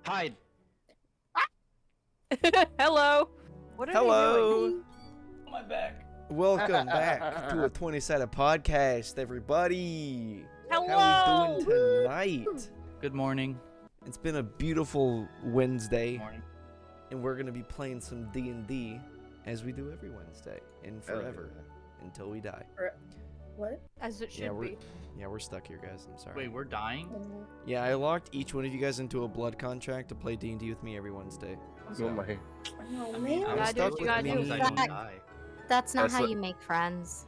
Hide. Hello. What are they doing? On my back. Welcome back to a 20-sided podcast, everybody. Hello. How we doing tonight? Good morning. It's been a beautiful Wednesday, Morning. and we're gonna be playing some D&D as we do every Wednesday and forever until we die. What? As it should be. Yeah, we're stuck here, guys. I'm sorry. Wait, we're dying? Yeah, I locked each one of you guys into a blood contract to play D&D with me every Wednesday. Oh my. Oh man. I'm Gotta do stuck what you with gotta me. do. As long as I don't That- die. That's not That's how what- you make friends.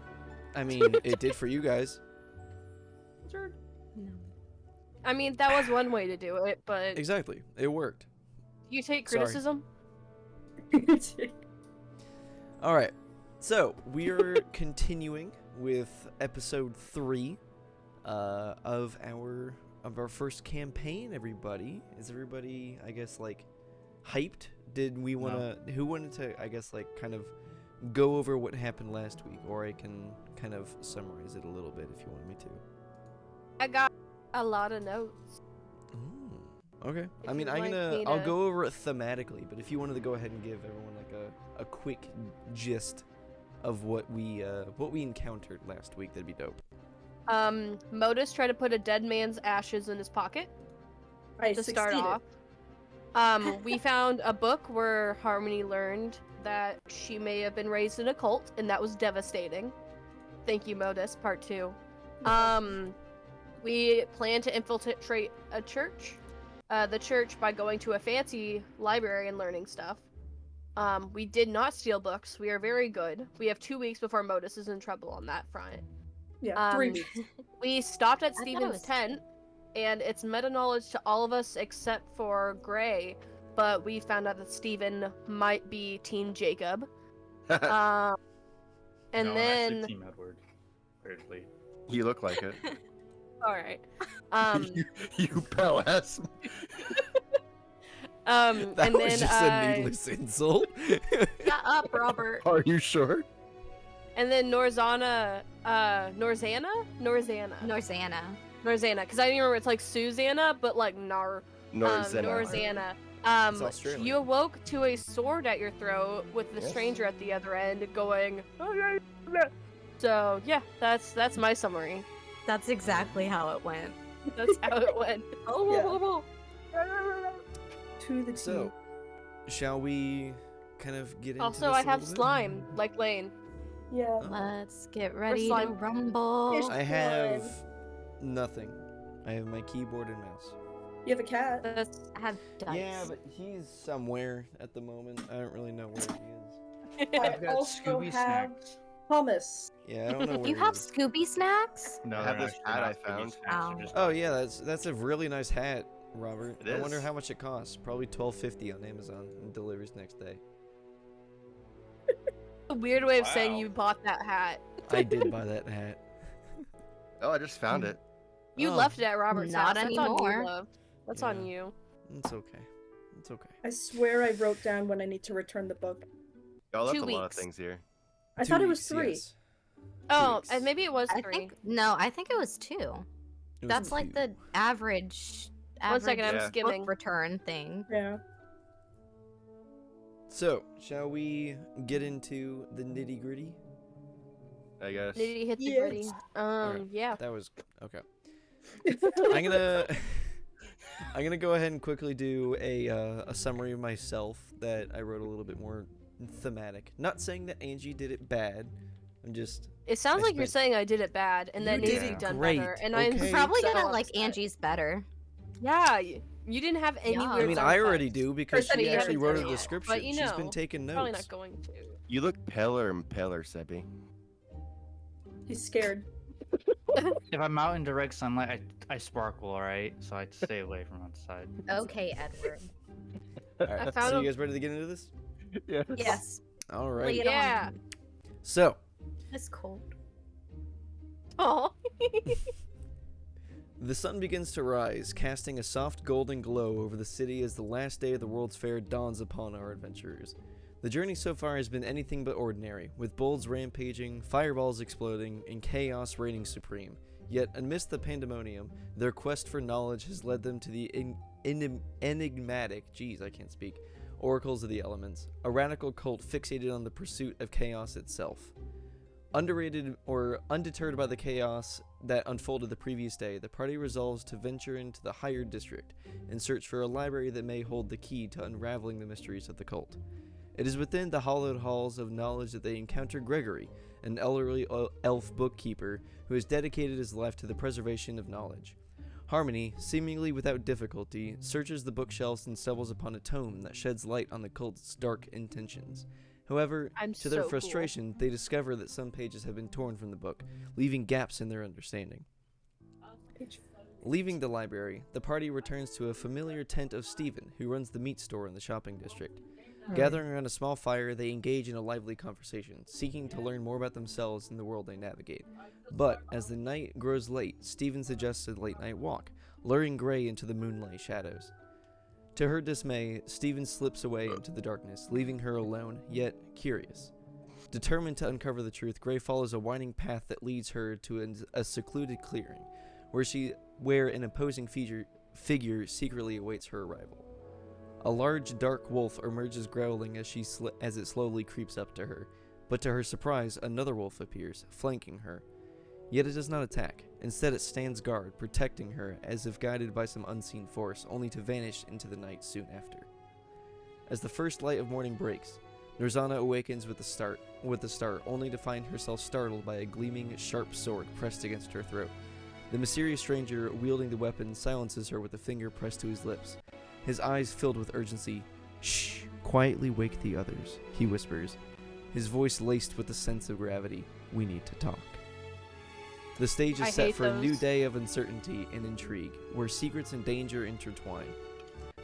I mean, it did for you guys. No. I mean, that was one way to do it, but Exactly. It worked. you take Sorry. criticism. All right, so we are continuing with episode 3 of our first campaign. Everybody, is everybody, I guess, like hyped? Did we want to? Who wanted to? I guess like kind of go over what happened last week, or I can kind of summarize it a little bit if you want me to. I got a lot of notes. Okay. If I mean, you'd like me I'll to- go over it thematically, but if you wanted to go ahead and give everyone like a quick gist of what we encountered last week, that'd be dope. Modus tried to put a dead man's ashes in his pocket I to start succeeded. off. We found a book where Harmony learned that she may have been raised in a cult, and that was devastating. Thank you, Modus. Part 2. We plan to infiltrate a church. The church by going to a fancy library and learning stuff. We did not steal books. We are very good. We have 2 weeks before Modus is in trouble on that front. Yeah, 3 Um, weeks. We stopped at thought it Steven's was tent, and it's meta knowledge to all of us except for Gray. But we found out that Steven might be Team Jacob. And No, I'm actually then, Team Edward. Weirdly. You look like it. all right. you pal ass. That and was then, just a needless insult. shut up, Robert. Are you sure? And then Norzana, Norzana, Norzana. because I didn't remember it's like Susanna, but like Norzana. It's Australian. You awoke to a sword at your throat with the Yes. stranger at the other end going. So yeah, that's my summary. That's exactly how it went. That's how it went. To the So, shall we kind of get into Also, this I a have little bit? slime, like Lane. Yeah. Let's get ready to slime. rumble. I have nothing. I have my keyboard and mouse. You have a cat. That's I have dice. Yeah, but he's somewhere at the moment. I don't really know where he is. I I've got also Scooby have snacks. hummus. Yeah, I don't know where You he have is. Scooby snacks? No, I have they're this actually hat not I Scooby found. snacks, they're Ow. just- Oh yeah, that's a really nice hat, Robert. It I wonder is. how much it costs. Probably $12.50 on Amazon and delivers next day. a weird way of saying Wow. you bought that hat. I did buy that hat. Oh, I just found it. You Oh. left it at Robert's Not house. That's on anymore. you, love. That's on Yeah. you. It's okay. It's okay. I swear I wrote down when I need to return the book. Y'all left 2 a lot of weeks. things here. I 2 thought it was weeks, 3. yes. Oh, weeks. and maybe it was I 3. think I think it was 2. It was That's like cute. the average 1 second, I'm Yeah. skimming. book return thing. Yeah. So, shall we get into the nitty gritty? I guess. Nitty hit the Yes. gritty. Yeah. That was okay. I'm gonna I'm gonna go ahead and quickly do a summary of myself that I wrote a little bit more thematic. Not saying that Angie did it bad. I'm just It sounds I like you're spent- saying I did it bad, and then You did Izzy it done great, better, and I'm okay? Probably so gonna like upset. Angie's better. Yeah, you didn't have any Yeah. weird I mean, sound I already effects. do because First, she you actually haven't wrote done a it yet, description. but you She's been know, taking notes. Probably not going to. You look paler and paler, Sebby. He's scared. If I'm out in direct sunlight, I sparkle, alright? So I stay away from outside. Okay, Edward. All right, I found so a- you guys ready to get into this? Yeah. Yes. All Lay right. it Yeah. on. So, It's cold. Oh. the sun begins to rise, casting a soft golden glow over the city as the last day of the World's Fair dawns upon our adventurers. The journey so far has been anything but ordinary, with bulls rampaging, fireballs exploding, and chaos reigning supreme. Yet, amidst the pandemonium, their quest for knowledge has led them to the enigmatic, oracles of the elements, a radical cult fixated on the pursuit of chaos itself. Underrated or undeterred by the chaos that unfolded the previous day, the party resolves to venture into the higher district and search for a library that may hold the key to unraveling the mysteries of the cult. It is within the hallowed halls of knowledge that they encounter Gregory, an elderly elf bookkeeper who has dedicated his life to the preservation of knowledge. Harmony, seemingly without difficulty, searches the bookshelves and stumbles upon a tome that sheds light on the cult's dark intentions. However, to their frustration, they discover that some pages have been torn from the book, leaving gaps in their understanding. Leaving the library, the party returns to a familiar tent of Stephen, who runs the meat store in the shopping district. Gathering around a small fire, they engage in a lively conversation, seeking to learn more about themselves and the world they navigate. But, as the night grows late, Stephen suggests a late-night walk, luring Gray into the moonlight shadows. To her dismay, Stephen slips away into the darkness, leaving her alone, yet curious. Determined to uncover the truth, Gray follows a winding path that leads her to a secluded clearing, where an imposing figure secretly awaits her arrival. A large, dark wolf emerges growling as it slowly creeps up to her, but to her surprise, another wolf appears, flanking her. Yet it does not attack. Instead, it stands guard, protecting her as if guided by some unseen force, only to vanish into the night soon after. As the first light of morning breaks, Nurzana awakens with a start, only to find herself startled by a gleaming, sharp sword pressed against her throat. The mysterious stranger wielding the weapon silences her with a finger pressed to his lips. His eyes filled with urgency. "Shh, quietly wake the others," he whispers, his voice laced with a sense of gravity. "We need to talk." The stage is set for a new day of uncertainty and intrigue, where secrets and danger intertwine.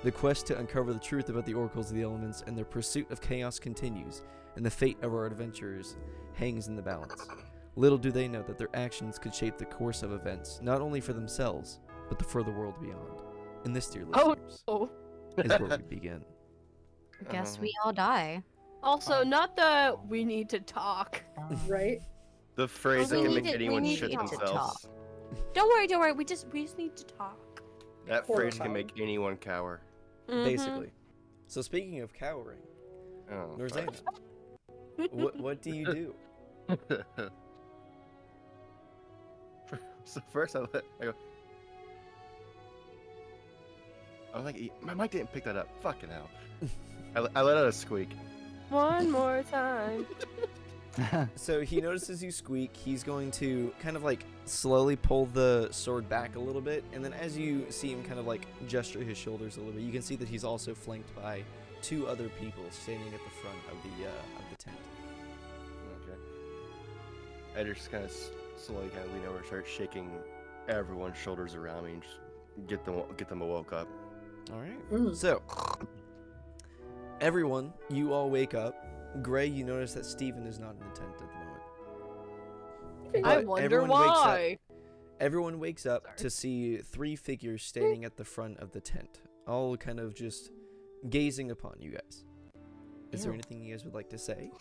The quest to uncover the truth about the oracles of the elements and their pursuit of chaos continues, and the fate of our adventurers hangs in the balance. Little do they know that their actions could shape the course of events, not only for themselves, but for the world beyond. And this, dear listeners, is where we begin. I guess we all die. Also, not the "we need to talk." Right? The phrase that We can need make to- we anyone need shit to themselves. Don't worry. We just need to talk. That phrase can make anyone cower. Basically. So speaking of cowering, Oh, Nurzana, what do you do? So first I go. I was like, my mic didn't pick that up. Fucking hell. I let out a squeak. One more time. So he notices you squeak. He's going to kind of like slowly pull the sword back a little bit, and then as you see him kind of like gesture his shoulders a little bit, you can see that he's also flanked by two other people standing at the front of the tent. Okay. I just kind of slowly kind of lean over and start shaking everyone's shoulders around me and just get them woke up. All right. So everyone, you all wake up. Gray, you notice that Stephen is not in the tent at the moment. I But wonder everyone why. Everyone wakes up to see three figures standing at the front of the tent, all kind of just gazing upon you guys. Is there Ew. anything you guys would like to say?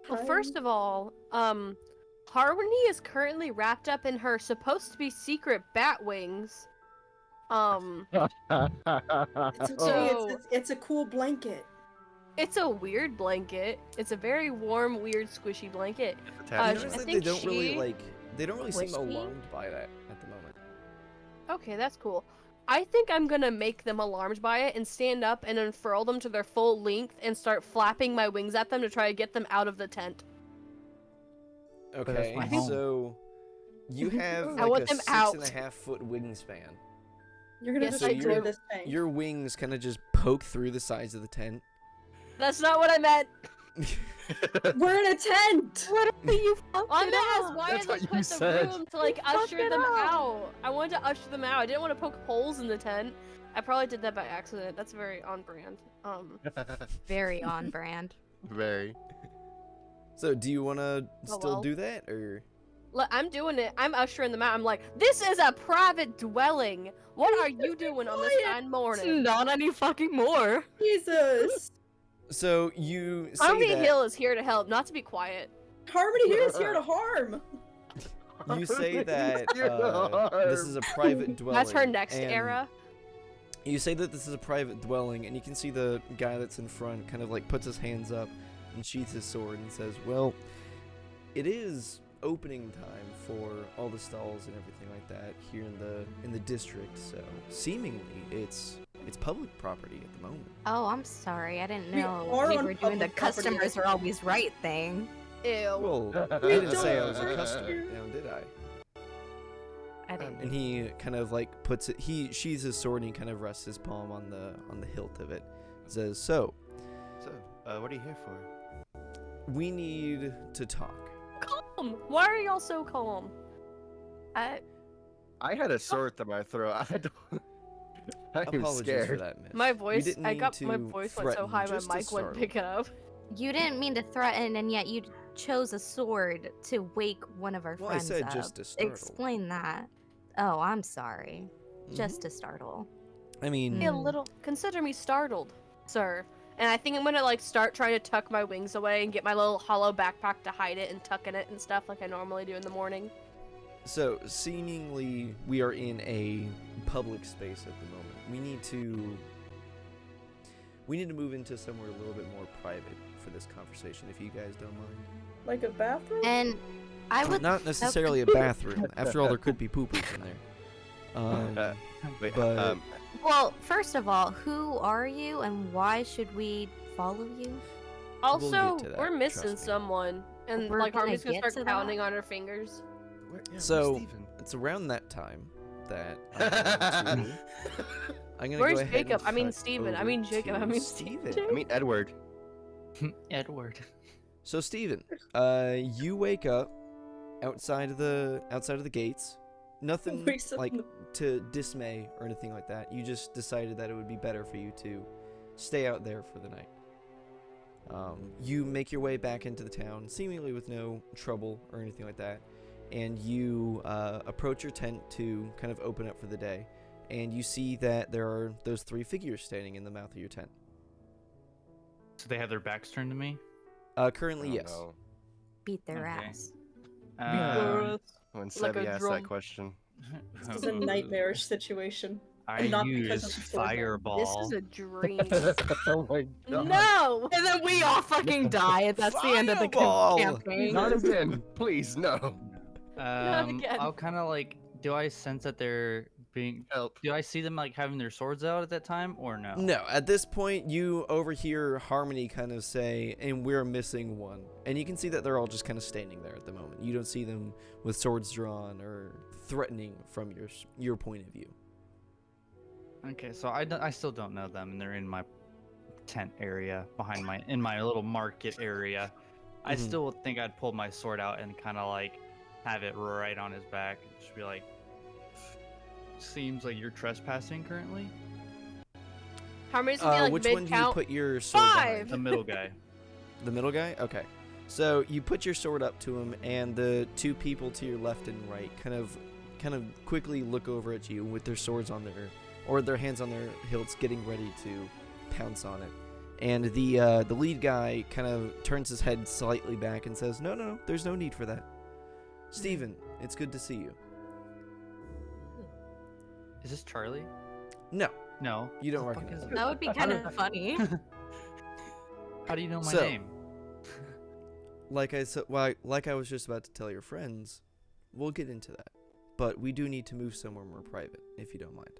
Well, first of all, Harmony is currently wrapped up in her supposed to be secret bat wings. It's okay. So- It's a cool blanket. It's a weird blanket. It's a very warm, weird, squishy blanket. You I notice that think they don't really she- they don't really seem Whiskey? alarmed by that at the moment. Okay, that's cool. I think I'm gonna make them alarmed by it and stand up and unfurl them to their full length and start flapping my wings at them to try to get them out of the tent. Okay, my home. so you have I like want a them 6.5 foot wingspan. You're gonna Yes, So destroy you're- this thing. Your wings kind of just poke through the sides of the tent. That's not what I meant. We're in a tent. You On that, as why That's I what like you put the said. room to like fucked usher it them up. out. I wanted to usher them out. I didn't want to poke holes in the tent. I probably did that by accident. That's very on brand. Very on brand. Very. So do you want to still well. do that, or? Look, I'm doing it. I'm ushering them out. I'm like, this is a private dwelling. What are you doing on this quiet. fine morning? Not any fucking more. Jesus. So you say Harmony that. Hill is here to help, not to be quiet. Harmony here is here to harm. You say that this is a private dwelling. That's her next and era. You say that this is a private dwelling, and you can see the guy that's in front kind of like puts his hands up and sheaths his sword and says, "Well, it is opening time for all the stalls and everything like that here in the district. So seemingly it's public property at the moment." Oh, I'm sorry. I didn't We know are we on were doing the public property. customers are always right thing. Ew. Well, I We didn't say I don't was a work customer, here. now did I? I didn't. And he kind of like puts it. He sheathes his sword and he kind of rests his palm on the hilt of it. Says, "So, So, what are you here for? we need to talk." Calm. Why are y'all so calm? I had a sword to my throat. I'm Apologies scared. for that, miss. My We voice, didn't my mean voice to went so threaten, high just my to mic wouldn't startle. pick it up. You didn't mean to threaten, and yet you chose a sword to wake one of our Well, I friends said up. just to startle. Explain that. Oh, I'm sorry. Mhm. Just to startle. I mean, Be a little. Consider me startled, sir. And I think I'm gonna like start trying to tuck my wings away and get my little hollow backpack to hide it and tuck in it and stuff like I normally do in the morning. so seemingly we are in a public space at the moment. We need to move into somewhere a little bit more private for this conversation, if you guys don't mind. Like a bathroom? And I would Not necessarily a bathroom. After all, there could be poopers in there. Wait, but- Well, first of all, who are you and why should we follow you? Also, to that, we're missing trust me. someone, and We're like gonna Harmony's gonna get start to that? counting on her fingers. So- Steven? It's around that time that I'm gonna Where's go ahead Jacob? and I mean cut Steven. I over mean Jacob. to I mean Steven. Steven. I mean Edward. Edward. So Steven, you wake up outside of the gates. Nothing Wakes up like in the- to dismay or anything like that. You just decided that it would be better for you to stay out there for the night. You make your way back into the town, seemingly with no trouble or anything like that, and you approach your tent to kind of open up for the day, and you see that there are those three figures standing in the mouth of your tent. So they have their backs turned to me. Currently, Oh, yes. no. Beat their Okay. ass. When Like Sebby a asked drum. that question. This is a nightmarish situation. I not because use of the sword, though. fireball. This is a dream. Oh my No. And then we all fucking die, and that's the end of the Fireball! campaign. Not again, please, no. again. I'll kind of like. Do I sense that they're being? Help. Do I see them like having their swords out at that time, or no? No, at this point, you overhear Harmony kind of say, "And we're missing one." And you can see that they're all just kind of standing there at the moment. You don't see them with swords drawn or threatening from your point of view. Okay, so I still don't know them, and they're in my tent area behind in my little market area. I Mhm. still would think I'd pull my sword out and kind of like have it right on his back, and just be like, "Seems like you're trespassing currently." Harmony's gonna be like Which mid one do you count. put your sword Five! behind? The middle guy. The middle guy? Okay. So you put your sword up to him, and the two people to your left and right kind of quickly look over at you with their swords on their hands on their hilts, getting ready to pounce on it. And the lead guy kind of turns his head slightly back and says, "No, there's no need for that. Steven, it's good to see you." Is this Charlie? No, No. you don't What the fuck recognize is him. That would be kind of funny. How do you know my So- name? Like I was just about to tell your friends, we'll get into that. But we do need to move somewhere more private, if you don't mind.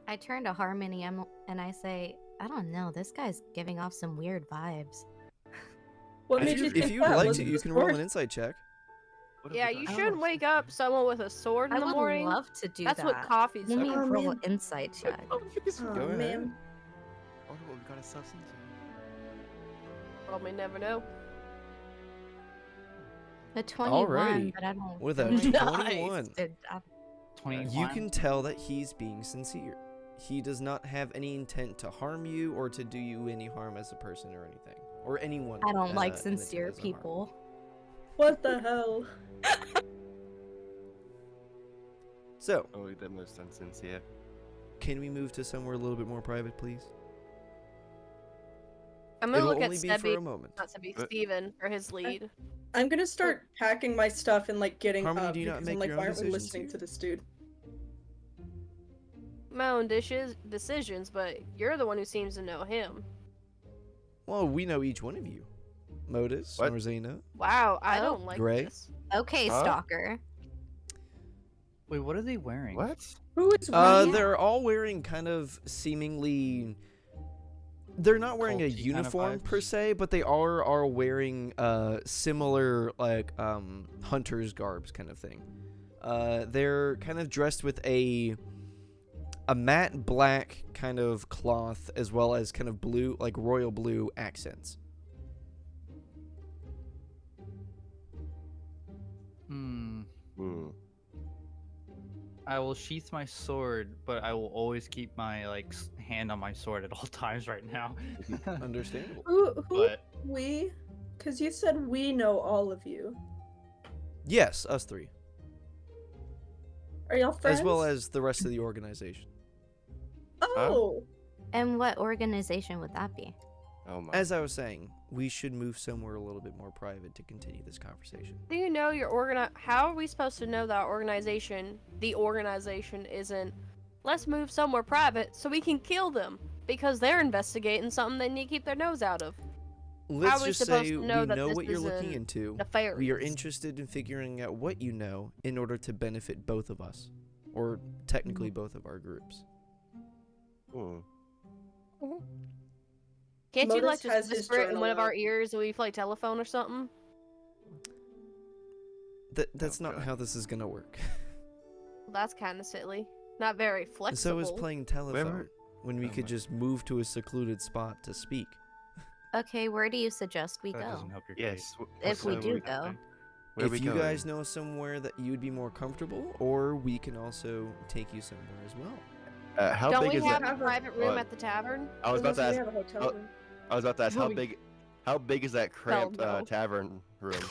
I turn to Harmony and I say, I don't know, this guy's giving off some weird vibes. What If made you you, think if you'd that? like Was to, it you the can roll sword? an insight check. What have Yeah, we you done? shouldn't wake up someone with a sword in I the would morning. love to do That's that. what coffee's Let me for. Oh, roll man. an insight check. Oh, because Oh, Go ahead. man. I wonder what we got ourselves into. Well, we never know. A 21, Alrighty. but I don't. With a really- 21. I- 21. You can tell that he's being sincere. He does not have any intent to harm you or to do you any harm as a person or anything. Or anyone. I don't like in the tent sincere as a harm. people. What the hell? So, Oh, that most sense, yeah. can we move to somewhere a little bit more private, please? I'm gonna It'll look at only be for Stebby, a moment. not Stebby, Steven for his lead. I'm gonna start packing my stuff and like getting Harmony, up do you not because make I'm like, your own why aren't we decisions listening here? to this dude? My own decisions, but you're the one who seems to know him. Well, we know each one of you. Modus, What? Norzena. Wow, I Oh. don't like Gray? this. Okay, Huh? stalker. Wait, what are they wearing? What? Who is we? They're all wearing kind of seemingly. They're not wearing a Culty kind of uniform per vibes? se, but they are wearing similar like hunter's garbs kind of thing. They're kind of dressed with a matte black kind of cloth as well as kind of blue, like royal blue accents. Hmm. Hmm. I will sheath my sword, but I will always keep my hand on my sword at all times right now. Understandable. Who But we? Because you said we know all of you. Yes, us three, Are y'all friends? as well as the rest of the organization. Oh, And what organization would that be? Oh my. As I was saying, we should move somewhere a little bit more private to continue this conversation. Do you know your How are we supposed to know that the organization isn't? Let's move somewhere private so we can kill them because they're investigating something they need to keep their nose out of. Let's are we just supposed say to we know that know this what you're looking isn't into. Nefarious. We are interested in figuring out what you know in order to benefit both of us, or technically both of our groups. Hmm. Can't you Modus just has his whisper it in journal one of out. our ears when we play telephone or something? That's Oh, not God. how this is gonna work. That's kind of silly. Not very flexible. So is playing telephone, Whoever- when we Oh could my- just move to a secluded spot to speak. Okay, where do you suggest we that go? doesn't help your Yes. case. If we so do go. Where If we you going? guys know somewhere that you'd be more comfortable, or we can also take you somewhere as well. How Don't big we is have that? a private room uh, at the tavern? I was about to we ask. have a hotel oh, room. I was about to ask Oh, how big is that cramped no. tavern room?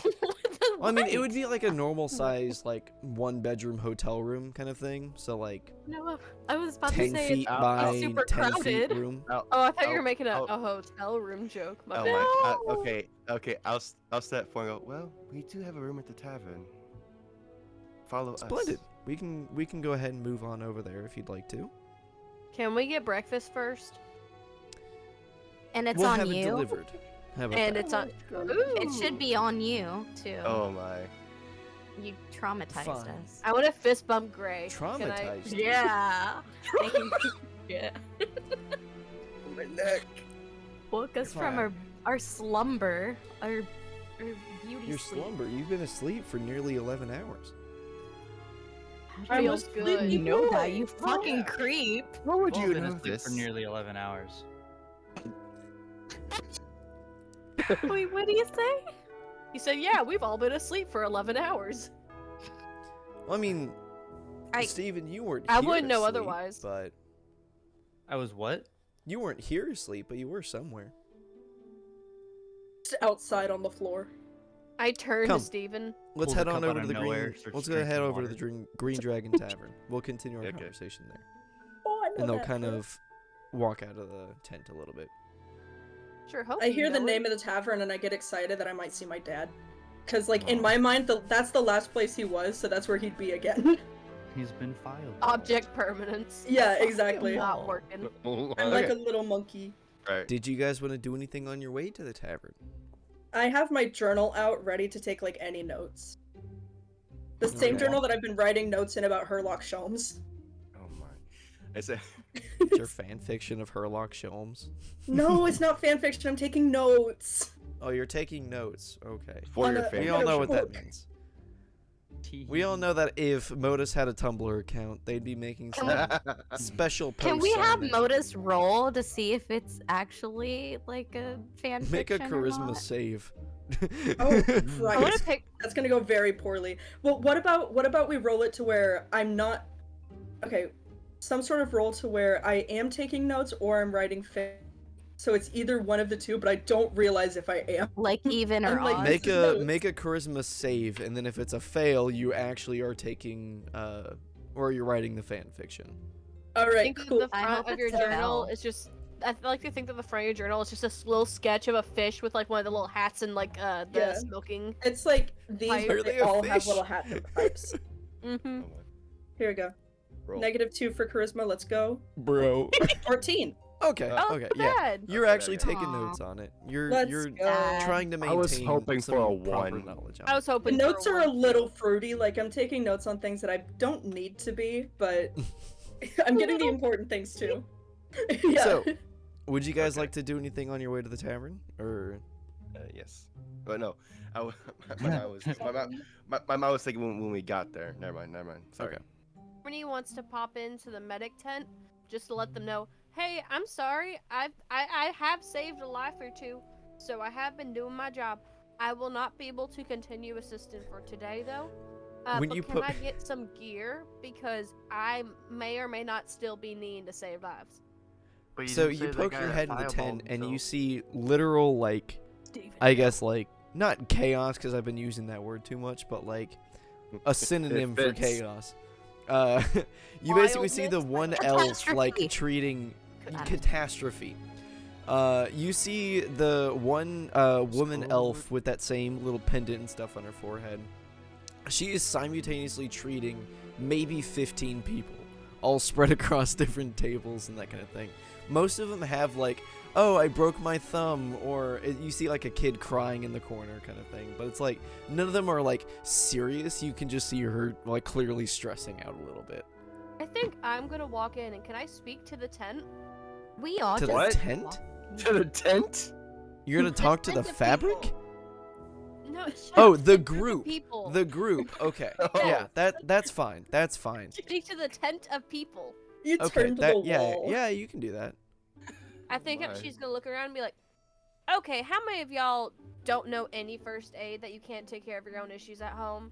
Well, I mean, it would be like a normal size, like 1-bedroom hotel room kind of thing. So like No, I was about 10 to say feet it's by super 10 feet crowded. room. Oh, I thought you were Oh, making a oh. hotel room joke. My Oh bad. my. Okay. I'll step forward and go. Well, we do have a room at the tavern. Follow Splendid. us. We can go ahead and move on over there if you'd like to. Can we get breakfast first? and it's we'll on have it you. delivered. How about And that? it's on. It should be on you too. Oh my. You traumatized Fine. us. I want to fist bump Gray. Can I- Traumatized. Yeah. Thank you. Yeah. My neck. Woke us from Fine. our slumber, our beauty Your sleep. slumber. You've been asleep for nearly 11 hours. I Feels was good. sleepy You know that, boy. you fucking Yeah. creep. What would We've you been know asleep this? for nearly 11 hours. Wait, what do you say? He said, "Yeah, we've all been asleep for 11 hours." Well, I mean, I- Steven, you weren't I here wouldn't know asleep, otherwise. But I was what? you weren't here asleep, but you were somewhere. Just outside on the floor. I turned Come. to Steven. Let's Pulls a head cup on out over to of the nowhere, green. starts Let's go head drinking over to the Green Dragon Tavern. We'll continue our Okay. conversation there, Oh, I know and they'll that kind place. of walk out of the tent a little bit. Sure, hope I you hear the know name it. of the tavern and I get excited that I might see my dad. Cause like in Aw. my mind, that's the last place he was, so that's where he'd be again. He's been filed. Object permanence. Yeah, exactly. Not working. I'm like a little monkey. Right. Did you guys want to do anything on your way to the tavern? I have my journal out ready to take like any notes. The same Okay. journal that I've been writing notes in about Herlock Sholmes. Oh my. I said. It's your fan fiction of Herlock Sholmes. No, it's not fanfiction. I'm taking notes. Oh, you're taking notes. Okay. For On your a- fan. We all know what that book. means. We all know that if Modus had a Tumblr account, they'd be making some special posts. Can we on have there. Modus roll to see if it's actually like a fan Make a fiction or charisma not? save. Oh, I want to Christ. pick. That's gonna go very poorly. Well, what about we roll it to where I'm not... Okay, some sort of roll to where I am taking notes or I'm writing so it's either one of the two, but I don't realize if I am. Like even or I'm like, odd? Make This is a notes. make a charisma save, and then if it's a fail, you actually are taking or you're writing the fan fiction. All I right, think cool. the I front hope of your it's a journal bell. is just I like to think that the front of your journal is just a little sketch of a fish with like one of the little hats and like the Yeah. smoking. It's like these, Pipe. but Are they they a all have fish? little hats and pipes. Mm-hmm. Oh my. Here we go. Roll. -2 for charisma. Let's go. Bro. 14. Okay. Oh, Okay. not Yeah. bad. You're Okay, actually okay. taking Aw. notes on it. You're Let's you're go. trying to maintain I was hoping some for a proper 1. knowledge on I was The hoping notes for are a one, little too. fruity. Like I'm taking notes on things that I don't need to be, but I'm getting the important things too. Yeah. So, would you guys Okay. like to do anything on your way to the tavern, or? Yes. But no, my mind was thinking when we got there. Never mind. Sorry. Okay. Brittany wants to pop into the medic tent just to let them know, hey, I'm sorry, I have saved a life or two, so I have been doing my job. I will not be able to continue assisting for today though. When But you can put- I get some gear because I may or may not still be needing to save lives. But So didn't you say the poke guy your that head in the tent, fireballed and you himself. see literal, like, Steven. I guess, like, not chaos, because I've been using that word too much, but like a synonym for fits. chaos. You basically see the Wildness? one elf like Catastrophe. treating Got it. catastrophe. You see the one woman elf with that same little pendant and stuff on her forehead. She is simultaneously treating maybe 15 people, all spread across different tables and that kind of thing. Most of them have like, oh, I broke my thumb, or you see like a kid crying in the corner kind of thing. But it's like none of them are like serious. You can just see her like clearly stressing out a little bit. I think I'm gonna walk in and can I speak to the tent? We all To the just tent? walk- To the tent? You're gonna talk to the tent of fabric? people. No, shut Oh, up, the group of group. people. The group. Okay. Oh. Yeah, that's fine. That's fine. Speak to the tent of people. You Okay. turn to That the yeah, wall. yeah, you can do that. I think Why? she's gonna look around and be like, okay, how many of y'all don't know any first aid that you can't take care of your own issues at home?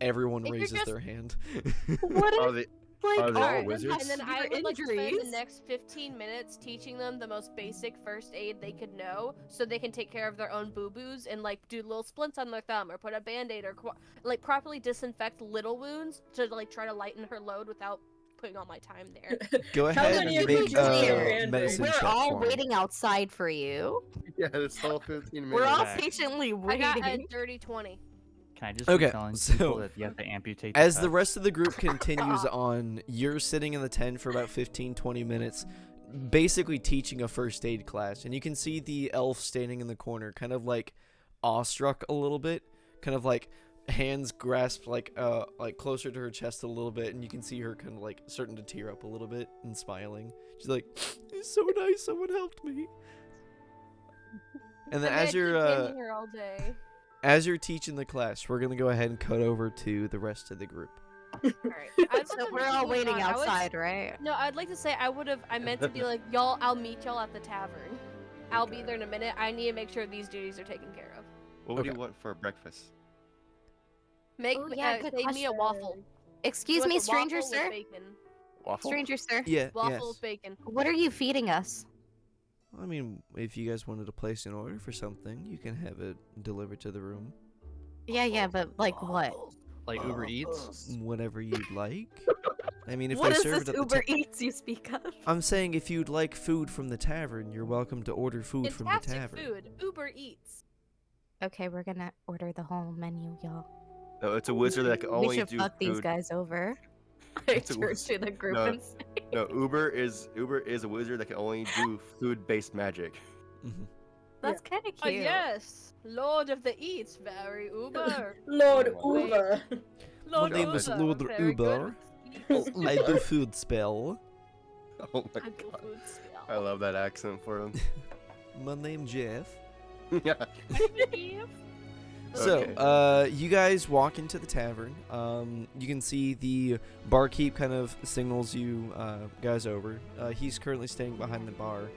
Everyone If you're raises just- their hand. What Are if, they like, are they all Alright, wizards? And then I Severe would like to spend the injuries? next 15 minutes teaching them the most basic first aid they could know so they can take care of their own boo-boos and like do little splints on their thumb or put a band-aid or like properly disinfect little wounds to like try to lighten her load without putting all my time there. Go How ahead many and of you make do your a hand medicine we're check all for me. waiting outside for you. Yeah, this whole 15 minutes. We're all Exact. patiently I got a waiting. dirty 20. Can I just Okay, be telling so- people that you have to amputate As the cuffs? rest of the group continues on, you're sitting in the tent for about 15-20 minutes, basically teaching a first aid class, and you can see the elf standing in the corner, kind of like awestruck a little bit, kind of like hands grasped like closer to her chest a little bit, and you can see her kind of like starting to tear up a little bit and smiling. She's like, "It's so nice, someone helped me." And then I mean, I as you're keep hitting her all day. as you're teaching the class, we're gonna go ahead and cut over to the rest of the group. Alright. I'd So let them we're keep all going waiting on. I would- outside, right? No, I'd like to say I meant to be like, y'all, I'll meet y'all at the tavern. I'll be there in a minute. I need to make sure these duties are taken care of. What would Okay. you want for breakfast? Make Oh, yeah, good save me a question. waffle. Excuse What's me, a stranger waffle with sir. bacon? Waffle? Stranger sir. Yeah, Waffle yes. with bacon. What are you feeding us? I mean, if you guys wanted to place an order for something, you can have it delivered to the room. Yeah, but like what? Like Uber Eats. Whatever you'd like. I mean, if What they is serve this it at the Uber ta- Eats you speak of? I'm saying if you'd like food from the tavern, you're welcome to order food from the Fantastic tavern. food. Uber Eats. Okay, we're gonna order the whole menu, y'all. No, it's a wizard that can We only should do fuck these food. guys over. I It's a turn waste. to the group No. and say, No, Uber is a wizard that can only do food-based magic. Mhm. that's kind of Oh cute. yes, Lord of the Eats, very Uber. Lord Oh my Uber. Lord My name is Uber, Lord very good Uber. with eats. I do food spell. Oh my I do god, food spell. I love that accent for him. My name Jeff. Yeah. So, Okay. you guys walk into the tavern. You can see the barkeep kind of signals you guys over. He's currently standing behind the bar,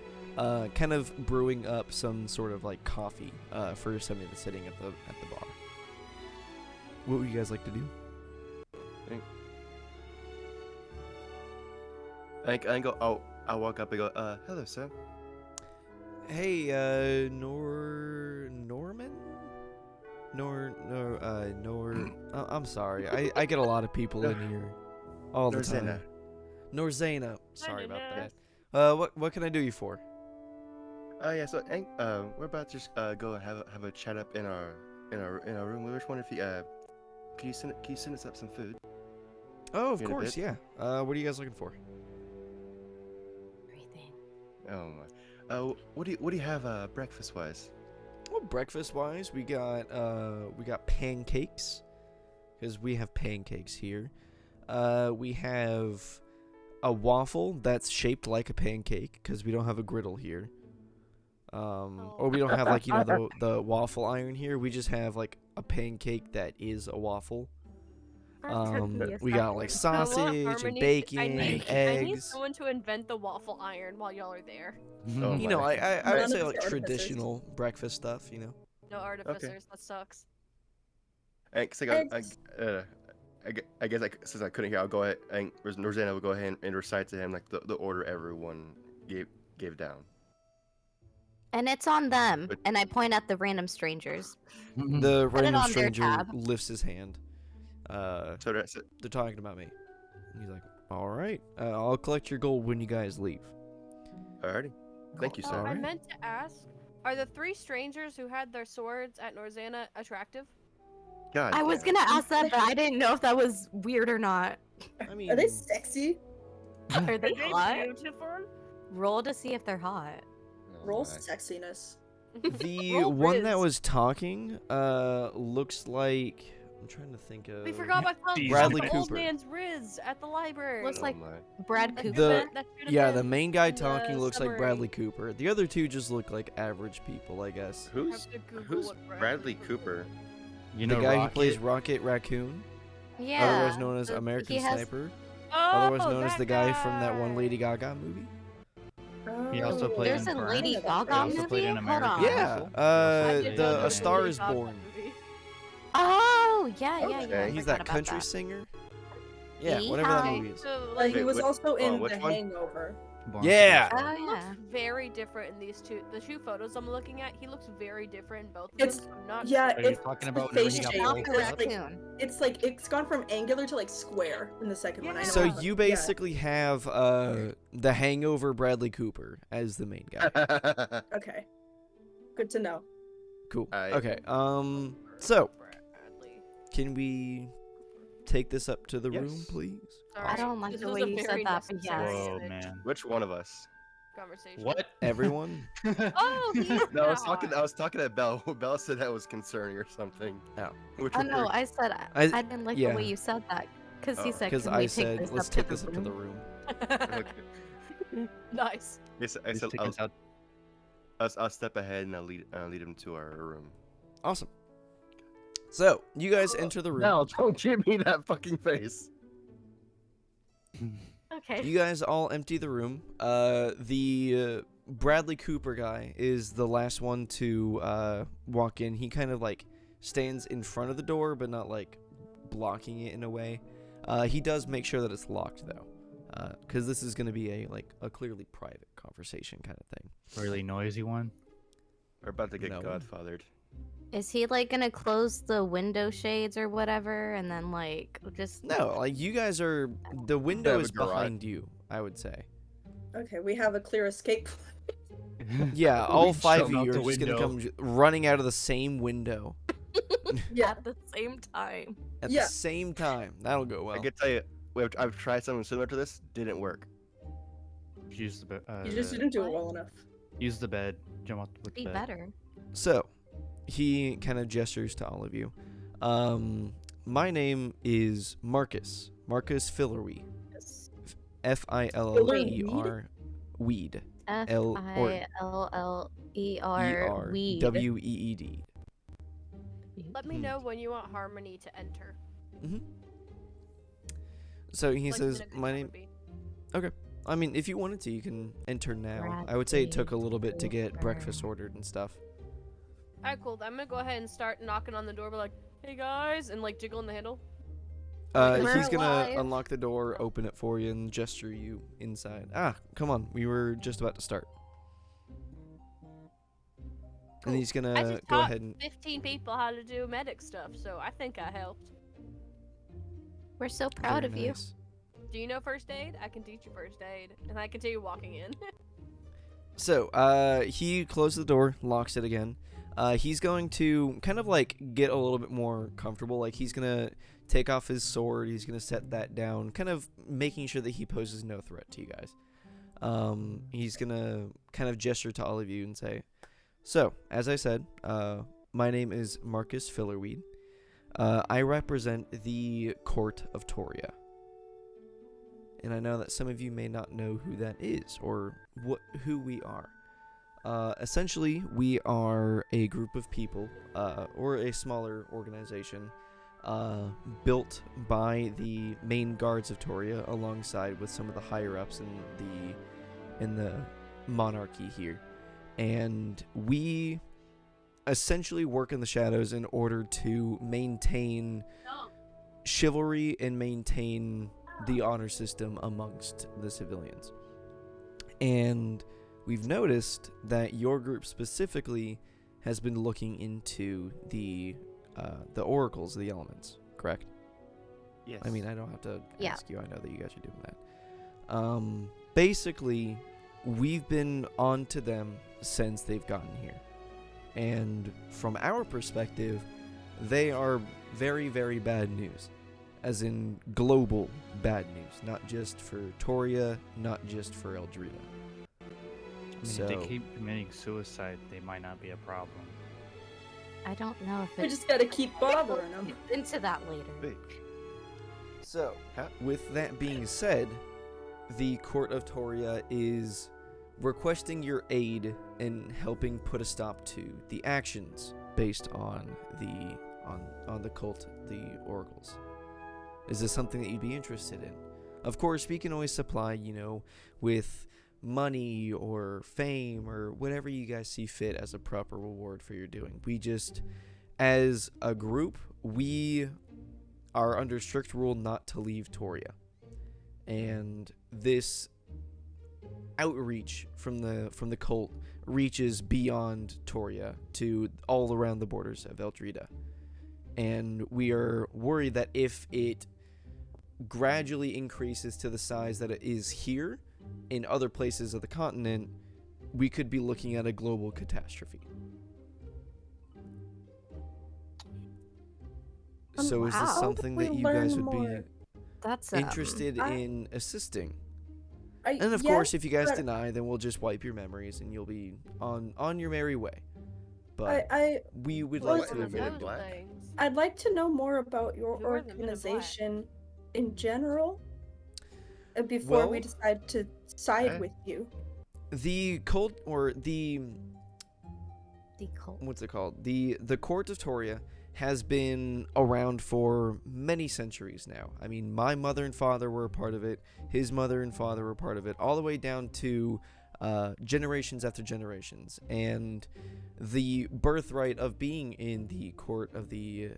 kind of brewing up some sort of like coffee for somebody that's sitting at the bar. What would you guys like to do? I go. Oh, I walk up and go. Hello, sir. Hey, Norman? I'm sorry. I get a lot of people in here all the time. Norzena. Norzena. Sorry about that. What can I do you for? Yeah. So, we're about to just go have a chat up in our room. We were just wondering if you can you send us up some food? Oh, of In a course, bit. yeah. What are you guys looking for? Everything. Oh my. What do you have breakfast wise? Well, breakfast wise, we got pancakes, because we have pancakes here. We have a waffle that's shaped like a pancake, because we don't have a griddle here. Or we don't have like the waffle iron here. We just have like a pancake that is a waffle. That took me a We got like second. You know what, sausage and Harmony? bacon I and need eggs. someone to invent the waffle iron while y'all are there. Oh You know, my. I None would of say us like are artificers. traditional breakfast stuff. You know. No artificers. That sucks. And 'cause I guess since I couldn't hear, I'll go ahead and Rosanna will go ahead and recite to him like the order everyone gave down. And it's on them. But- And I point at the random strangers. The Put it random on their stranger tab. lifts his hand. So that's it. They're talking about me. And he's like, all right, I'll collect your gold when you guys leave. Alrighty. Thank you, Oh, sir. I Alright. meant to ask: are the 3 strangers who had their swords at Norzana attractive? God. I was damn. gonna ask that, but I didn't know if that was weird or not. I mean, Are they sexy? Are they hot? beautiful? Roll to see if they're hot. Oh Roll my. sexiness. the Roll one that Riz. was talking looks like, I'm trying to think of. We forgot about telling Bradley the old Cooper. man's Riz at the library. Looks Oh like my. Brad That Cooper. should've that should've Yeah, the been main guy in the talking looks like Bradley summary. Cooper. The other two just look like average people, I guess. Who's Have to Google who's what Bradley Cooper? You The know, guy Rocket? who plays Rocket Raccoon, Yeah. otherwise known as the- American he has- Sniper, Oh, otherwise known as that the guy from that one guy. Lady Gaga movie. He also Oh. played There's in a Fern. Lady He Gaga also movie? played in Hold American on. Yeah, Hustle. He also played the in A Star Lady Is Gaga Born. movie. Oh, yeah, yeah, yeah. Okay. I He's forgot that about country that. singer. Yeah, whatever that Yeehaw. movie is. So, Like, he Wait, was which- also in which The one? Hangover. Born Yeah. for Oh, Hustle. he yeah. looks very different in these two. The 2 photos I'm looking at, he looks very different in both of It's- them. So I'm not Yeah, sure. Are you it's talking the about whenever face he got shape. Not bulked the up? raccoon. It's like it's gone from angular to like square in the second one. I Yeah. know So that. you Yeah. basically have the Hangover Bradley Cooper as the main guy. Okay. Good to know. Cool. I- Okay. So Bradley. can we take this up to the room, Yes. please? Sorry, I don't like this the was way a you said very that, but necessary yes. Whoa, image man. Which one of us? Conversation. What? Everyone? Oh, he's No, I was not. talking to Belle. Belle said that was concerning or something. Oh. Which Oh, no, were- I said I- I didn't like yeah. the way you said that. Because he Oh. said, Because can I we said, take this let's up take to this the up to the room? room. Okay. Nice. Yes, I Just said take us out. I'll step ahead and I'll lead him to our room. Awesome. So you guys enter the room. No, don't give me that fucking face. Okay. You guys all empty the room. The Bradley Cooper guy is the last one to walk in. He kind of like stands in front of the door, but not like blocking it in a way. He does make sure that it's locked though, because this is going to be a clearly private conversation kind of thing. Really noisy one. We're about to get No. godfathered. Is he like gonna close the window shades or whatever and then like just No, like you guys are. The window have a is garage. behind you. I would say. Okay, we have a clear escape. Yeah, all We 5 of jump out you are the just gonna window. come running out of the same window Yeah. at the same time? at Yeah. the same time. That'll go well. I can tell you, I've tried something similar to this. Didn't work. Use the bed. You just didn't do it well enough. Use the bed. Jump off with the Be bed. better. So, he kind of gestures to all of you. My name is Marcus. Marcus Fillerwee. F-I-L-L-E-R. Weed. F-I-L-L-E-R weed. W-E-E-D. Let me know when you want Harmony to enter. So he Like, says, in a good my time name... would be. I mean, if you wanted to, you can enter now. I would say it took a little bit to get breakfast ordered and stuff. Alright, cool. I'm gonna go ahead and start knocking on the door, be like, hey guys, and like jiggling the handle. We're He's gonna alive. unlock the door, open it for you, and gesture you inside. Ah, come on. We were just about to start. And Cool. he's I gonna just go taught ahead and... 15 people how to do medic stuff, so I think I helped. We're so proud Very of you. nice. Do you know first aid? I can teach you first aid, and I continue walking in. So, he closes the door, locks it again. He's going to kind of like get a little bit more comfortable. Like he's gonna take off his sword. He's gonna set that down, kind of making sure that he poses no threat to you guys. He's gonna kind of gesture to all of you and say, "So, as I said, my name is Marcus Fillerweed. I represent the Court of Toria. And I know that some of you may not know who that is or who we are. Essentially, we are a group of people, or a smaller organization, built by the main guards of Toria, alongside with some of the higher ups in the monarchy here. And we essentially work in the shadows in order to maintain chivalry and maintain the honor system amongst the civilians. And we've noticed that your group specifically has been looking into the oracles of the elements, correct? Yes. I mean, I don't have to Yeah. ask you. I know that you guys are doing that. Basically, we've been on to them since they've gotten here. And from our perspective, they are very, very bad news. As in global bad news. Not just for Toria, not just for Eldrida. I mean, So, if they keep committing suicide, they might not be a problem. I don't know if We it's just gotta keep bothering them. into that later. Big. So, with that being said, the Court of Toria is requesting your aid in helping put a stop to the actions based on the cult, the oracles. Is this something that you'd be interested in? Of course, we can always supply, with money or fame or whatever you guys see fit as a proper reward for your doing. We just, as a group, we are under strict rule not to leave Toria. And this outreach from the cult reaches beyond Toria to all around the borders of Eldrida. And we are worried that if it gradually increases to the size that it is here in other places of the continent, we could be looking at a global catastrophe. So is this Wow. something that We you guys learn would be more. That's interested I- in assisting? And And of course, if you guys deny, then we'll just wipe your memories and you'll be on your merry way. But we would Well, like in to the Men in avoid. Black? I'd like to know more about your Who are the Men in Black? organization in general before we Well- decide to side Okay. with you. The cult, or the cult. what's it called? The Court of Toria has been around for many centuries now. I mean, my mother and father were a part of it. His mother and father were part of it, all the way down to generations after generations. And the birthright of being in the court of the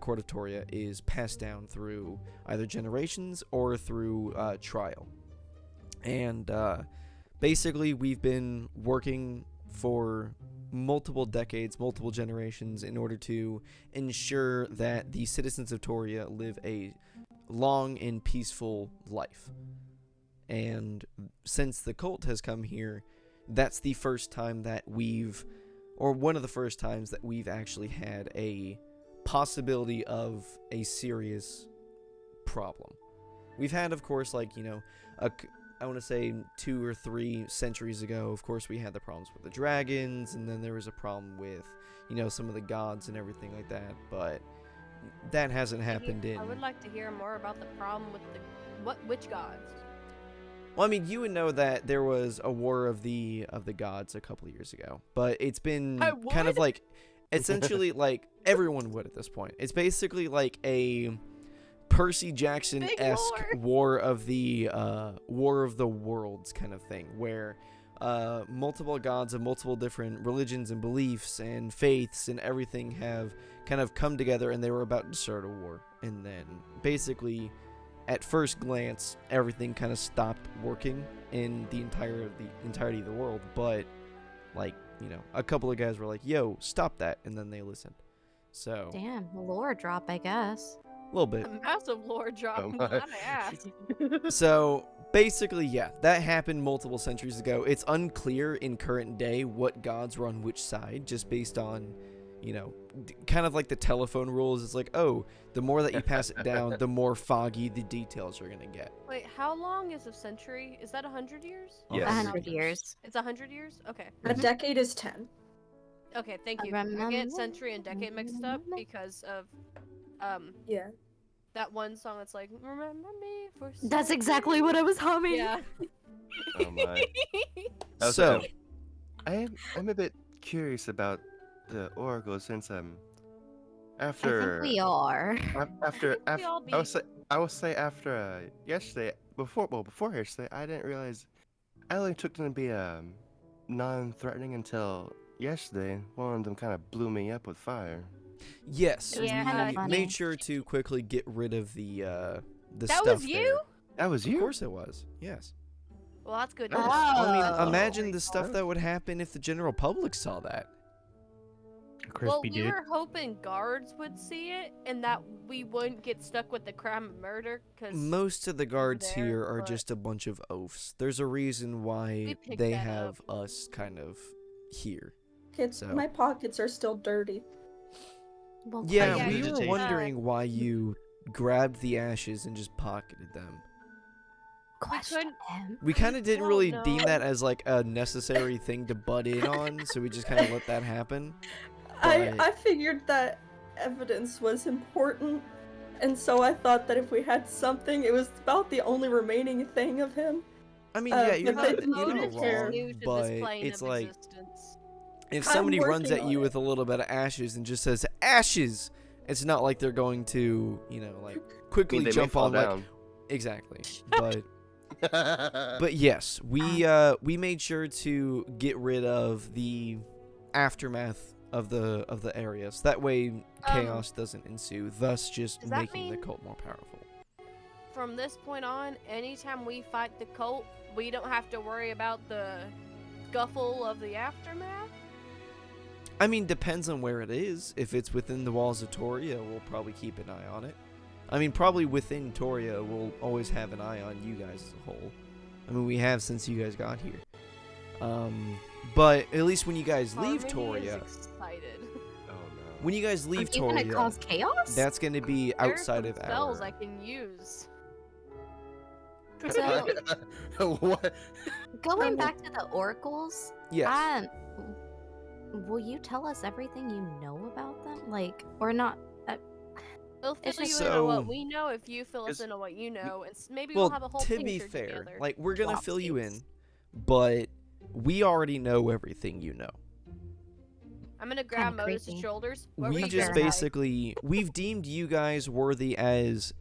Court of Toria is passed down through either generations or through trial. And basically, we've been working for multiple decades, multiple generations, in order to ensure that the citizens of Toria live a long and peaceful life. And since the cult has come here, that's the first time that one of the first times that we've actually had a possibility of a serious problem. We've had, of course, I want to say 2 or 3 centuries ago, of course, we had the problems with the dragons, and then there was a problem with, some of the gods and everything like that, but that hasn't happened in... I would like to hear more about the problem with which gods? Well, I mean, you would know that there was a war of the gods a couple of years ago, but it's been I kind of would? like, essentially, like, everyone would at this point. It's basically like a Percy Jackson-esque Big war of the worlds kind of thing, where multiple gods of multiple different religions and beliefs and faiths and everything have kind of come together, and they were about to start a war. And then basically, at first glance, everything kind of stopped working in the entirety of the world. But a couple of guys were like, "Yo, stop that," and then they listened. So Damn, lore drop, I guess. A little bit. A massive lore drop. Oh my. Gotta ask. So basically, yeah, that happened multiple centuries ago. It's unclear in current day what gods were on which side, just based on, you know, kind of like the telephone rules. It's like, oh, the more that you pass it down, the more foggy the details are gonna get. Wait, how long is a century? Is that 100 years? Yes. 100 years. It's 100 years? Okay. A decade is 10. Okay, thank I you. I remember- get century and decade mixed up because of Yeah. that one song that's like, remember me for That's exactly what I was humming. Yeah. Oh my. So, I'm a bit curious about the Oracle since I after think we are. after think we all I will say after yesterday before yesterday I didn't realize I only took them to be non-threatening until yesterday. One of them kind of blew me up with fire. yes, It was Yeah. kinda we funny. made sure to quickly get rid of the That stuff was you? there. That was you. Of course it was. Yes. Well, that's good. Oh. news. I mean, Oh. imagine the stuff that would happen if the general public saw that. Well, Crispy we dude. were hoping guards would see it and that we wouldn't get stuck with the crime of murder because Most of the guards there, here are but- just a bunch of oafs. There's a reason why We picked they that have up. us kind of here. Kids, So- my pockets are still dirty. Well, Yeah, yeah, we you were vegetation. wondering why you grabbed the ashes and just pocketed them. question couldn't- him. We kind of didn't don't really know. deem that as like a necessary thing to butt in on, so we just kind of let that happen. But- I figured that evidence was important, and so I thought that if we had something, it was about the only remaining thing of him. I mean, yeah, you're but not, they- you're Motive not is wrong, new to this but plane it's of like existence. if I'm somebody runs working at on you it. with a little bit of ashes and just says ashes, it's not like they're going to, you know, like quickly They may jump fall on like down. exactly. But yes, we made sure to get rid of the aftermath of the area, so that way chaos doesn't ensue, thus just does that making the mean- cult more powerful. From this point on, anytime we fight the cult, we don't have to worry about the scuffle of the aftermath. I mean, depends on where it is. If it's within the walls of Toria, we'll probably keep an eye on it. I mean, probably within Toria, we'll always have an eye on you guys as a whole. I mean, we have since you guys got here. But at least when you guys leave Harmony is Toria, excited. Oh no. when you guys Are leave you gonna Toria, cause chaos? that's going to be There are outside some of spells our. I can use. So What? going back to the oracles, Yes. will you tell us everything you know about them? Like, or not? We'll fill It's you just- in on what So- we know if you fill us Is- in on what you know, and maybe Well, we'll have a whole to thing be through fair, together. like we're gonna fill you in, Flopsies. but we already know everything you know. I'm gonna grab Kinda Modus' creepy. shoulders. What were We you just gonna say? basically we've deemed you guys worthy as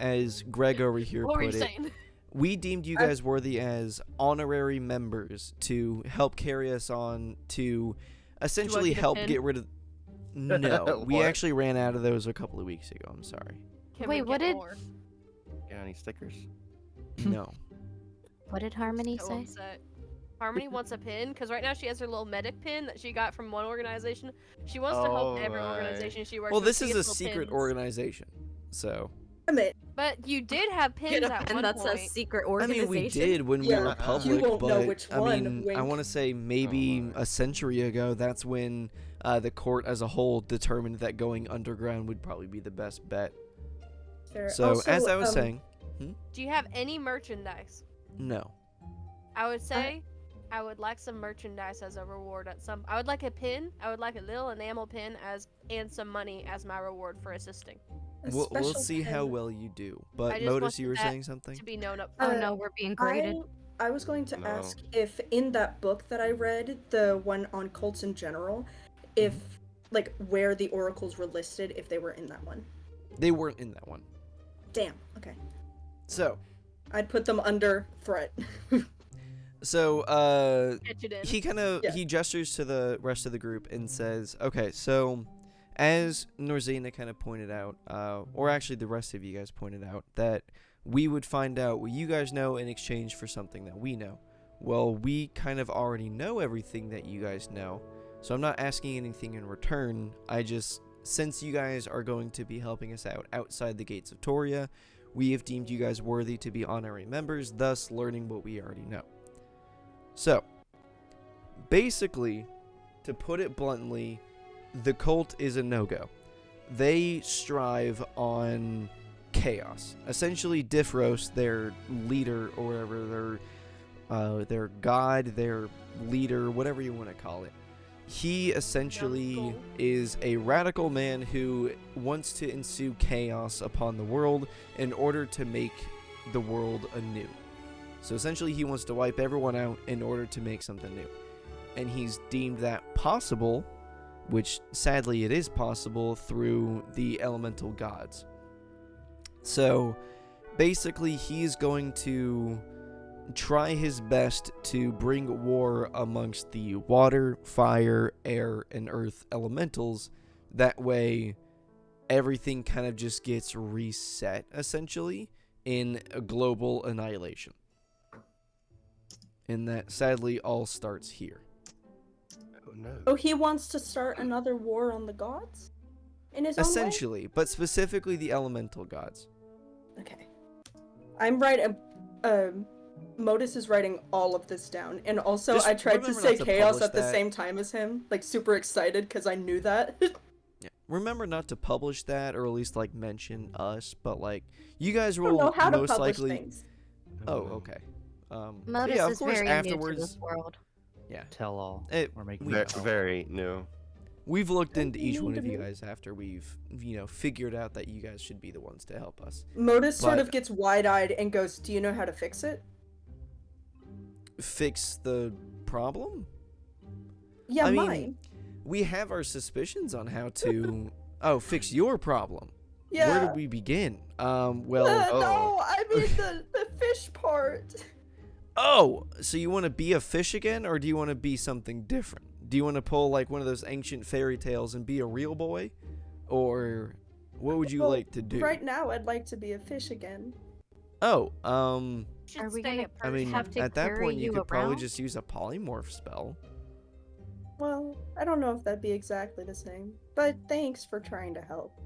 Greg over here What were put you it. saying? We deemed you guys worthy as honorary members to help carry us on to essentially get a help pin? get rid of. No, we What? actually ran out of those a couple of weeks ago. I'm sorry. Can Wait, we what get did- more? Got any stickers? No. What did Harmony So say? upset. Harmony wants a pin because right now she has her little medic pin that she got from one organization. She wants to help every Alright. organization she works Well, with. this She is a gets little secret pins. organization, so. Damn it. But you did have pins Get a at pen one that's a point. secret I organization. mean, we did when we Yeah, were you public, won't know but which I one, mean, I wink. want to say maybe my. a century ago. That's when the court as a whole determined that going underground would probably be the best bet. Fair. So, Also, as I was saying, Do you have any merchandise? no. I would say I would like some merchandise as a reward at some. I would like a pin. I would like a little enamel pin and some money as my reward for assisting. a We'll special see how pin. well you do. I But just Modus, wanted you were that saying something? To be known up Oh front. no, we're being graded. I was going to No. ask if in that book that I read, the one on cults in general, if like where the oracles were listed, if they were in that one. They weren't in that one. Damn. Okay. So, I'd put them under threat. Catch it in. he kind of Yeah. he gestures to the rest of the group and says, "Okay, so as Norzena kind of pointed out, or actually the rest of you guys pointed out, that we would find out what you guys know in exchange for something that we know. Well, we kind of already know everything that you guys know, so I'm not asking anything in return. I just since you guys are going to be helping us out outside the gates of Toria, we have deemed you guys worthy to be honorary members, thus learning what we already know. So, basically, to put it bluntly, the cult is a no-go. They strive on chaos. Essentially, Diffros, their leader or whatever, their god, their leader, whatever you want to call it. He essentially cool. is a radical man who wants to ensue chaos upon the world in order to make the world anew. So essentially, he wants to wipe everyone out in order to make something new. And he's deemed that possible, which sadly it is possible, through the elemental gods. So basically, he's going to try his best to bring war amongst the water, fire, air, and earth elementals. That way, everything kind of just gets reset, essentially, in a global annihilation. And that sadly all starts here. Oh no. Oh, he wants to start another war on the gods? In his own way? Essentially, but specifically the elemental gods. Okay. I'm writing. Modus is writing all of this down, and also Just I tried to remember say not to chaos publish at the that. same time as him, like super excited because I knew that. Yeah. Remember not to publish that, or at least like mention us. But like, you guys I don't will know how to most publish likely. things. Oh, okay. But Modus yeah, of is course, very new to afterwards. this world. Yeah. Tell all. It- We're making we- it tell. Very new. We've looked into Don't each need one to of you be- guys after we've, figured out that you guys should be the ones to help us. Modus sort But- of gets wide-eyed and goes, "Do you know how to fix it?" Fix the problem? Yeah, I mean, mine. We have our suspicions on how to. Oh, fix your problem. Yeah. Where did we begin? Well. No, I mean the fish part. Oh, so you want to be a fish again, or do you want to be something different? Do you want to pull like one of those ancient fairy tales and be a real boy? Or what would you Well, like to do? Right now, I'd like to be a fish again. Oh, Should Are we stay gonna- a I mean, person. have to at that carry point, you you could probably around? just use a polymorph spell. Well, I don't know if that'd be exactly the same, but thanks for trying to help.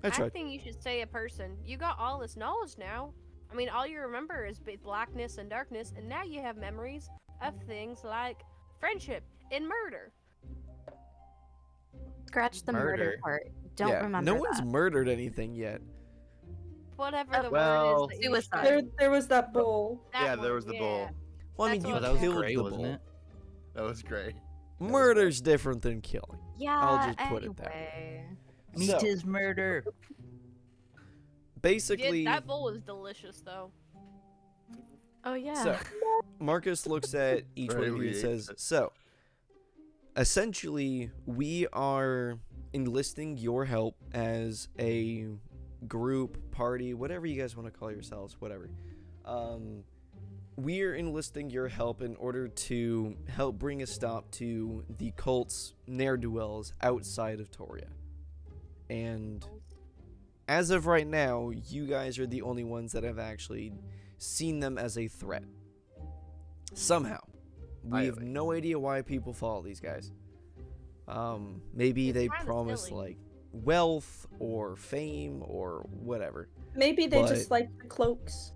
I I tried. think you should stay a person. You got all this knowledge now. I mean, all you remember is blackness and darkness, and now you have memories of things like friendship and murder. Scratch the murder Murder. part. Don't Yeah, remember no one's that. murdered anything yet. Whatever the well, word is. That you suicide. said. There was that bull. That Yeah, there one, was the yeah. bull. Well, I mean, That's you what- Well, that was killed gray, the wasn't bull. it? That was great. Murder's different than killing. Yeah, I'll just put it that anyway. So- is murder. Basically, That bowl was delicious, though. Oh yeah. so Marcus looks at each one of you and Really? says, "So, essentially, we are enlisting your help as a group, party, whatever you guys want to call yourselves, whatever. We're enlisting your help in order to help bring a stop to the cult's ne'er-do-wells outside of Toria. And as of right now, you guys are the only ones that have actually seen them as a threat. Somehow. We have Really? no idea why people follow these guys. Maybe It's they kinda promise silly. like wealth or fame or whatever. Maybe they But- just like the cloaks.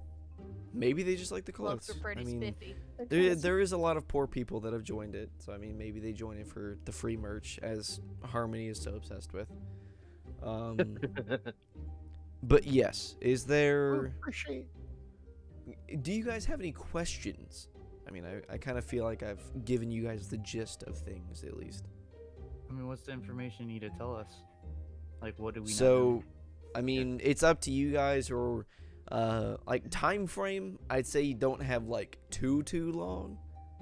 Maybe they just like the Clothes clothes. are pretty I mean, spiffy. They're there, kinda there is a lot of poor people that have joined it. So I mean, maybe they join it for the free merch, as Harmony is so obsessed with. But yes, is there? Do you guys have any questions? I mean, I kind of feel like I've given you guys the gist of things, at least. I mean, what's the information you need to tell us? Like, what do we know? So, I mean, it's up to you guys, or like time frame. I'd say you don't have like too long,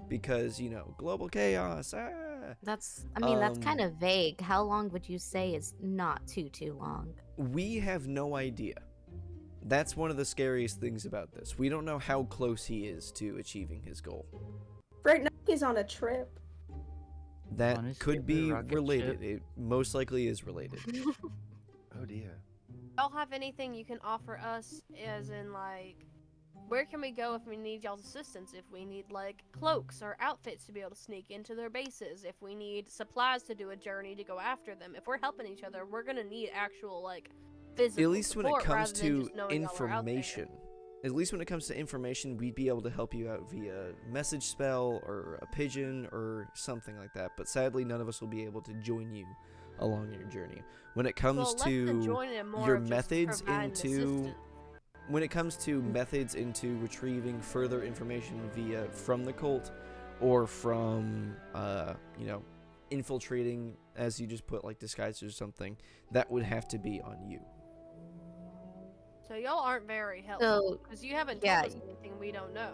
because global chaos. That's that's Um, kind of vague. How long would you say is not too long? We have no idea. That's one of the scariest things about this. We don't know how close he is to achieving his goal. Right now he's on a trip. That On his could be favorite rocket related. ship. It most likely is related. Oh dear. Y'all have anything you can offer us, as in like Where can we go if we need y'all's assistance? If we need like cloaks or outfits to be able to sneak into their bases, if we need supplies to do a journey to go after them, if we're helping each other, we're gonna need actual like physical At least when it support comes rather than to just knowing y'all are out there. information. At least when it comes to information, we'd be able to help you out via message spell or a pigeon or something like that. But sadly, none of us will be able to join you along your journey. When it comes Well, let's to join in more your of just methods providing into assistance. when it comes to methods into retrieving further information via from the cult or from infiltrating, as you just put, like disguises or something, that would have to be on you. So y'all aren't very helpful because you haven't yeah. told us anything we don't know.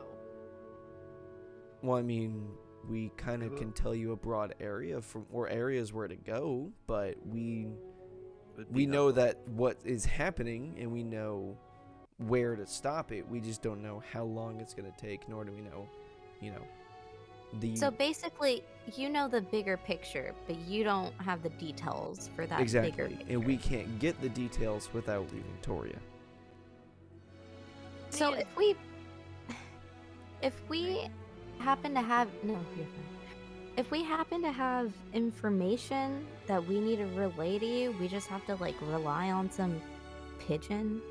Well, I mean, we kind of can tell you a broad area or areas where to go, but we know that what is happening and we know where to stop it. We just don't know how long it's going to take, nor do we know, the... So basically, you know the bigger picture, but you don't have the details for that exactly, bigger picture. and we can't get the details without leaving Toria. So Man. if we happen to have if we happen to have information that we need to relay to you, we just have to like rely on some pigeon.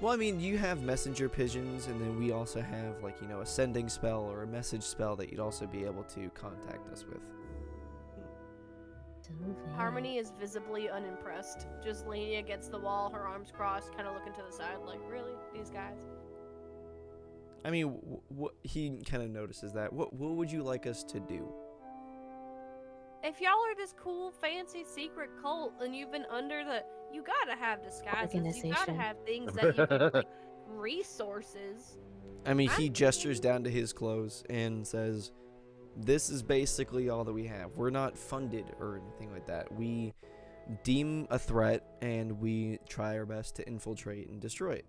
Well, I mean, you have messenger pigeons, and then we also have, like, a sending spell or a message spell that you'd also be able to contact us with. So vague. Harmony is visibly unimpressed, just leaning against the wall, her arms crossed, kind of looking to the side, like, really? These guys? I mean, he kind of notices that. What would you like us to do? If y'all are this cool, fancy, secret cult, and you've been under the... You gotta have disguises. You gotta Organization. have things that you can, like, resources. I mean, he I'm gestures thinking- down to his clothes and says, this is basically all that we have. We're not funded or anything like that. We deem a threat, and we try our best to infiltrate and destroy it.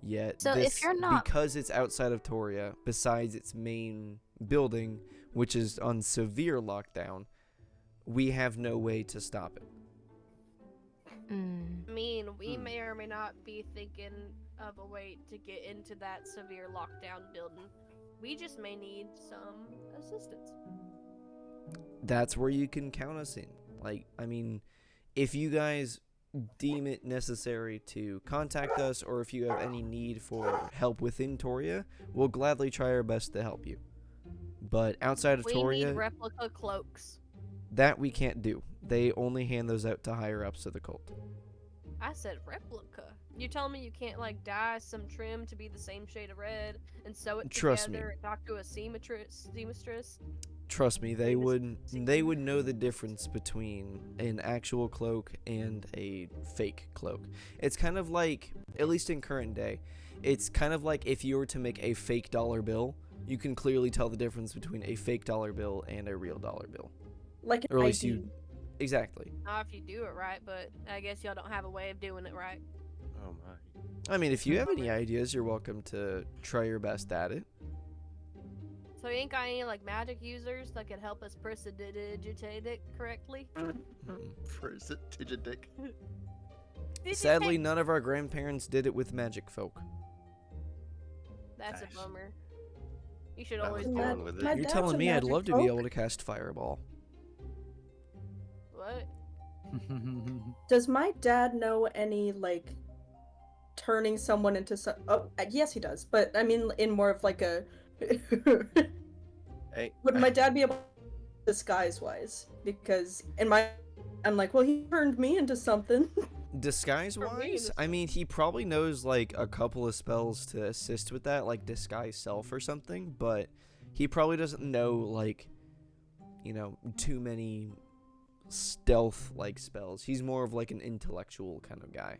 Yet, So if you're not- because it's outside of Toria, besides its main building, which is on severe lockdown, we have no way to stop it. I mean, we may or may not be thinking of a way to get into that severe lockdown building. We just may need some assistance. That's where you can count us in. Like, I mean, if you guys deem it necessary to contact us, or if you have any need for help within Toria, we'll gladly try our best to help you. But outside of We Toria, need replica cloaks. that we can't do. They only hand those out to higher ups of the cult. I said replica. You telling me you can't like dye some trim to be the same shade of red and sew it Trust me. together and talk to a seamstress? Trust me, they Famous would know the difference between an actual cloak and a fake cloak. It's kind of like, at least in current day, it's kind of like if you were to make a fake dollar bill, you can clearly tell the difference between a fake dollar bill and a real dollar bill. Like an Or at least ID. you... Exactly. Not if you do it right, but I guess y'all don't have a way of doing it right. Oh my. I mean, if you have any ideas, you're welcome to try your best at it. So you ain't got any like magic users that could help us prestidigitate it correctly? First, dick. Sadly, none of our grandparents did it with magic folk. That's Nice. a bummer. You should I always was do born it. with My it. You're dad's telling a me I'd magic love to be folk. able to cast Fireball. What? Does my dad know any like turning someone into some? Oh, yes, he does. But I mean, in more of like a. Hey, Would my dad be able disguise wise? Because I'm like, well, he turned me into something. Disguise For me, wise, this- I mean, he probably knows like a couple of spells to assist with that, like disguise self or something, but he probably doesn't know like, too many stealth like spells. He's more of like an intellectual kind of guy.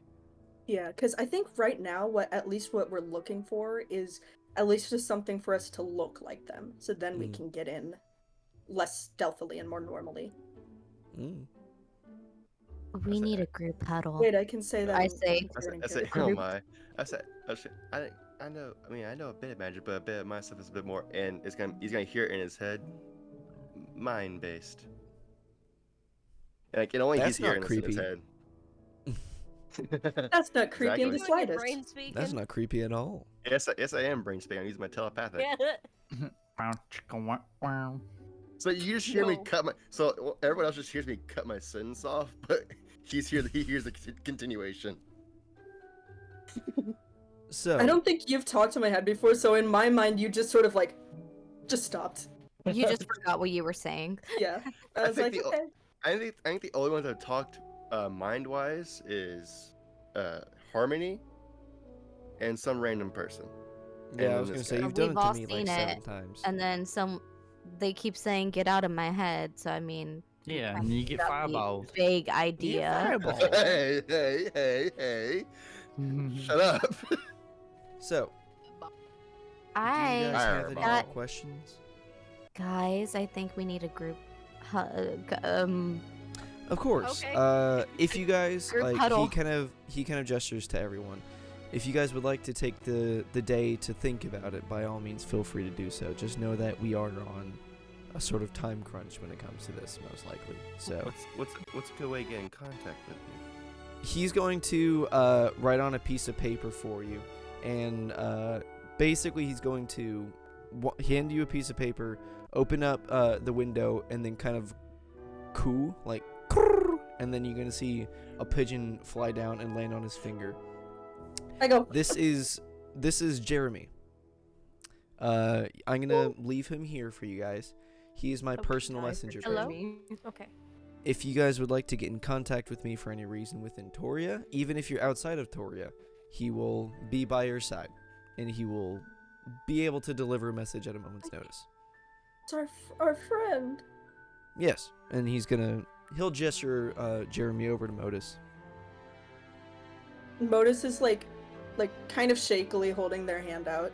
Yeah, because I think right now, at least what we're looking for is at least just something for us to look like them, so then we Mm. can get in less stealthily and more normally. Mm. We need a group huddle. Wait, I can say that. I I'm say- considering I say, it. oh my. I know. I mean, I know a bit of magic, but a bit of my stuff is a bit more, and he's gonna hear it in his head, mind based. Like it only That's he's hearing not this in his creepy. head. That's not creepy in the Exactly. You and your slightest. brain speaking? That's not creepy at all. Yes, I am brainstorming. I'm using my telepathic. Wow, chicka, wow, wow. So you just hear me No. cut my. So everyone else just hears me cut my sentence off, but he hears the continuation. So I don't think you've talked to my head before, so in my mind, you just sort of like, just stopped. You just forgot what you were saying. Yeah. I I was think like, the- okay. I think the only ones that have talked mind-wise is Harmony and some random person. yeah, I then was gonna this say guy. you've done We've it to all me like seen 7 it, times. And then they keep saying get out of my head, so I mean, Yeah, and you get got the fireballed. vague idea. fireball. Hey! Shut up! So, do you I guys have any Fireball. more questions? guys, I think we need a group hug. Of course. Okay. If you guys Group like, huddle. he kind of gestures to everyone. If you guys would like to take the day to think about it, by all means, feel free to do so. Just know that we are on a sort of time crunch when it comes to this, most likely. So What's a good way to get in contact with you? he's going to write on a piece of paper for you, and basically he's going to hand you a piece of paper, open up the window, and then kind of coo, like, and then you're going to see a pigeon fly down and land on his finger. I go, This is Jeremy. I'm gonna leave him here for you guys. He is my Okay, personal guys, messenger. hello? person. Okay. If you guys would like to get in contact with me for any reason within Toria, even if you're outside of Toria, he will be by your side, and he will be able to deliver a message at a moment's notice. it's our friend. Yes, and he'll gesture Jeremy over to Modus. Modus is like kind of shakily holding their hand out.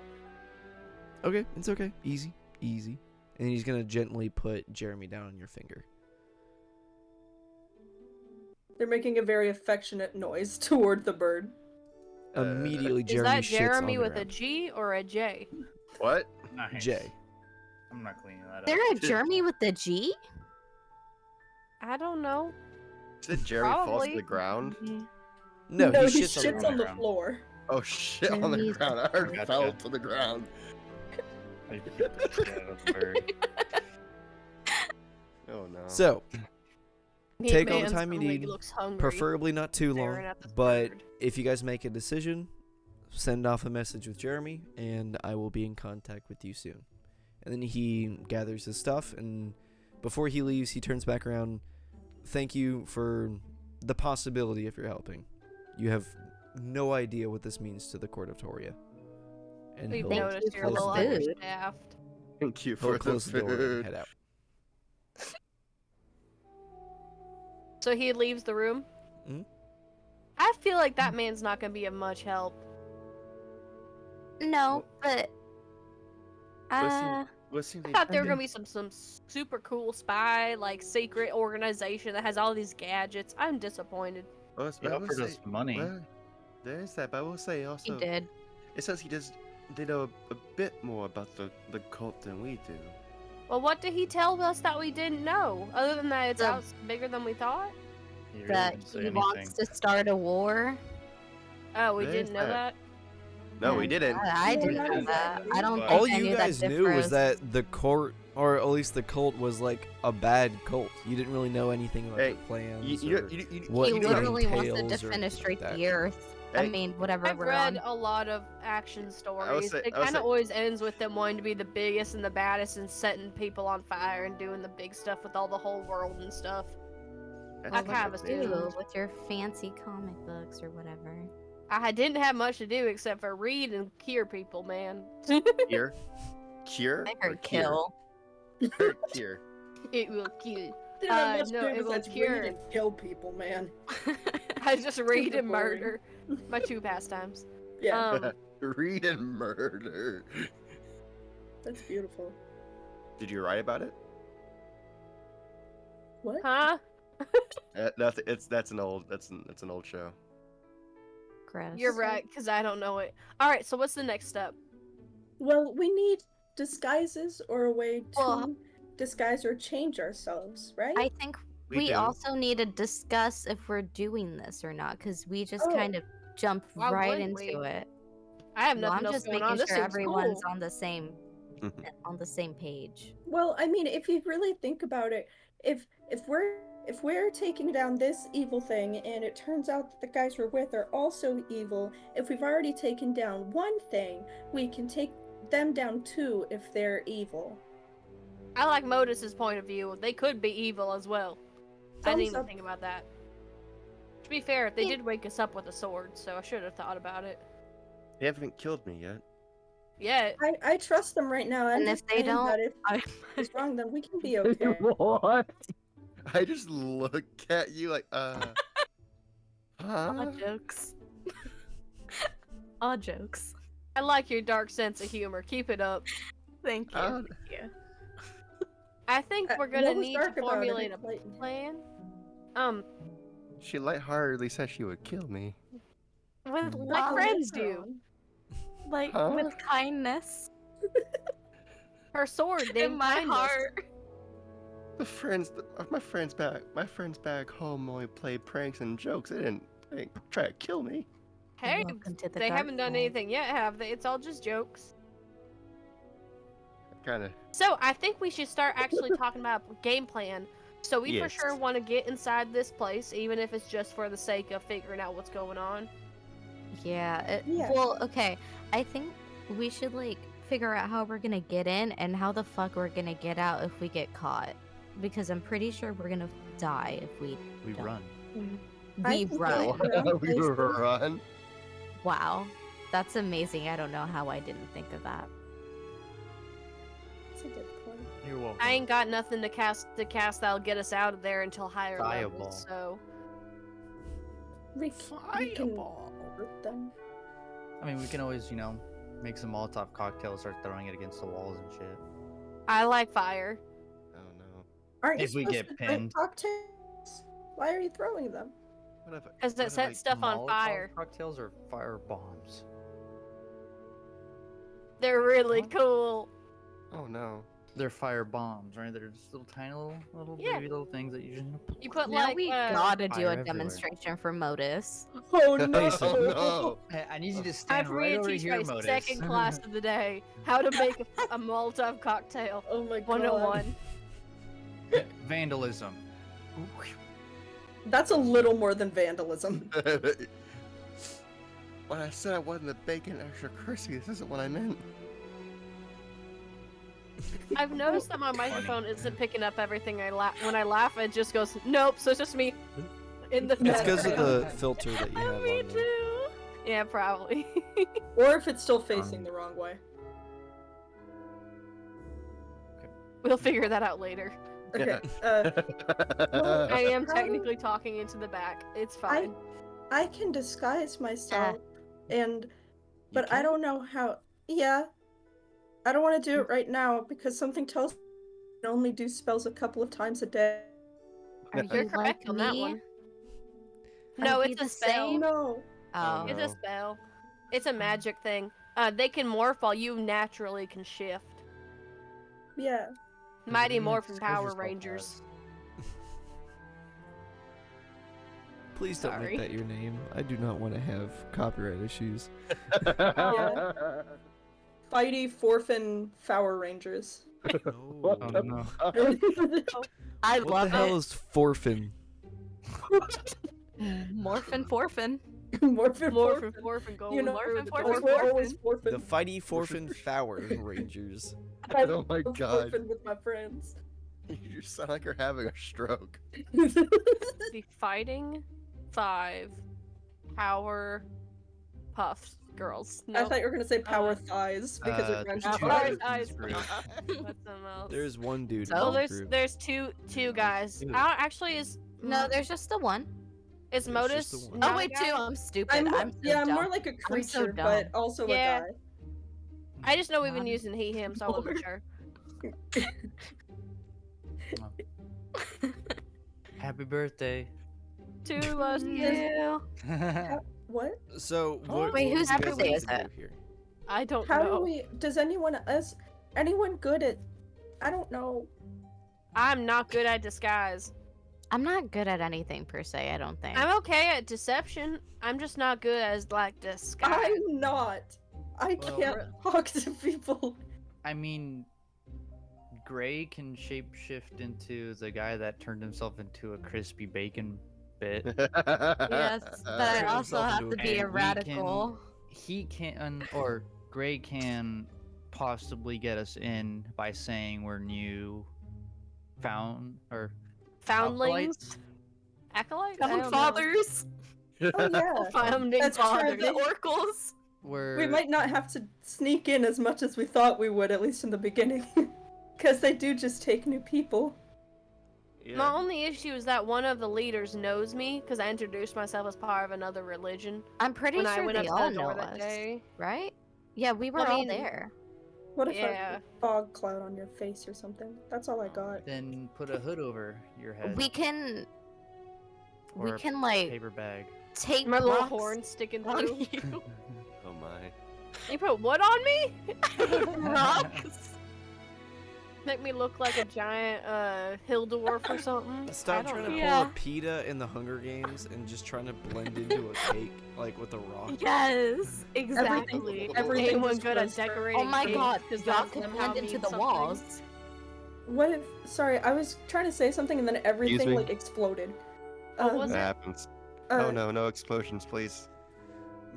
Okay, it's okay. Easy. And he's gonna gently put Jeremy down on your finger. They're making a very affectionate noise toward the bird. Immediately, Is Jeremy that shits Jeremy on the with a ground. G or a J? What? Nice. J. I'm not cleaning that There up. a Jeremy with the G? I don't know. Did Jeremy falls to Probably. the ground? No, he he shits, shits on the ground. floor. Oh shit! On the Jeremy's- ground. I heard Gotcha. fell to the ground. I beat the shit out of the bird. Oh no. So, Meat Take all the Man's time you stomach need, looks hungry. preferably not too long, staring at this but bird. if you guys make a decision, send off a message with Jeremy, and I will be in contact with you soon. And then he gathers his stuff, and before he leaves, he turns back around. Thank you for the possibility of your helping. You have no idea what this means to the court of Toria. And We've he'll noticed you're a close little the door. understaffed. Thank you He'll for the close the door and food. head out. So he leaves the room? Mhm. I feel like that man's not gonna be of much help. No, but Listen, I thought there were gonna be some super cool spy, like secret organization that has all these gadgets. I'm disappointed. He offered us money. There is that, but I will say also, he did. it says they know a bit more about the cult than we do. Well, what did he tell us that we didn't know? Other than that, it's The- out bigger than we thought. He really That didn't say he anything. wants to start a war. Oh, we There's didn't know that. that. No, we didn't. I No, didn't not know that. exactly. I don't But- think All I you knew guys that knew was difference. that the court, or at least the cult, was like a bad cult. You didn't really know anything about Hey, their plans. You, or you, what he it literally wants entails to or defenestrate anything like the that. earth. I Hey, mean, whatever I've we're read on. a lot of action stories. say- It I would kind of say- always ends with them wanting to be the biggest and the baddest and setting people on fire and doing the big stuff with all the whole world and stuff. That's I not kind of good. assumed. Ooh, with your fancy comic books or whatever. I didn't have much to do except for read and cure people, man. Cure? Cure? I or heard kill. Cure? Cure. It will kill. They don't have much no, to it do will besides cure. read and kill people, man. I just read Super and boring. murder. My two pastimes. Yeah, Read and murder. that's beautiful. Did you write about it? What? Huh? Nothing. That's an old show. Gross. You're right, because I don't know it. Alright, so what's the next step? Well, we need disguises or a way to Well- disguise or change ourselves, right? I think We we do. also need to discuss if we're doing this or not, because we just Oh. kind of jumped Why right wouldn't into we? it. I have Well, nothing I'm else just going making on. This sure seems everyone's cool. on the same page. Well, I mean, if you really think about it, if we're taking down this evil thing and it turns out that the guys we're with are also evil, if we've already taken down one thing, we can take them down too if they're evil. I like Modus's point of view. They could be evil as well. I didn't Thumbs even up. think about that. To be fair, they did wake us up with a sword, so I should have thought about it. They haven't killed me yet. Yeah. I trust them right now. I'm And just if they saying don't, that if I... it's wrong, then we can be okay. What? I just look at you like, huh? All jokes. All jokes. I like your dark sense of humor. Keep it up. Thank you. Uh, Thank you. I think we're What gonna was need dark to about it? formulate a It's like- plan. She lightheartedly said she would kill me. With Like love, friends do. like Huh? with kindness Her sword in named my Kindness. heart. My friends back home only play pranks and jokes. They didn't try to kill me. Hey, Welcome to the they dark haven't done side. anything yet, have they? It's all just jokes. Kind of. So I think we should start actually talking about game plan. So we for Yes. sure want to get inside this place, even if it's just for the sake of figuring out what's going on. Yeah. Yeah. Well, okay. I think we should like figure out how we're gonna get in and how the fuck we're gonna get out if we get caught. Because I'm pretty sure we're gonna die if we We don't. run. I We think run. that- We run. Wow. That's amazing. I don't know how I didn't think of that. That's a good point. You're welcome. I ain't got nothing to cast that'll get us out of there until higher Fireball. levels. So We can hurt them. I mean, we can always, make some Molotov cocktails, start throwing it against the walls and shit. I like fire. Oh no. If Aren't you we supposed get to drink pinned. cocktails? Why are you throwing them? What if? Because it sets stuff on Molotov fire. Cocktails or fire bombs? They're really What? cool. Oh no. They're fire bombs, right? They're just little tiny little Yeah. baby little things that you just You put Now like we uh, gotta do fire a everywhere. demonstration for Modus. Oh Oh no! no. Hey, I need you to stand I've right over teach here, my Modus. second class of the day how to make a Molotov cocktail. Oh my god! 101. Vandalism. That's a little more than vandalism. When I said I wasn't the bacon extra crispy, this isn't what I meant. I've noticed that my microphone isn't picking up everything I laugh. When I laugh, it just goes nope. So it's just me in the. It's because of background. the filter that you have Me on there. too. Yeah, probably. Or if it's still facing the wrong way. We'll figure that out later. Okay. I am How- technically talking into the back. It's fine. I can disguise myself, and but I can? don't know how. Yeah, I don't want to do it right now because something tells me I can only do spells a couple of times a day. Are You're you correct like on that me? one. Are No, we it's a the spell. same? No. Oh. It's no. a spell. It's a magic thing. They can morph while you naturally can shift. Yeah. Mighty Everything Morphin expose Power yourself Rangers. Please don't Sorry. make that your name. I do not want to have copyright issues. Yeah. Fighty Forfin Power Rangers. What Oh, the no. fuck? I What love the hell it. is forfin? Morphin Forfin. Morphin Morphin, Forfin. Morphin, go. You know, Morphin, the Morphin, boys were always The Forfin. Fighty Forfin Power Rangers. I Oh my love god. Forfin with my friends. You just sound like you're having a stroke. The Fighting 5 Power Puffs Girls. I Nope. thought you were gonna say power thighs because it there's runs two Power dudes in Thighs. this group. That's something else. There's one dude So in Well, this there's group. there's two guys. Dude. Actually, is No, there's just the one. is There's Modus? just the one. not Oh a wait, guy? two. I'm stupid. I'm, I'm so I'm dumb. more like a so creature, dumb. but also Yeah. a guy. I just know we've been using he him, so I wasn't sure. Happy birthday. To us, Yeah. What? So Oh, what? wait, what whose would you guys birthday like is to it? do here? I don't How know. do we? Does anyone good at? I don't know. I'm not good at disguise. I'm not good at anything per se. I don't think. I'm okay at deception. I'm just not good as like disguise. I'm not. I Well, can't talk to people. I mean, Gray can shapeshift into the guy that turned himself into a crispy bacon bit. Yes, but I Turn also himself have into to a be a And we radical. He can, or Gray can possibly get us in by saying we're new Foundlings? Acolytes? I Found don't know. fathers. Oh yeah. Founding That's true. fathers. The oracles. We're We might not have to sneak in as much as we thought we would, at least in the beginning. Because they do just take new people. My only issue is that one of the leaders knows me because I introduced myself as part of another religion I'm pretty when I sure went they up to all the know door that us, day. right? Yeah, we were I all mean- there. What if Yeah. a fog cloud on your face or something? That's all I got. Then put a hood over your head. We can or a like paper bag. take My little rocks horn sticking on through. you. Oh my. You put what on me? Rocks. Make me look like a giant hill dwarf or something. Stop I don't trying to know. pull Yeah. a PETA in the Hunger Games and just trying to blend into a cake, like with a rock. Yes, exactly. Everything Anyone was good at roasted. decorating? Oh my cakes, god, 'cause y'all that's can somehow blend into means the something. walls. What if? Sorry, I was trying to say something and then everything me? like exploded. What was That it? happens. Uh, Oh no, no explosions, please.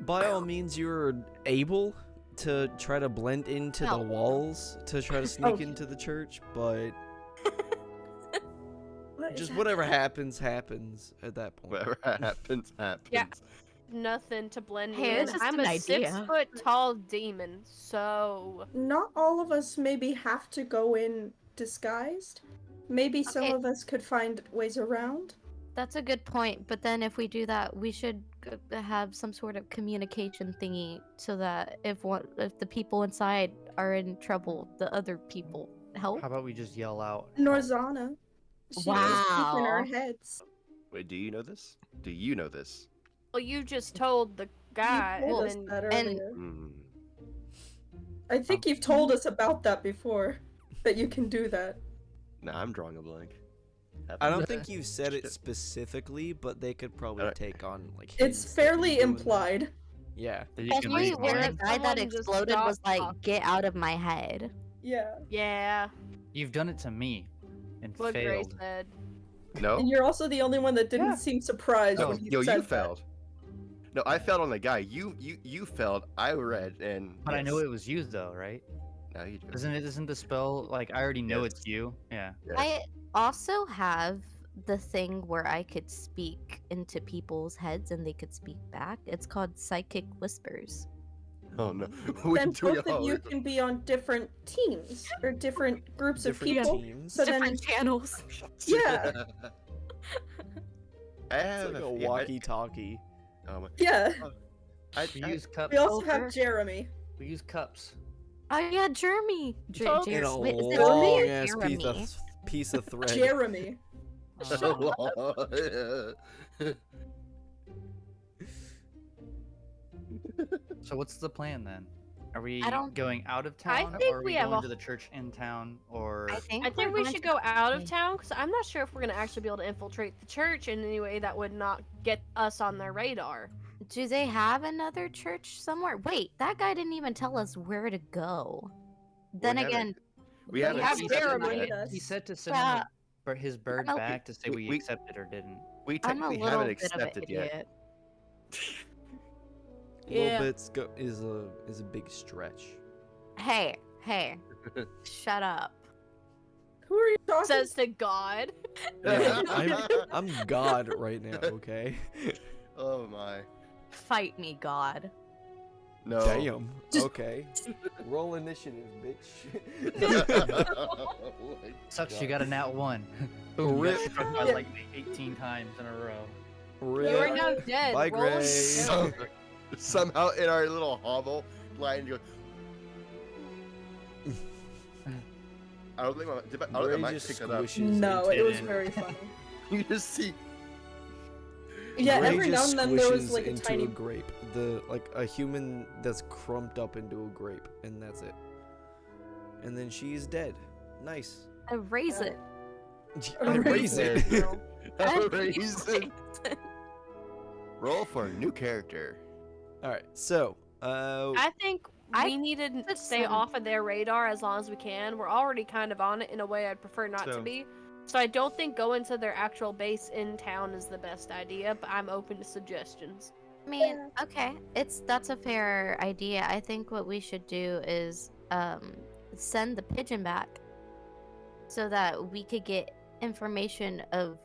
By all means, you're able to try to blend into No. the walls to try to sneak Oh. into the church, but what is just that? whatever happens at that point. Whatever happens, happens. Yeah. Nothing to blend Hey, in. it's just I'm an a idea. 6-foot tall demon, so Not all of us maybe have to go in disguised. Maybe some Okay. of us could find ways around. That's a good point, but then if we do that, we should have some sort of communication thingy so that if the people inside are in trouble, the other people help. How about we just yell out? Norzana. She is deep in our Wow. heads. Wait, do you know this? Do you know this? well, you just told the guy, You told and us then that and- earlier. Hmm. I think you've told us about that before. That you can do that. Nah, I'm drawing a blank. I don't think you said it specifically, but they could probably Alright. take on like. It's hints that fairly you're doing that. implied. Yeah. That you can Especially read when the minds? guy that Someone just exploded stop was like, talking. "Get out of my head." Yeah. yeah, You've done it to me, and what Gray failed. said. No. And you're also the only one that didn't Yeah. seem surprised No, when he yo, said you that. failed. No, I failed on the guy. You failed. I read and. But I know yes. it was you though, right? Now you do. Isn't the spell like I already know Yes. it's you? Yeah. Yes. I also have the thing where I could speak into people's heads and they could speak back. It's called psychic whispers. Oh no. We Then do both of you can be on different teams or different groups Different of people. teams. So then, Different channels. yeah, I It's have like a yeah, walkie-talkie. oh my. yeah. We I- use cups. We also Over. have Jeremy. We use cups. Oh yeah, Jeremy. Oh, In a Wait, is it long Jeremy or ass Jeremy? piece of thread. Jeremy. So what's the plan then? Are we I don't- going out of I town, think or are we we have going a- to the church in town, or I think I think we're we going should to- go out of Okay. town because I'm not sure if we're gonna actually be able to infiltrate the church in any way that would not get us on their radar. Do they have another church somewhere? Wait, that guy didn't even tell us where to go. Then haven't- again, we have haven't he Jeremy. said, with us. he said to send Yeah. him his bird I'm a- back to say we, we- accepted or didn't. We I'm a technically little haven't bit of an accepted yet. idiot. Yeah. Little bits is a big stretch. Hey, shut up. Who are you talking Says to God. Yeah, I'm God right now. Okay. Oh my. Fight me, God. No. Damn. Just- Okay. Roll initiative, bitch. Oh my Sucks. You God. got a nat 1. Boom. You Rip. got struck by Yeah. like 18 times in a row. Rip. You are now dead. Bye, Roll Gray. So- Somehow in our little hovel line goes. I don't think I Gray might just pick it up. squishes No, into it was in. very funny. You just see. Yeah, Gray every now just and then there was squishes like a into tiny. a grape. Like a human that's crumped up into a grape, and that's it. And then she's dead. Nice. Erase it. Erase it. Erase it. Roll for a new character. All right. So, I think we need to could stay send- off of their radar as long as we can. We're already kind of on it in a way I'd prefer not to So- be. So I don't think going to their actual base in town is the best idea, but I'm open to suggestions. I mean, okay, that's a fair idea. I think what we should do is send the pigeon back so that we could get information of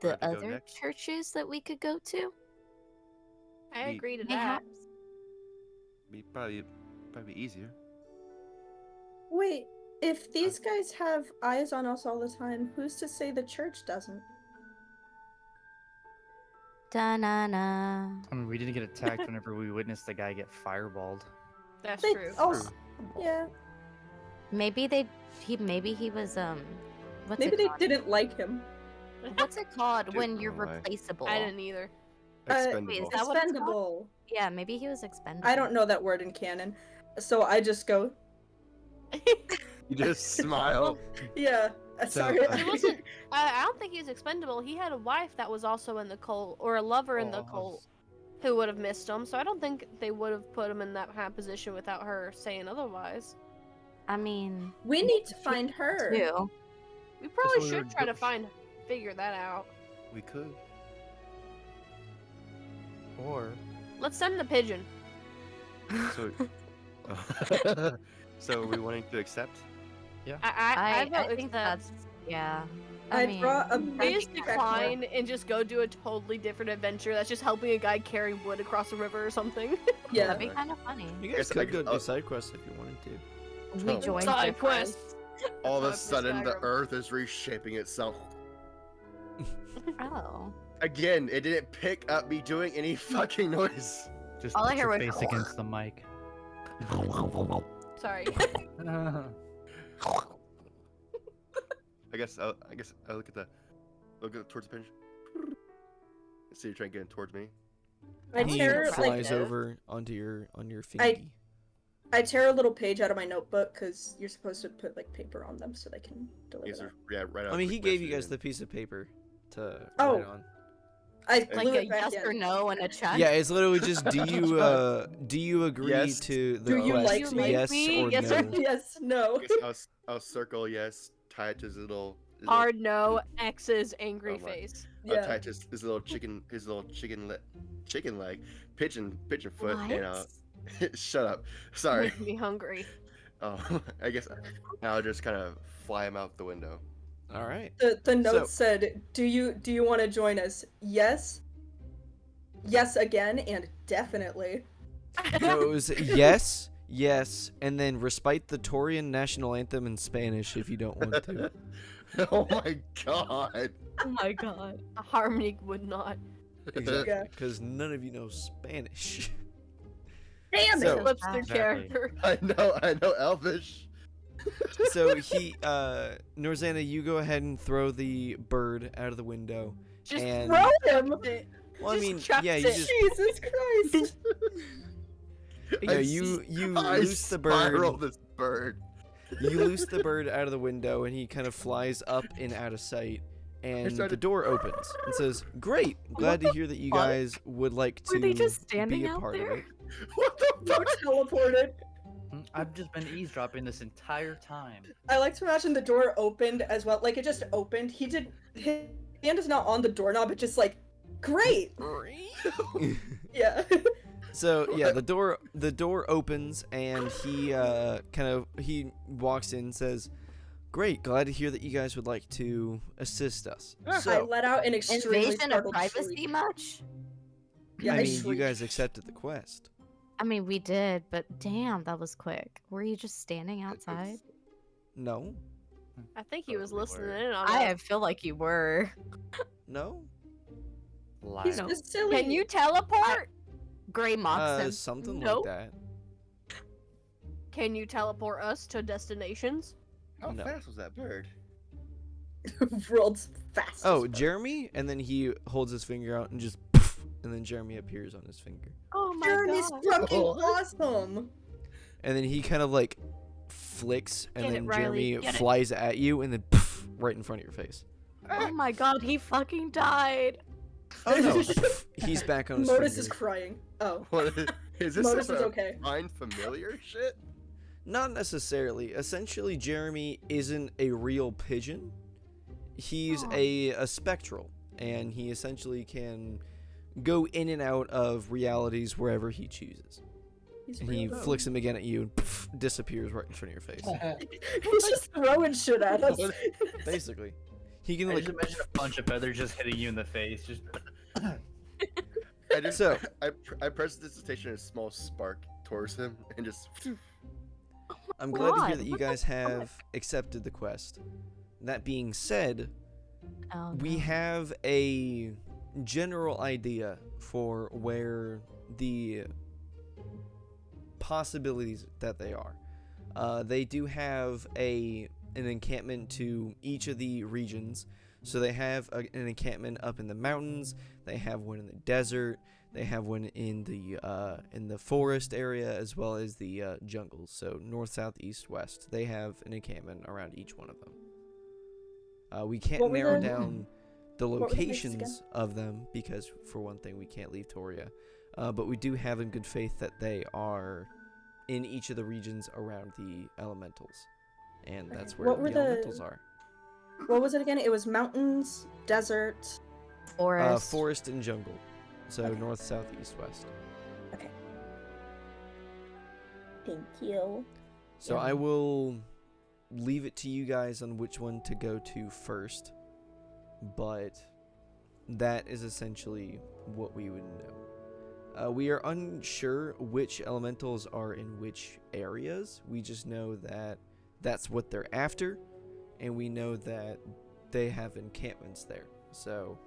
the Where to go other next? churches that we could go to. I We- agree to that. Mayhaps. Be probably easier. Wait, if these guys have eyes on us all the time, who's to say the church doesn't? Da-na-na. I mean, we didn't get attacked whenever we witnessed the guy get fireballed. That's They true. also, yeah, Maybe he was what's maybe it they called? didn't like him. What's it called Dude, when you're oh my. replaceable? I didn't either. Expendable. is that what it's called? Expendable. Yeah, maybe he was expendable. I don't know that word in canon, so I just go, You just smile. yeah. So, Sorry. uh, He wasn't. I don't think he's expendable. He had a wife that was also in the cult, or a lover in the Oh. cult, who would have missed him. So I don't think they would have put him in that kind of position without her saying otherwise. I mean, We need to find her. too. We probably what we should were try to doing. figure that out. We could. Or Let's send the pigeon. So, so are we wanting to accept? I vote think accept. that's yeah. I mean, draw a We big just check decline and just go do a totally different adventure that's just helping a guy carry wood across a river or something. Yeah. that'd be kind of funny. You guys Guess I could go guess do I'll- side quests if you wanted to. We Oh. joined Side the quest. All of a Fuck this sudden, the Skyrim. Earth is reshaping itself. Oh, Again, it didn't pick up me doing any fucking noise. just All I put hear your was- face against the mic. Sorry. I guess I look towards the pinch. See, you're trying to get towards me. I He tear flies like over on your fingy. I tear a little page out of my notebook because you're supposed to put like paper on them so they can deliver. Yes, them. sir. Yeah, right. I mean, he gave you guys the piece of paper to Oh. write on. I like glue a it back yes in. or no and a check. Yeah, it's literally just do you agree Yes. to the Do you quest? like me? Yes Me? or Yes no? or Yes, no. I guess I'll circle yes, tie it to his little. Hard no, X's angry Oh my. face. I'll Yeah. tie it to his little chicken leg, pigeon foot, and shut up. Sorry. Make me hungry. Oh, I guess I'll just kind of fly him out the window. All right. The note said, "Do you want to join us? Yes. Yes again and definitely." So it was yes, yes, and then recite the Torian national anthem in Spanish if you don't want to. Oh my god. Oh my god. Harmony would not. Exactly, Yeah. because none of you know Spanish. Damn So- it! Flips their Exactly. character. I know Elvish. So he, Norzana, you go ahead and throw the bird out of the window. Just And- Throw him! Well, I Just mean, chucks yeah, you it. just Jesus Christ! you know, I you I loose the bird. spiral this bird. You loose the bird out of the window, and he kind of flies up and out of sight. And started- the door opens and says, "Great, glad to hear that you fuck? guys would like to Were they just standing be a out part there? of it." What the No fuck? teleported. I've just been eavesdropping this entire time. I like to imagine the door opened as well. Like it just opened. His hand is not on the doorknob. It's just like, great. Yeah. So yeah, the door opens and he he walks in and says, "Great, glad to hear that you guys would like to assist us." I So let out an extremely Invasion of startled privacy shriek. much? Yeah, I mean, you shrieked. guys accepted the quest. I mean, we did, but damn, that was quick. Were you just standing outside? No, I think he was Totally listening were. in on I us. feel like you were. no, He's Live. just silly. Can you teleport? Gray mocks him. something Nope. like that. Can you teleport us to destinations? How No. fast was that bird? World's fastest. Oh, bird. Jeremy, and then he holds his finger out and just, poof, and then Jeremy appears on his finger, Oh my Jeremy's god. fucking Oh. awesome. and then he kind of like flicks, and Get it, then Riley, Jeremy get it. flies at you, and then poof, right in front of your face. Oh my god, he fucking died. Oh no, he's back on his Modus is finger. crying. Oh. What? Is this Modus some is sort of okay. find familiar shit? Not necessarily. Essentially, Jeremy isn't a real pigeon. He's a spectral, and he essentially can go in and out of realities wherever he chooses. He's And he real. flicks him again at you and disappears right in front of your face. He's just throwing shit at us. Basically. He can I like just imagine a bunch of feathers just hitting you in the face. Just I just So- I press the dissertation a small spark towards him and just I'm glad to hear God, that you what the guys have accepted the quest. That being said, Oh, we no. have a general idea for where the possibilities that they are. They do have an encampment to each of the regions. So they have an encampment up in the mountains. They have one in the desert. They have one in the forest area as well as the jungles. So north, south, east, west. They have an encampment around each one of them. We can't What were narrow the- down the were the places locations of them because, for one thing, we can't leave Toria. But we do have in good faith that they are in each of the regions around the elementals. And that's where What were the the- elementals are. What was it again? It was mountains, desert. Forest. Forest and jungle. So Okay. north, south, east, west. Okay. Thank you. So Yeah. I will leave it to you guys on which one to go to first. But that is essentially what we would know. We are unsure which elementals are in which areas. We just know that that's what they're after. And we know that they have encampments there. So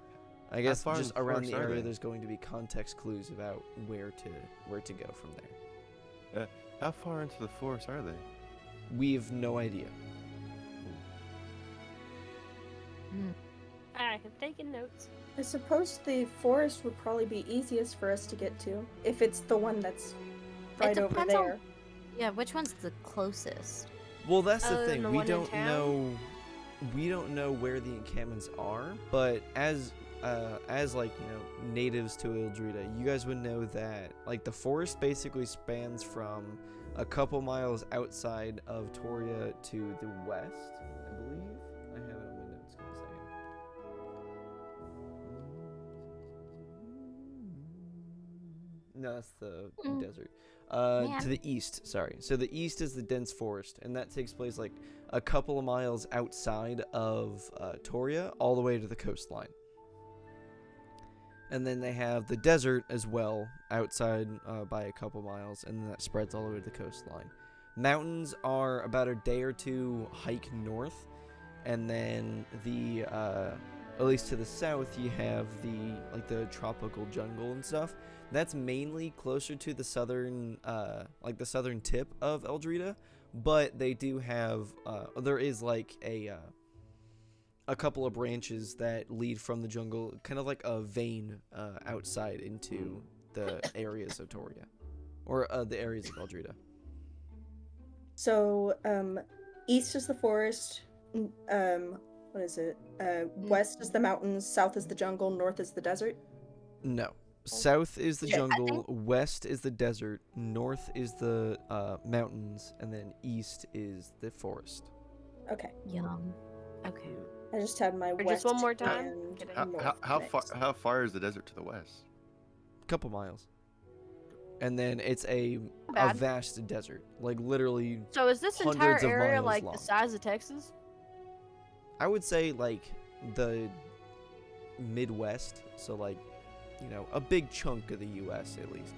I guess far in just the around forest the are area they? there's going to be context clues about where to go from there. How far into the forest are they? We have no idea. I have taken notes. I suppose the forest would probably be easiest for us to get to if it's the one that's right over depends on- there. Yeah, which one's the closest? Well, that's the Other thing. than the We one in don't town? know. We don't know where the encampments are, but as like natives to Eldrida, you guys would know that like the forest basically spans from a couple miles outside of Toria to the west. I believe I have it on my notes. Give me a second. No, that's the desert. Man. To the east, sorry. So the east is the dense forest, and that takes place like a couple of miles outside of Toria, all the way to the coastline. And then they have the desert as well, outside by a couple miles, and then that spreads all the way to the coastline. Mountains are about a day or two hike north, and then the at least to the south you have the tropical jungle and stuff. That's mainly closer to the southern the southern tip of Eldrida, but they do have there is like a couple of branches that lead from the jungle, kind of like a vein outside into the areas of Toria, or the areas of Eldrida. So, east is the forest. What is it? West is the mountains. South is the jungle. North is the desert. No. South is the Yeah, I jungle, west is the desert, north is the mountains, and then east is the forest. Okay. Yum. Okay. I just had my Or west just one more time? and Kidding. north mixed. How far is the desert to the west? Couple miles. And then it's a Bad. vast desert, like literally. So is this entire hundreds of area miles like long. the size of Texas? I would say like the Midwest, so like a big chunk of the U.S. at least.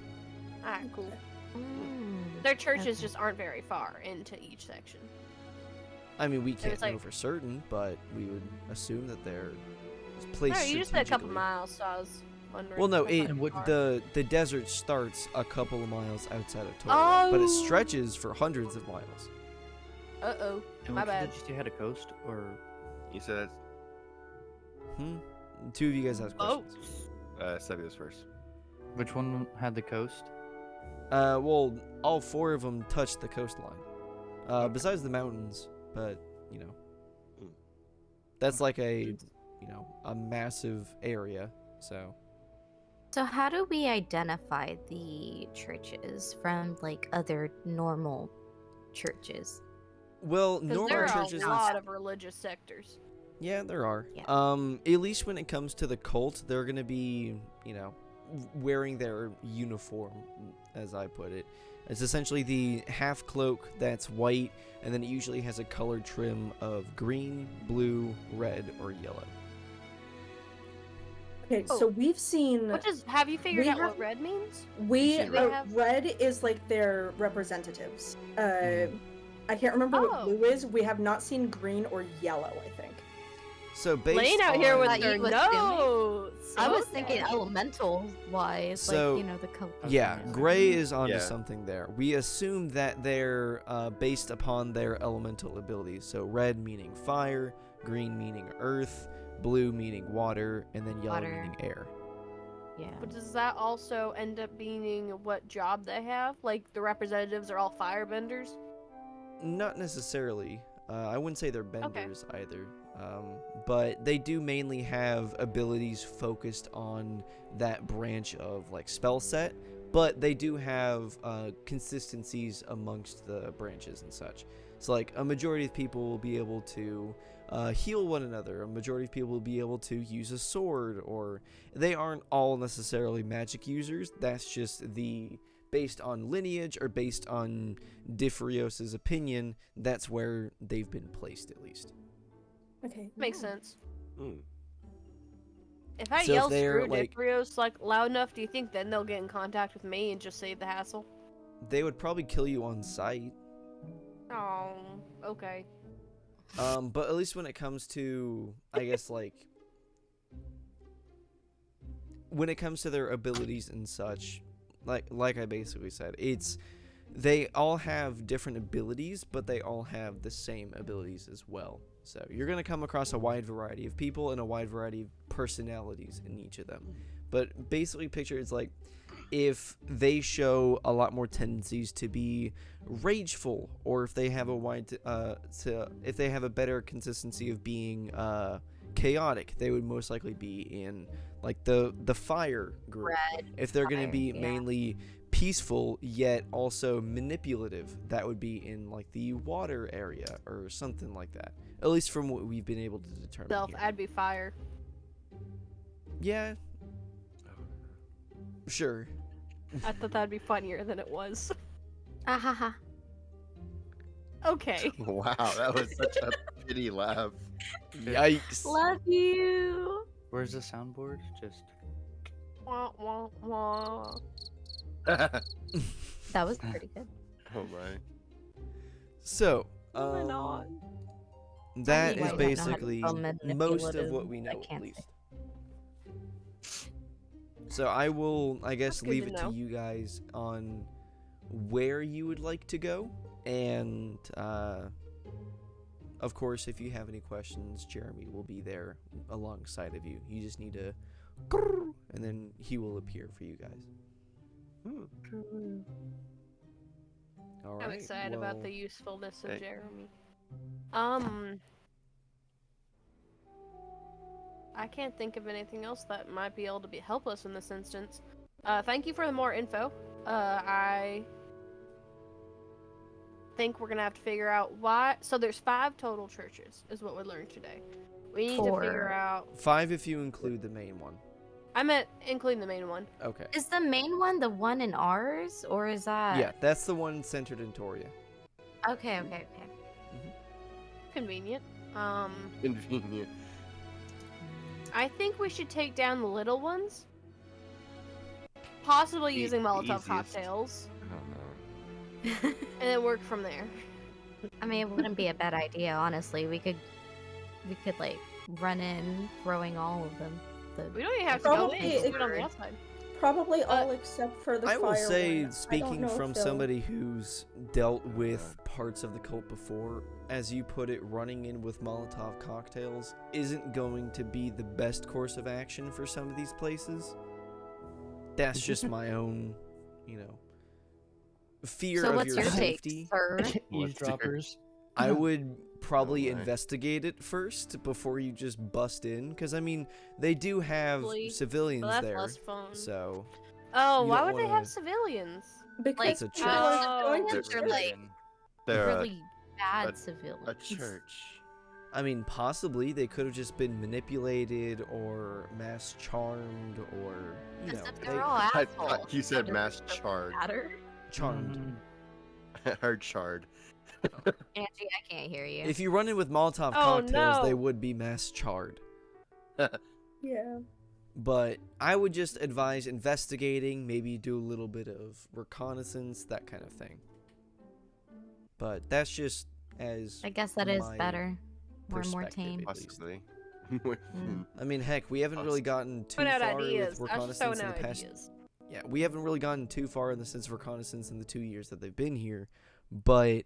Alright, cool. Mm, Their churches okay. just aren't very far into each section. I mean, we can't it's know like- for certain, but we would assume that they're placed. No, you just said a couple strategically. miles, so I was wondering. Well, no, That's not And what far. the desert starts a couple of miles outside of Toria, but it Oh. stretches for hundreds of miles. Uh-oh. And My which bad. did you say had a coast, or You said Two of you guys have Oh. questions. Sebby was first. which one had the coast? Well, all four of them touch the coastline. Besides the mountains, but Mm. that's like a a massive area. So So how do we identify the churches from like other normal churches? Well, Because normal there are churches. a lot of religious sectors. Yeah, there are. Yeah. At least when it comes to the cult, they're gonna be, wearing their uniform, as I put it. It's essentially the half cloak that's white, and then it usually has a colored trim of green, blue, red, or yellow. Okay, Oh. so we've seen Have you figured we out have- what red means? we They have- red is like their representatives. I can't remember what Oh. blue is. We have not seen green or yellow, I think. So based Lane out here on- with That their you was assuming? notes. I was Okay. thinking elemental wise, So, like the color. Yeah, Gray is onto Yeah. something there. We assume that they're based upon their elemental abilities. So red meaning fire, green meaning earth, blue meaning water, and then yellow Water. meaning air. Yeah. But does that also end up meaning what job they have? Like the representatives are all firebenders? Not necessarily. I wouldn't say they're benders either. But they do mainly have abilities focused on that branch of like spell set. But they do have consistencies amongst the branches and such. So like a majority of people will be able to heal one another. A majority of people will be able to use a sword, or they aren't all necessarily magic users. That's just the based on lineage or based on Diffrios's opinion. That's where they've been placed, at least. Okay. Makes sense. Hmm. If I So if yell they're, screw like- Difrios like loud enough, do you think then they'll get in contact with me and just save the hassle? They would probably kill you on sight. Oh, okay. But at least when it comes to, I guess, when it comes to their abilities and such, like I basically said, they all have different abilities, but they all have the same abilities as well. So you're going to come across a wide variety of people and a wide variety of personalities in each of them. But basically picture it's like if they show a lot more tendencies to be rageful, or if they have if they have a better consistency of being chaotic, they would most likely be in like the fire group. Red, If they're going to fire, be yeah. mainly peaceful yet also manipulative, that would be in like the water area or something like that. At least from what we've been able to determine Self, here. I'd be fire. Yeah. Sure. I thought that'd be funnier than it was. Ah ha ha. Okay. Wow, that was such a pity laugh. Yikes. Love you. Where's the soundboard? Just Wah, wah, wah. That was pretty good. Oh my. So, Moving on. that I is might not know how to basically spell most of what manipulative. we I know, at can't least. say. So I will, I guess, That's good leave to it to know. you guys on where you would like to go, and of course, if you have any questions, Jeremy will be there alongside of you. You just need to, and then he will appear for you guys. All right. I'm excited about the well, usefulness of hey. Jeremy. I can't think of anything else that might be able to help us in this instance. Thank you for the more info. I think we're gonna have to figure out why. So there's 5 total churches, is what we learned today. We need to figure 4. out. 5 if you include the main one. I meant including the main one. Okay. Is the main one the one in ours, or is that? Yeah, that's the one centered in Toria. Okay. Convenient. Convenient. I think we should take down the little ones. Possibly The using Molotov easiest. cocktails, I don't know. and then work from there. I mean, it wouldn't be a bad idea, honestly. We could like run in, throwing all of them. We don't even have to go Probably in. Just do it on the it- outside. Probably all except for the I will fire say, one. I don't speaking know from if they'll- somebody who's dealt with parts of the cult before, as you put it, running in with Molotov cocktails isn't going to be the best course of action for some of these places. That's just my own, fear So of what's your your take, safety. sir? What's eavesdroppers. I would probably my. investigate it first before you just bust in, because I mean they do have Probably. civilians Well, that's there, less fun. so Oh, you why don't would they wanna- have civilians? Because It's a people church. are going to Oh, they're like- church. They're really bad a civilians. a church. I mean possibly they could have just been manipulated or mass charmed or you know Because if they- they're all I assholes. thought you said how does mass it charred. matter? charmed. Heard shard. Angie, I can't hear you. If you run in with Molotov Oh, cocktails, they no. would be mass charred. Yeah. But I would just advise investigating, maybe do a little bit of reconnaissance, that kind of thing. But that's just as I guess that is my better. More perspective, tame. at least. Possibly. I mean, heck, we haven't really gotten too Put out far ideas. with I was just throwing reconnaissance in the out past. ideas. Yeah, we haven't really gotten too far in the sense of reconnaissance in the 2 years that they've been here, but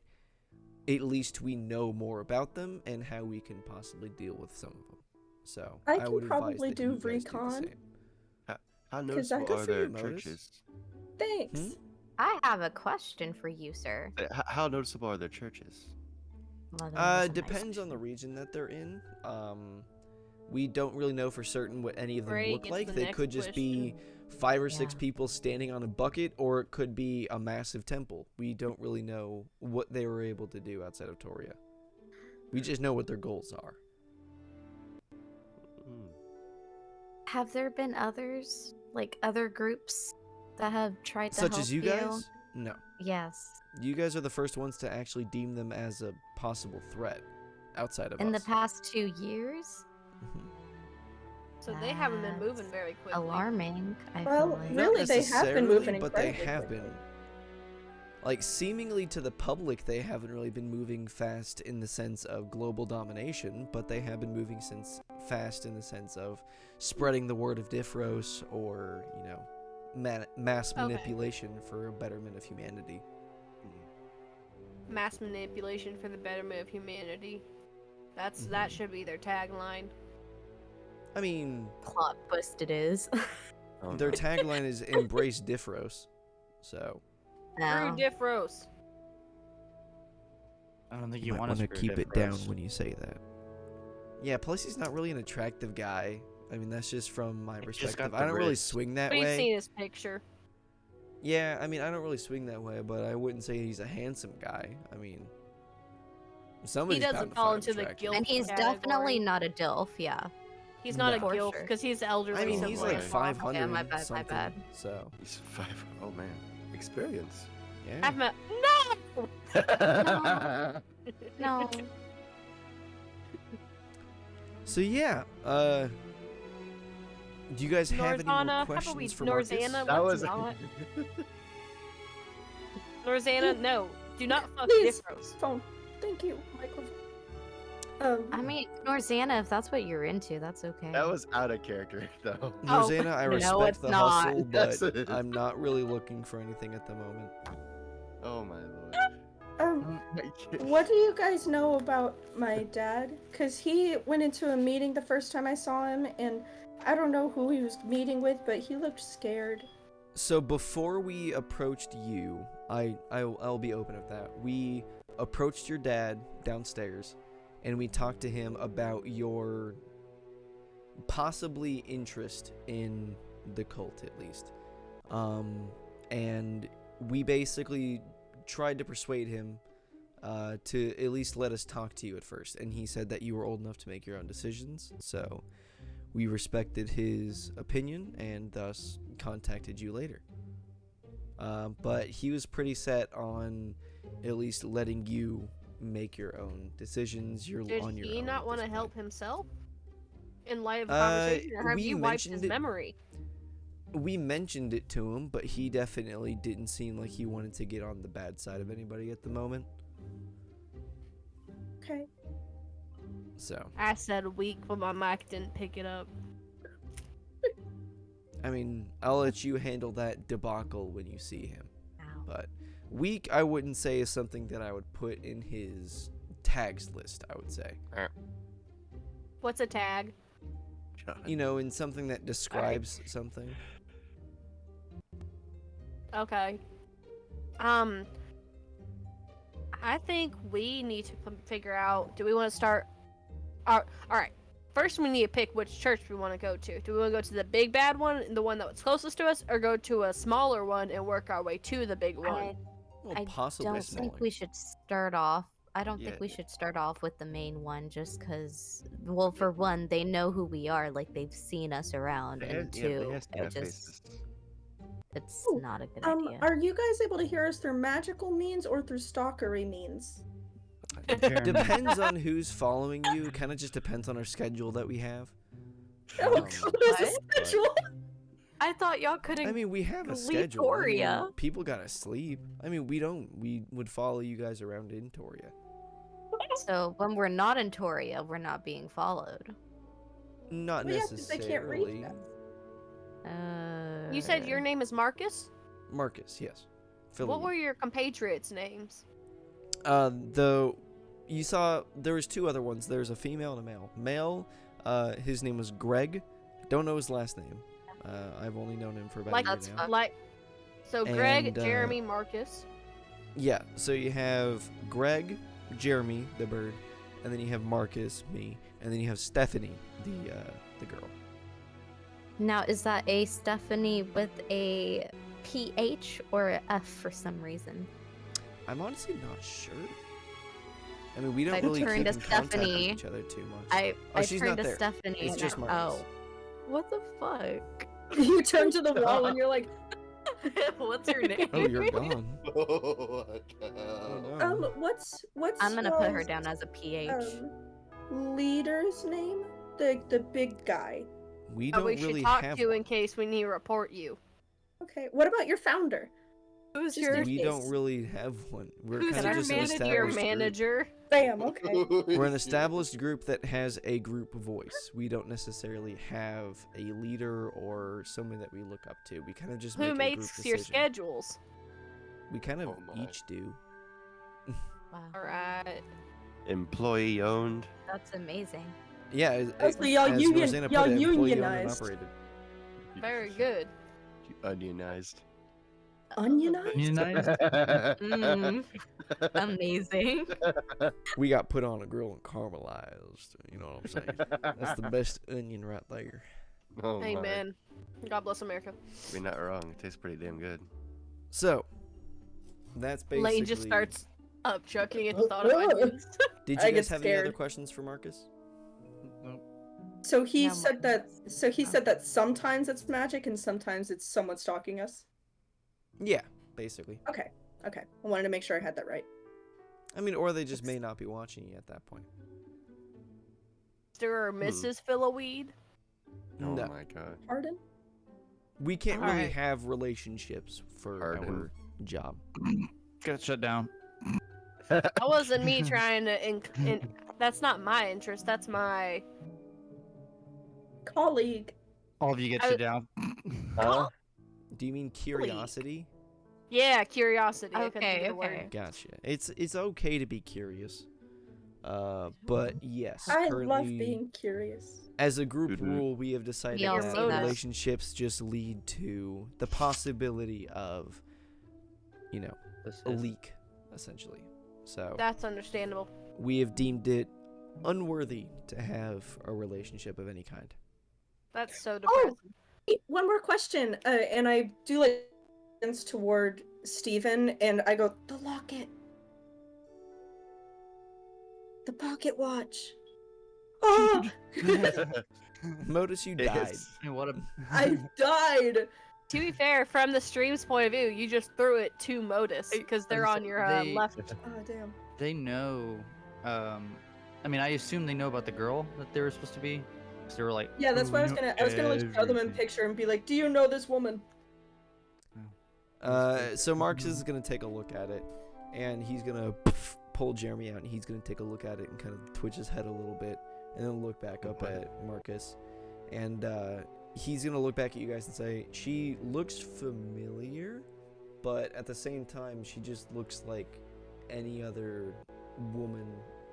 at least we know more about them and how we can possibly deal with some of them. So I I can would advise probably that do you guys recon. do the same. How 'Cause that noticeable good are for their you, Modus. churches? Thanks. Hmm? I have a question for you, sir. How noticeable are their churches? Well, that is a nice Depends on the region that they're in. We don't really know for certain what any of them Great, look gets like. the They next could just be question. 5 or 6 Yeah. people standing on a bucket, or it could be a massive temple. We don't really know what they were able to do outside of Toria. We just know what their goals are. Mm. Have there been others, like other groups, that have tried to Such help as you guys? No. Yes. You guys are the first ones to actually deem them as a possible threat outside of In the us. past 2 years? Mhm. So they haven't been moving That's very quickly. Alarming, I Well, feel like. Not really, they have been necessarily, moving but they incredibly have quickly. been. Like, seemingly to the public, they haven't really been moving fast in the sense of global domination, but they have been moving fast in the sense of spreading the word of Diffros or, you know, mass Okay. manipulation for a betterment of humanity. Mass manipulation for the betterment of humanity. That should be their tagline. I mean, Plot twist it is. Oh, their no. tagline is embrace Diffros, so Screw No. Diffros. I don't think you you might want want to screw keep it down Diffros. when you say that. Yeah, plus he's not really an attractive guy. I mean, that's just from my He just perspective. got I the don't really wrist. swing that We've way. seen his picture. Yeah, I mean, I don't really swing that way, but I wouldn't say he's a handsome guy. I mean, somebody's bound doesn't to fall find him into the attractive. guilt And he's category. definitely not a DILF, yeah. He's not No. a gilf For sure. because he's elderly. I mean, so he's Right. like like 500 Yeah, my bad, my something. bad. So, He's 5. Oh man, experience. yeah. I've met No. So yeah, do you guys have any more Norzana. How about we questions for Marcus? Norzana? That Let's was. not. Norzana, no. Do not fuck Please. Diffros. Phone. Thank you, Michael. I mean, Norzana, if that's what you're into, that's okay. That was out of character, though. Norzana, I no, respect it's the not. hustle, Yes, but it is. I'm not really looking for anything at the moment. Oh my lord. What do you guys know about my dad? Because he went into a meeting the first time I saw him, and I don't know who he was meeting with, but he looked scared. So before we approached you, I'll be open with that. We approached your dad downstairs, and we talked to him about your possibly interest in the cult, at least. And we basically tried to persuade him to at least let us talk to you at first, and he said that you were old enough to make your own decisions. So we respected his opinion and thus contacted you later. But he was pretty set on at least letting you make your own decisions. You're Did on your he own not at want to this help point. himself? In light of the conversation, or have we you wiped mentioned his it- memory? We mentioned it to him, but he definitely didn't seem like he wanted to get on the bad side of anybody at the moment. Okay. So, I said weak, but my mic didn't pick it up. I mean, I'll let you handle that debacle when you see him. Ow. But weak, I wouldn't say is something that I would put in his tags list, I would say. What's a tag? You know, in something that describes something. Okay. I think we need to figure out. Do we want to start? All right. First, we need to pick which church we want to go to. Do we want to go to the big bad one, the one that was closest to us, or go to a smaller one and work our way to the big one? Well, I possibly don't smaller. think we should start off. I don't think Yeah. we should start off with the main one just because, well, for one, they know who we are, like they've seen us around, and two, it's Ooh, not a good idea. Are you guys able to hear us through magical means or through stalkery means? Depends on who's following you. Kind of just depends on our schedule that we have. Oh, Um, what is the What? schedule? I thought y'all couldn't. I mean, we have a leave schedule. I mean, Toria. people gotta sleep. I mean, we don't. We would follow you guys around in Toria. So when we're not in Toria, we're not being followed. Not Well, yeah, 'cause they can't read necessarily. that. You said your name is Marcus? Marcus, yes. What Philly. were your compatriots' names? Though you saw there was two other ones. There's a female and a male. Male, his name was Greg. Don't know his last name. I've only known him for about Like a year that's now. fine. Like, so Greg, And, Jeremy, Marcus. Yeah, so you have Greg, Jeremy, the bird, and then you have Marcus, me, and then you have Stephanie, the girl. Now, is that a Stephanie with a PH or a F for some reason? I'm honestly not sure. I mean, we don't I really turned keep to in contact with Stephanie. each other too much. I she's turned not to there. Stephanie. It's and just I- Marcus. Oh, what the fuck? You turn to the wall and you're like, What's your name? Oh, you're gone. Oh, Oh, no. what's I'm gonna put her y'all's, down as a PH. leader's name? The big guy. We Oh, don't we should really talk have to one. in case we need to report you. Okay. What about your founder? Who's Just your in We don't case. really have one. We're Who's kind our of just an manager? established Your group. manager? Bam. Okay. We're an established group that has a group voice. We don't necessarily have a leader or someone that we look up to. We kind of just Who make a group makes your decision. schedules? We kind of Oh my. each do. Wow, Alright. Employee owned. that's amazing. Yeah, So y'all as union- Rosanna put y'all it, employee owned and unionized. operated. Very good. Unionized. Unionized? Unionized? Mm, amazing. We got put on a grill and caramelized. You know what I'm saying? That's the best onion right there. Oh my. Amen. God bless America. You're not wrong. It tastes pretty damn good. So, that's basically. Lane just starts upchucking at the thought of onions. Did I you get guys have any other scared. questions for Marcus? Nope. So he No, said that. So he said that sometimes it's magic and sometimes it's someone stalking us. Yeah, basically. Okay. Okay. I wanted to make sure I had that right. I mean, or they just may not be watching you at that point. Mr. or Mrs. Fillaweed? Oh No. my god. Pardon? We can't really Alright. have relationships for Pardon? our job. Got shut down. That wasn't me trying to. That's not my interest. That's my. Colleague. All of you get I- shut down. Huh? Do you mean curiosity? Yeah, curiosity. I couldn't think Okay, of the word. okay. Gotcha. It's okay to be curious. But yes, I currently, love being curious. as a group Mhm. rule, we have decided all that see that. relationships just lead to the possibility of, you know, This a is- leak, essentially. So That's understandable. we have deemed it unworthy to have a relationship of any kind. That's so Oh, depressing. wait, one more question. And I do like hands toward Steven and I go, the locket. The pocket watch. Oh, Modus, you died. Yes. Hey, what a I died. To be fair, from the stream's point of view, you just threw it to Modus because they're on your They- left. Oh, damn. They know. I mean, I assume they know about the girl that they were supposed to be. 'Cause they were like. Yeah, that's "Oh, why we know I was gonna like show them in everything." picture and be like, do you know this woman? So Marcus is gonna take a look at it, and he's gonna pull Jeremy out, and he's gonna take a look at it and kind of twitch his head a little bit, and then look back up at Marcus, and he's gonna look back at you guys and say, "She looks familiar, but at the same time, she just looks like any other woman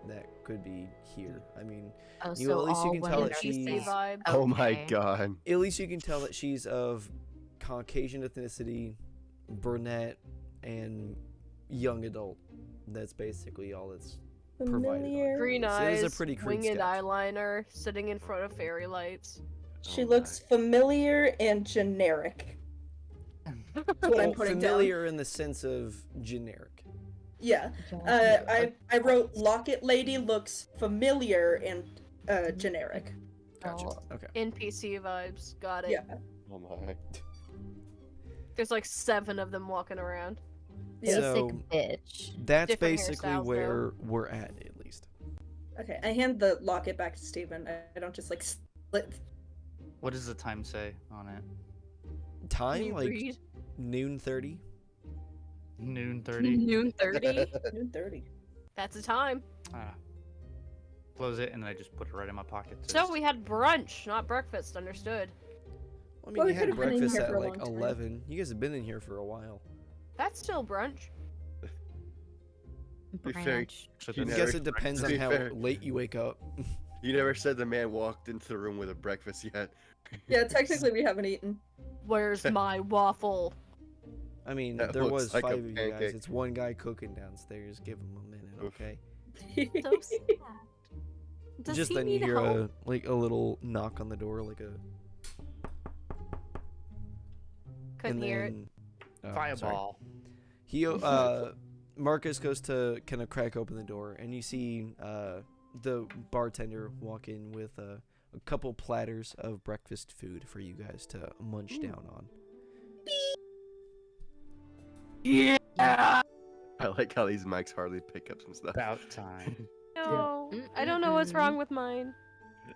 that could be here. I mean, Oh, You- so at least you all can tell women that are the she's- same. vibe. Oh my Okay. god. at least you can tell that she's of Caucasian ethnicity, brunette, and young adult. that's basically all that's provided. Familiar. Green So it eyes, is a pretty crude winged sketch. eyeliner, sitting in front of fairy lights. She Oh looks familiar and generic. That's what I'm Well, putting familiar in the sense of generic. down. Yeah. I wrote Locket Lady looks familiar and generic. Gotcha. Oh. Okay. NPC vibes. Got it. Yeah. Oh my. There's like 7 of them walking around. Yeah. So bitch. that's Different basically hairstyles, where we're at least. Okay, I hand the locket back to Steven. I don't just like split. What does the time say on it? Can Time you like read? noon 30. Noon 30. Noon 30. Noon 30. That's the time. Ah. Close it and then I just put it right in my pocket. So we had brunch, not breakfast. Understood. I mean, Well, you we had could've been in breakfast here at for a like long time. 11. You guys have been in here for a while. That's still brunch. Be fair, Branch. So You I that's never- guess it depends to on be how fair- late you wake up. You never said the man walked into the room with a breakfast yet. Yeah, technically we haven't eaten. Where's my waffle? I mean, That there looks was like a 5 of you guys. pancake. It's one guy cooking downstairs. Give him a minute, Oof. okay? So sad. Does Just he then you need hear help? a little knock on the door, like a. Couldn't and hear it. then, oh, sorry. fireball. He Marcus goes to kind of crack open the door, and you see the bartender walk in with a couple platters of breakfast food for you guys to munch down on. Yeah. I like how these mics hardly pick up some stuff. About time. No, I don't know what's wrong with mine.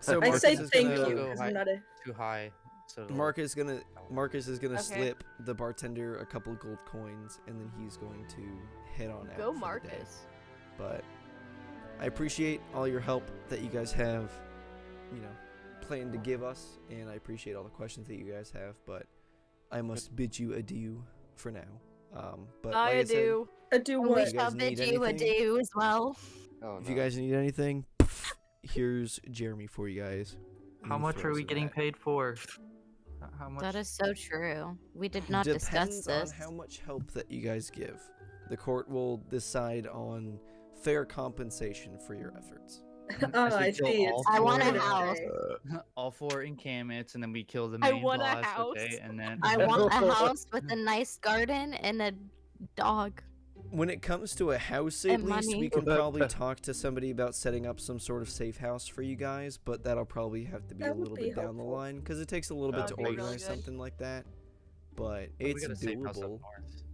So I Marcus say is thank gonna, you. Go 'cause high. I'm not a. Too high. So it'll- Marcus is gonna Okay. slip the bartender a couple gold coins, and then he's going to head on out. Go for the day. Marcus. But I appreciate all your help that you guys have, planned to give us, and I appreciate all the questions that you guys have. But I must bid you adieu for now. But I like do. Do We you what? guys shall bid need you anything? adieu as well. Oh, if you guys need anything, here's Jeremy for you guys. And How he much are throws we it getting back. paid for? How much? That is so true. We did not discuss Depends this. on how much help that you guys give. The court will decide on fair compensation for your efforts. Oh, As we I kill see. all It's I want a Saturday. house. All 4 encampments, and then we kill the I main want a boss. house. Okay, and then I want a house with a nice garden and a dog. When it comes to a house, at And least money. we can probably talk to somebody about setting up some sort of safe house for you guys, but that'll probably have to be That a would little be bit down the helpful. line because it takes a little bit That'd to be really organize good. something like that. But we it's got a safe house up doable. north.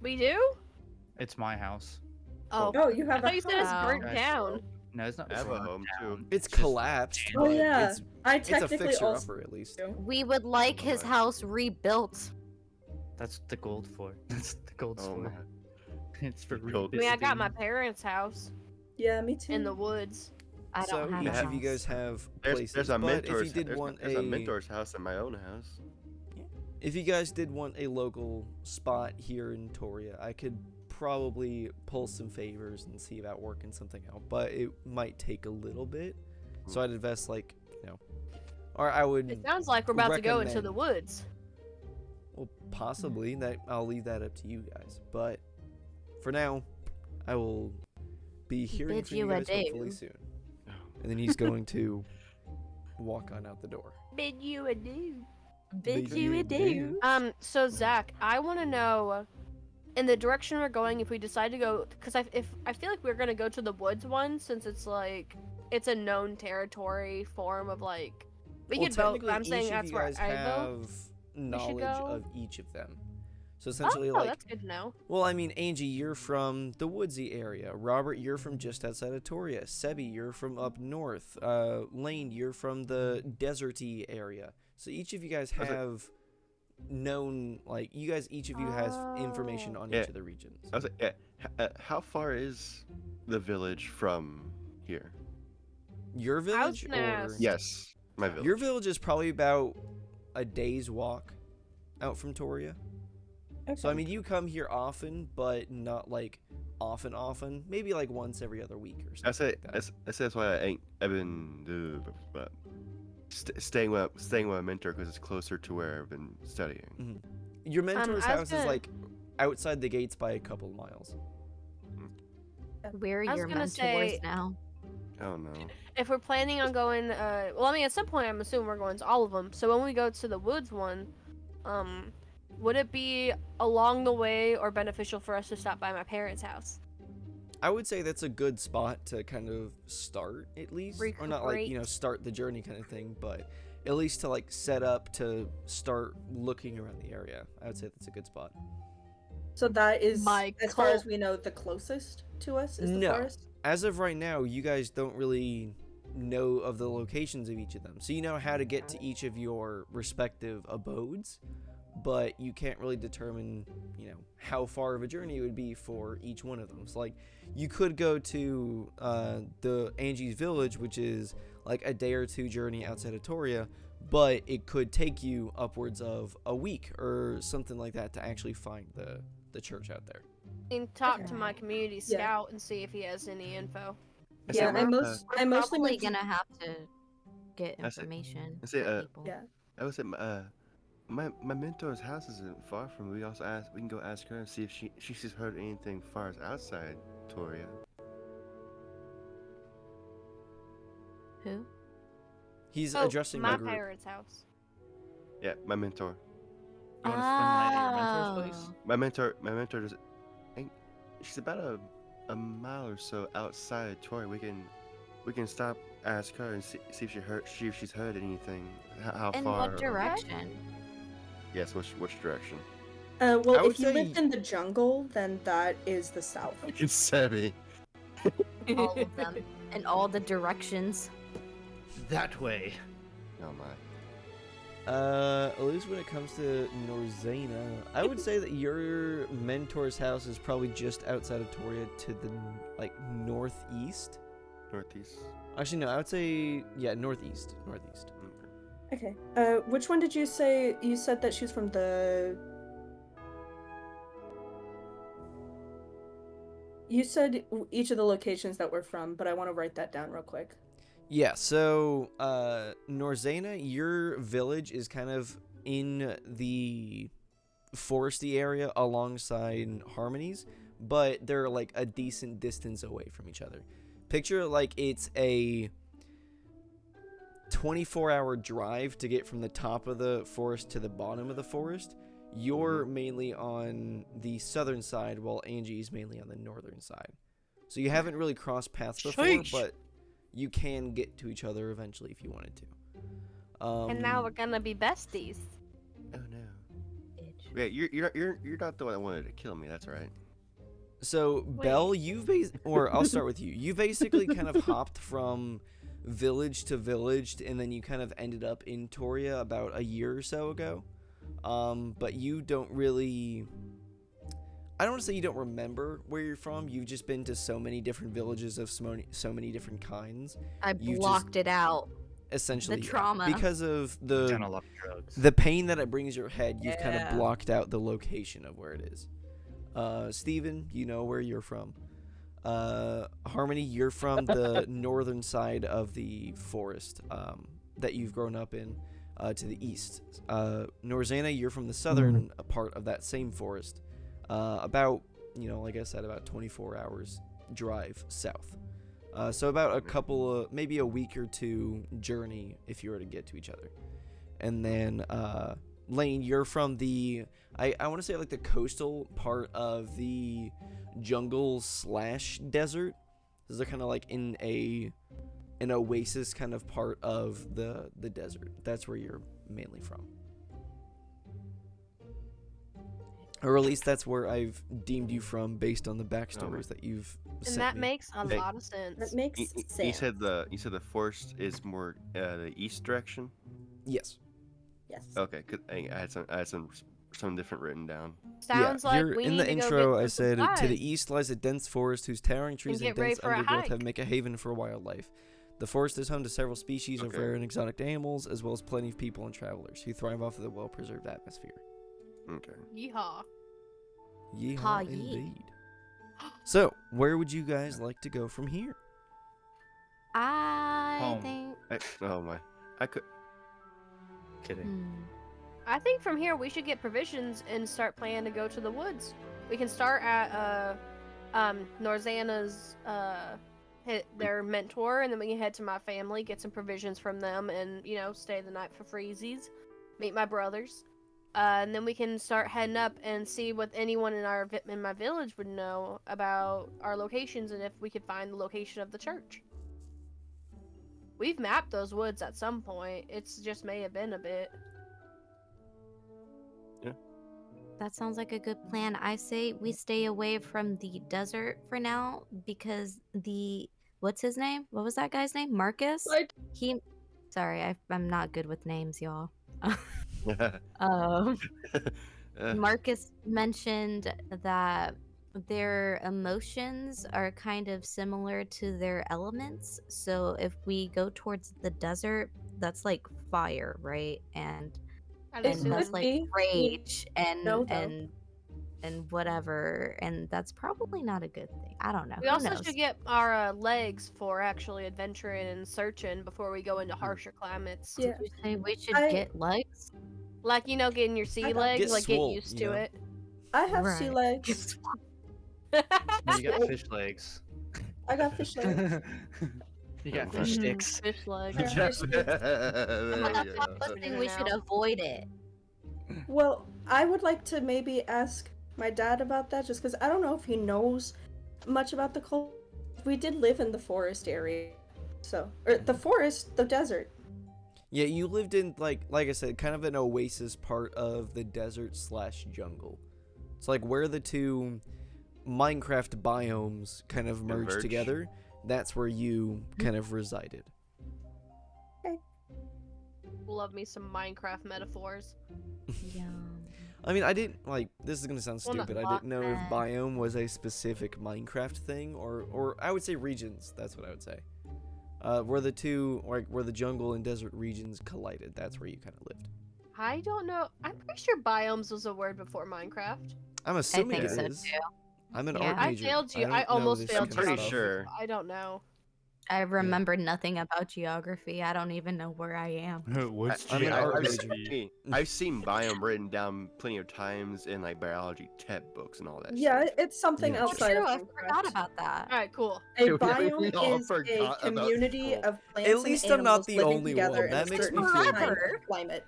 We do? It's my house. Oh, Oh, you I have thought a you said it's house. burnt Guys, down. No, it's not. I have a burnt home, too. down. It's just collapsed. Oh, but yeah. It's, I it's a technically fixer also upper at least. do. We would like his my. house rebuilt. That's the gold for. That's the gold Oh for. my. It's for Gold. I mean, I got my revisiting. parents' house Yeah, me too. in the woods. I So don't have each a house. of you guys have There's, places, there's a but mentor's. if you did there's, want there's a mentor's house in my own house. if you guys did want a local spot here in Toria, I could probably pull some favors and see about working something out, but it might take a little bit. So I'd invest or I would. It sounds like we're about to go into the recommend- woods. Well, possibly that I'll leave that up to you guys. But for now, I will be hearing Bid from you you guys adieu. hopefully soon. And then he's going to walk on out the door. Bid you adieu. Bid Bid you you adieu. So Zach, I want to know, in the direction we're going, if we decide to go, because I feel like we're gonna go to the woods one, since it's like it's a known territory form of like we Well, could vote. But technically, I'm saying each of that's you where guys I vote. have knowledge go. of each of them. So essentially, Oh, like, that's good to know. well, I mean, Angie, you're from the woodsy area. Robert, you're from just outside of Toria. Sebi, you're from up north. Lane, you're from the deserty area. So each of you guys Was it- have known, like, each of you has information on Yeah. each of the regions. I was like, how far is the village from here? Your village, gonna ask- Yes, my village. your village is probably about a day's walk out from Toria. So I mean, you come here often, but not like often. Maybe like once every other week or I something say like that. that's why I've been staying with my mentor because it's closer to where I've been studying. Your mentor's I was house is gonna- like outside the gates by a couple miles. We're I was your gonna mentors say- now. Oh no. If we're planning on going, well, I mean, at some point, I'm assuming we're going to all of them. So when we go to the woods one, would it be along the way or beneficial for us to stop by my parents' house? I would say that's a good spot to kind of start, at least. Or not like, Recuperate. start the journey kind of thing, but at least to like set up to start looking around the area. I would say that's a good spot. So that is, My as far as cult. we know, the closest to us is the No. forest. As of right now, you guys don't really know of the locations of each of them. So you know how to get to each of your respective abodes, but you can't really determine, how far of a journey it would be for each one of them. So like you could go to the Angie's village, which is like a day or two journey outside of Toria, but it could take you upwards of a week or something like that to actually find the church out there. And talk to my community Yeah. scout and see if he has any info. Yeah, I we're mostly probably went to- gonna have to get That's it. information. That's it, from people. Yeah. I would say my mentor's house isn't far from. We can go ask her and see if she's heard anything far as outside Toria. Who? He's Oh, addressing my the group. parents' house. Yeah, my mentor. You want to spend the night at your Oh. mentor's place? My mentor does. She's about a mile or so outside of Toria. We can stop, ask her, and see if she's heard anything. How In far? what direction? Yes, which direction? I Well, would if you say- lived in the jungle, then that is the south. It's Sebby. All of them. In all the directions. That way. Oh my. At least when it comes to Norzena, I would say that your mentor's house is probably just outside of Toria to the northeast. Northeast. Actually, no, I would say northeast. Okay. Okay. Which one did you say? You said that she's from the. You said each of the locations that we're from, but I want to write that down real quick. Yeah. So, Norzena, your village is kind of in the foresty area alongside Harmony's, but they're like a decent distance away from each other. Picture like it's a 24-hour drive to get from the top of the forest to the bottom of the forest. You're mainly on the southern side, while Angie's mainly on the northern side. So you haven't really crossed paths before, Sheesh. but you can get to each other eventually if you wanted to. And now we're gonna be besties. Oh no. Bitch. Yeah, you're not the one that wanted to kill me. That's right. So, Belle, I'll start with you. You basically kind of hopped from village to village, and then you kind of ended up in Toria about a year or so ago. But you don't really... I don't want to say you don't remember where you're from. You've just been to so many different villages of so many different kinds. I You blocked it out. Essentially, The yeah. trauma. Because of the Done a lot of drugs. the pain that it brings your head, you've kind of Yeah. blocked out the location of where it is. Steven, you know where you're from. Harmony, you're from the northern side of the forest that you've grown up in, to the east. Norzena, you're from the southern part of that same forest, about, like I said, about 24 hours drive south. So about a couple of, maybe a week or two journey if you were to get to each other. And then, Lane, you're from the, I want to say like the coastal part of the jungle / desert. So they're kind of like in an oasis kind of part of the desert. That's where you're mainly from. Or at least that's where I've deemed you from based on the backstories that you've And sent that me. makes a Hey. lot of sense. That makes You sense. said the forest is more the east direction. Yes. Yes. Okay, 'cause I had some different written down. Sounds yeah, like here we in need the to go intro, get I some said, to the supplies. east lies a dense forest whose towering trees and get ready dense for a undergrowth hike. have make a haven for wildlife. The forest is home to several species of Okay. rare and exotic animals, as well as plenty of people and travelers who thrive off of the well-preserved atmosphere. Okay. Yeehaw. Yeehaw, Ha, yee. indeed. So, where would you guys like to go from here? I Home. think. Oh my. I could. Kidding. Hmm. I think from here we should get provisions and start planning to go to the woods. We can start at Norzana's their mentor, and then we can head to my family, get some provisions from them, and stay the night for freezies, meet my brothers, and then we can start heading up and see what anyone in my village would know about our locations and if we could find the location of the church. We've mapped those woods at some point. It's just may have been a bit. That sounds like a good plan. I say we stay away from the desert for now because what's his name? What was that guy's name? Marcus? Like, Sorry, I'm not good with names, y'all. Uh, Marcus mentioned that their emotions are kind of similar to their elements. So if we go towards the desert, that's like fire, right? And I'd and assume. that's like be. rage No, though. and whatever, and that's probably not a good thing. I don't know. We Who also knows? should get our legs for actually adventuring and searching before we go into harsher climates. Yeah. Did you say we should I- get legs? Like, getting your sea I got- legs, Get like, swole, get used you to know? it. I have sea Right. legs. You got fish legs. I got fish legs. You got fish sticks. Fish legs. I got fish sticks. there I'm you not go. saying we should avoid it. Well, I would like to maybe ask my dad about that, just because I don't know if he knows much about the culture. We did live in the forest area, or the forest, the desert. Yeah, you lived in like I said, kind of an oasis part of the desert / jungle. It's like where the two Minecraft biomes kind of merge Converge. together. That's where you kind of resided. Love me some Minecraft metaphors. I mean, I didn't this is gonna sound Well, not stupid. I didn't know if Lockman. biome was a specific Minecraft thing, or I would say regions. That's what I would say. Where the two, where the jungle and desert regions collided. That's where you kind of lived. I don't know. I'm pretty sure biomes was a word before Minecraft. I'm assuming think it so, is. too. I'm an Yeah. art I major. failed you. don't I know almost this failed kind I'm of pretty stuff. sure. I don't know. I remember nothing about geography. I don't even know where I am. What's I'm an art I've major. I've seen biome written down plenty of times in like biology textbooks and all that. Yeah, shit. it's something Yeah. Oh, outside true. of I Minecraft. forgot about that. All right, cool. A We biome all is a forgot about community school. of plants At least and I'm not animals the living only together one. in That a makes certain me feel kind better. of climate.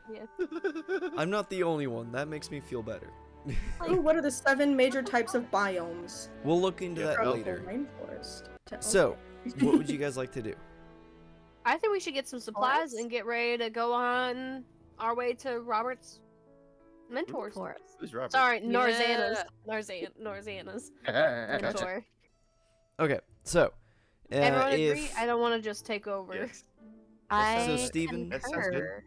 I'm not the only one. That makes me feel better. Ooh, what are the 7 major types of biomes? We'll look into Yeah, that bro. later. Rainforest. So, what would you guys like to do? I think we should get some supplies Supplies? and get ready to go on our way to Robert's mentors. Forest. Who's Robert? Sorry, Yeah. Norzana's. Norzana's mentor. Okay, so Everyone if agree? I don't want to just take over. Yes. I So, Steven- That sounds good. concur.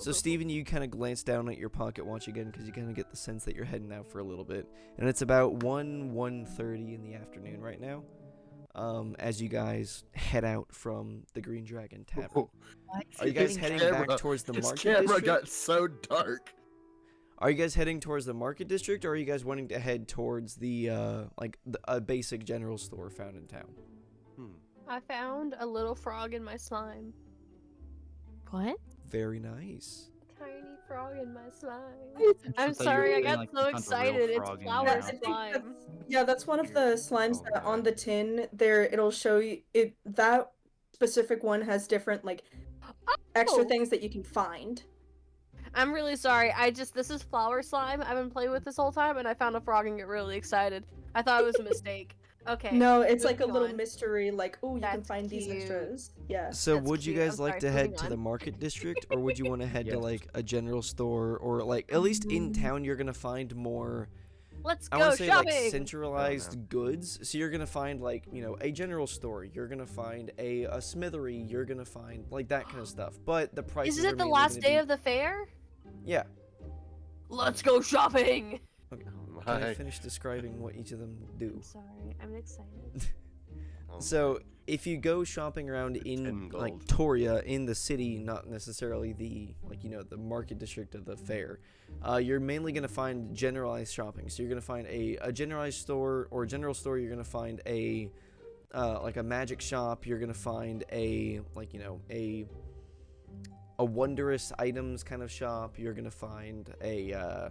so Steven, you kind of glance down at your pocket watch again because you kind of get the sense that you're heading out for a little bit, and it's about 1:30 in the afternoon right now. As you guys head out from the Green Dragon Tavern. Are you guys His heading camera- back towards the His market camera district? got so dark. Are you guys heading towards the market district, or are you guys wanting to head towards the a basic general store found in town? I found a little frog in my slime. What? Very nice. Tiny frog in my slime. I I'm thought you were sorry, I saying, got like, so you found a real excited. It's frog in flower your I mouth. think slime. that's one of the slimes Oh, that on God. the tin there it'll show you it that specific one has different extra Oh. things that you can find. I'm really sorry. This is flower slime I've been playing with this whole time, and I found a frog and get really excited. I thought it was a mistake. Okay. No, it's like a moving little on. mystery, you can That's find these cute. extras. Yeah. So That's would you cute. guys I'm like sorry, to head moving to the on. market district, or would you want to head to Yes. a general store, or at least in town you're gonna find more Let's I go want to say shopping. centralized goods. So you're gonna find a general store. You're gonna find a smithery. You're gonna find that kind of stuff. But the prices Is are it the mainly last gonna day be- of the fair? Yeah. Let's go shopping. Oh Can I my. finish describing what each of them do? I'm sorry. I'm excited. Oh So if you go shopping around in 10 gold. Toria in the city, not necessarily the the market district of the fair, you're mainly gonna find generalized shopping. So you're gonna find a generalized store or a general store. You're gonna find a magic shop. You're gonna find a wondrous items kind of shop. You're gonna find a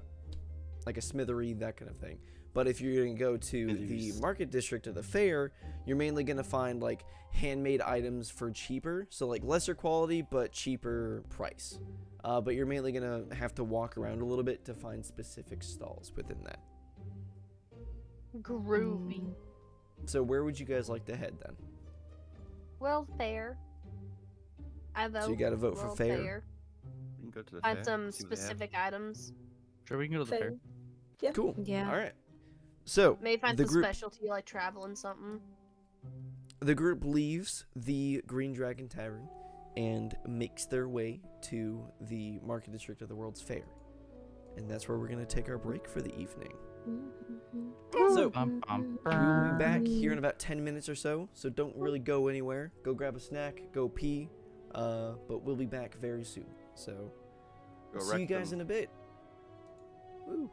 smithery, that kind of thing. But if you're going to go to the market district of the fair, you're mainly going to find like handmade items for cheaper, so like lesser quality but cheaper price. But you're mainly going to have to walk around a little bit to find specific stalls within that. Groovy. So where would you guys like to head then? Well, fair. I vote. So you got to vote for World fair. We can go to the Find fair, some see what they have. specific items. Sure, we can go to the fair. Yeah. Cool. Yeah. All right. So Maybe find the some group specialty like traveling something. the group leaves the Green Dragon Tavern and makes their way to the market district of the World's Fair, and that's where we're gonna take our break for the evening. So Bum, bum, we will be back bum. here in about 10 minutes or so. So don't really go anywhere. Go grab a snack. Go pee. But we'll be back very soon. So Go see you wreck guys them. in a bit. Woo.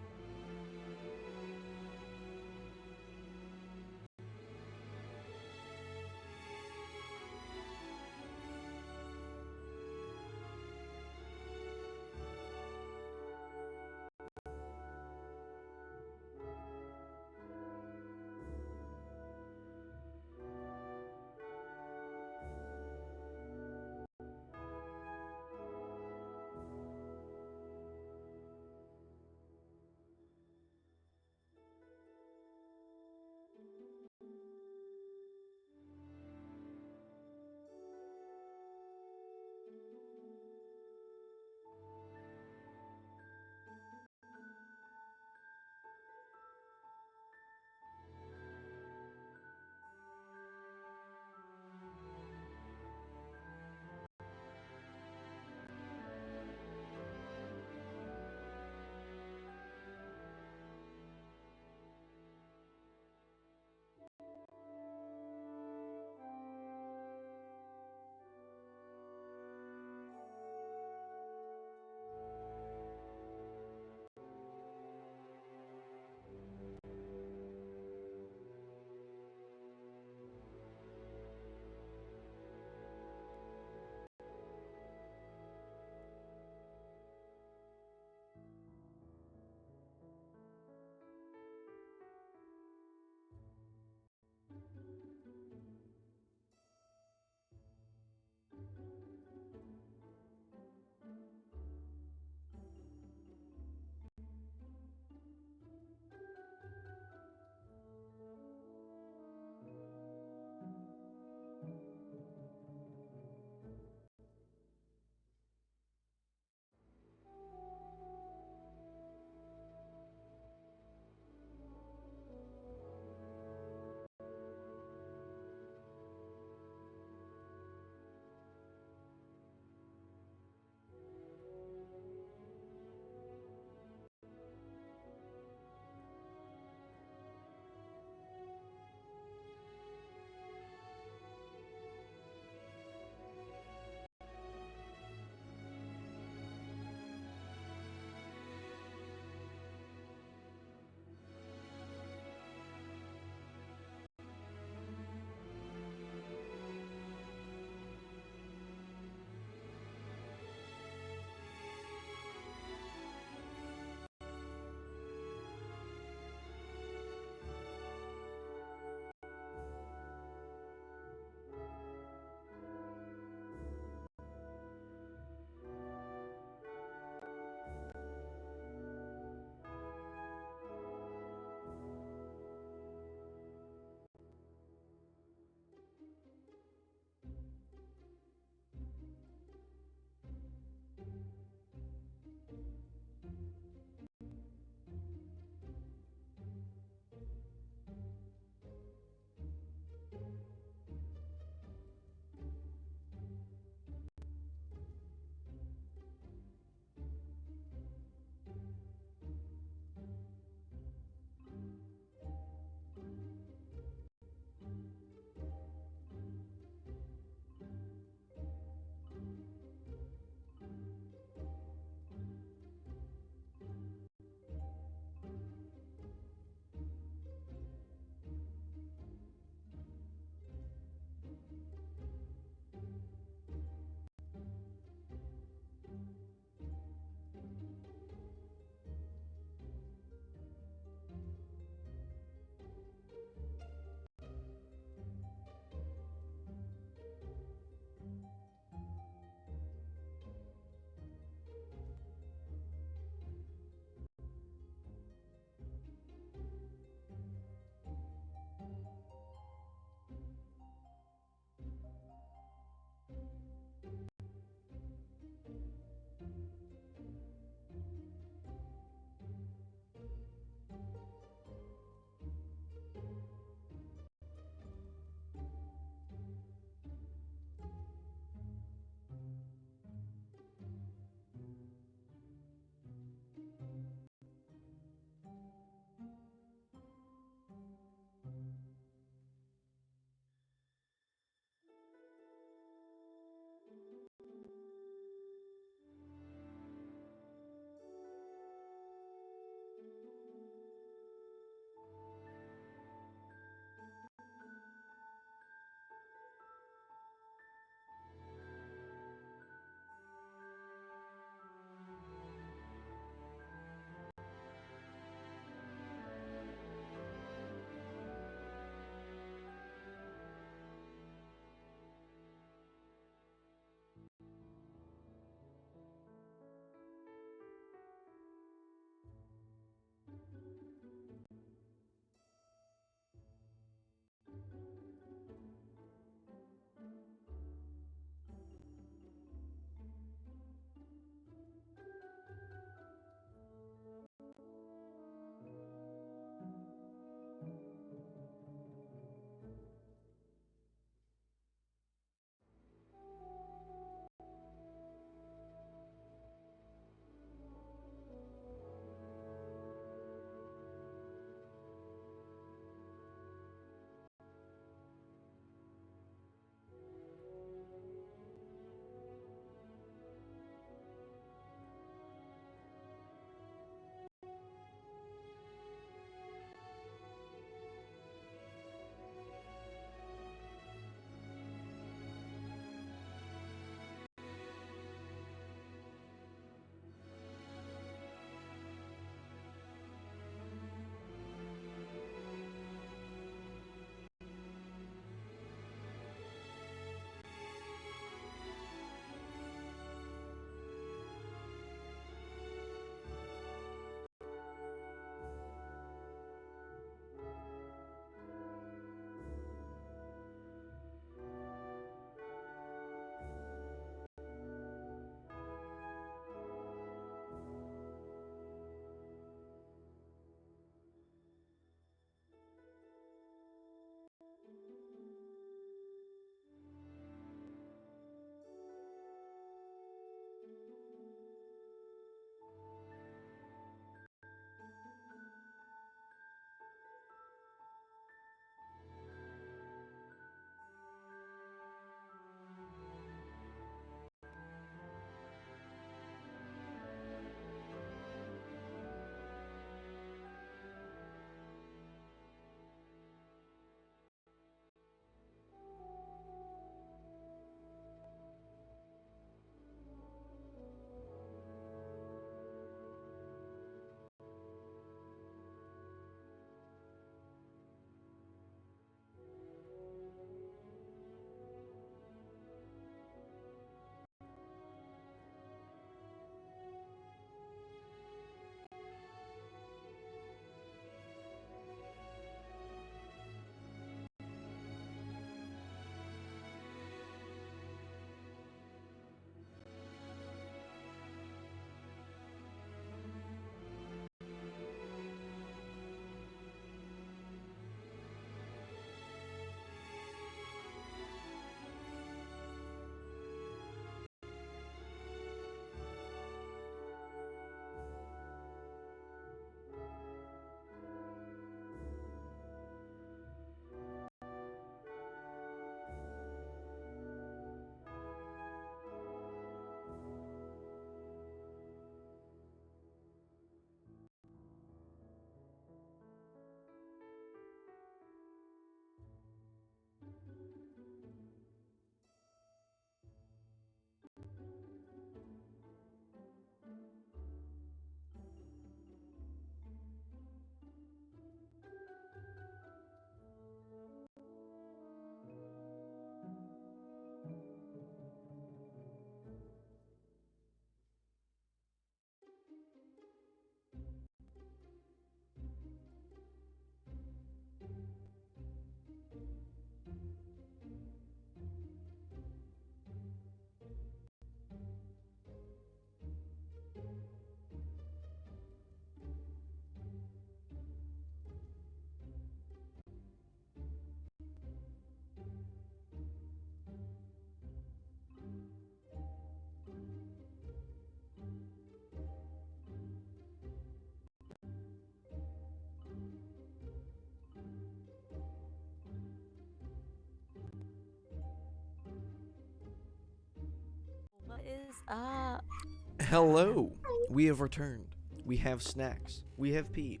Hello, we have returned. We have snacks. We have peed.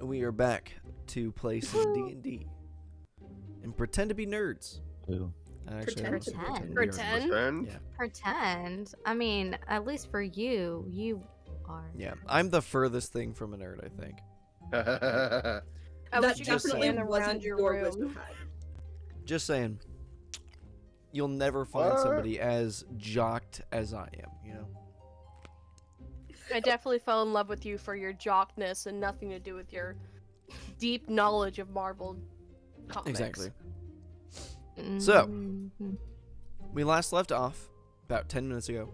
And we are back to play some D&D. And pretend to be nerds. Ooh. Actually, I Pretend to don't be pretend to be Pretend? Pretend? Yeah. Pretend. I mean, at least for you, you are. Yeah, I'm the furthest thing from a nerd, I think. I That wish you could just definitely stand around wasn't your your room. wisdom hat. Just saying. You'll never find What? somebody as jocked as I am, you know? I definitely fell in love with you for your jockness and nothing to do with your deep knowledge of Marvel comics. Exactly. So- Mhm. We last left off about 10 minutes ago.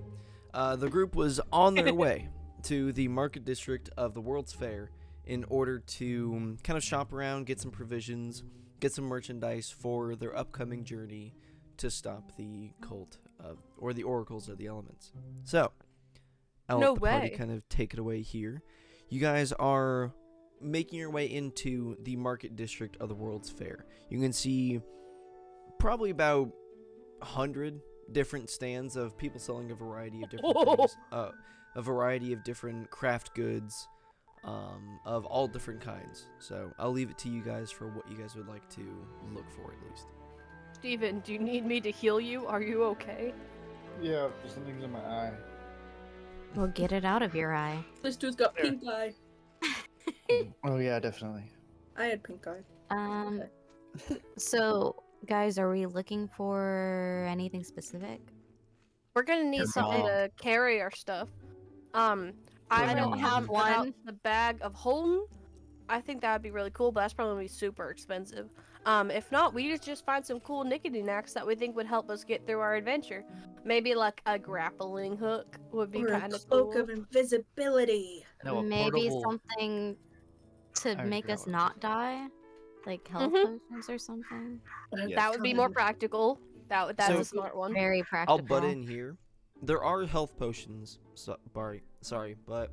The group was on their way to the market district of the World's Fair in order to kind of shop around, get some provisions, get some merchandise for their upcoming journey to stop the cult or the oracles of the elements. So, I'll No let the party way. kind of take it away here. You guys are making your way into the market district of the World's Fair. You can see probably about 100 different stands of people selling a variety of different things, a variety of different craft goods, of all different kinds. So I'll leave it to you guys for what you guys would like to look for, at least. Steven, do you need me to heal you? Are you okay? Yeah, something's in my eye. Well, get it out of your eye. This dude's got pink eye. Oh yeah, definitely. I had pink eye. So, guys, are we looking for anything specific? We're gonna need Your something mom. to carry our stuff. I I don't went have and put out one. the bag of Holden. I think that would be really cool, but that's probably gonna be super expensive. If not, we just find some cool nickety knacks that we think would help us get through our adventure. Maybe like a grappling hook would be Or a kind of cloak cool. of invisibility. No, a Maybe portable- something to I make forgot us what it not was. die, like health Mhm. potions or something. Yes. That would be more practical. That's So- a smart one. Very practical. I'll butt in here. There are health potions, sorry, but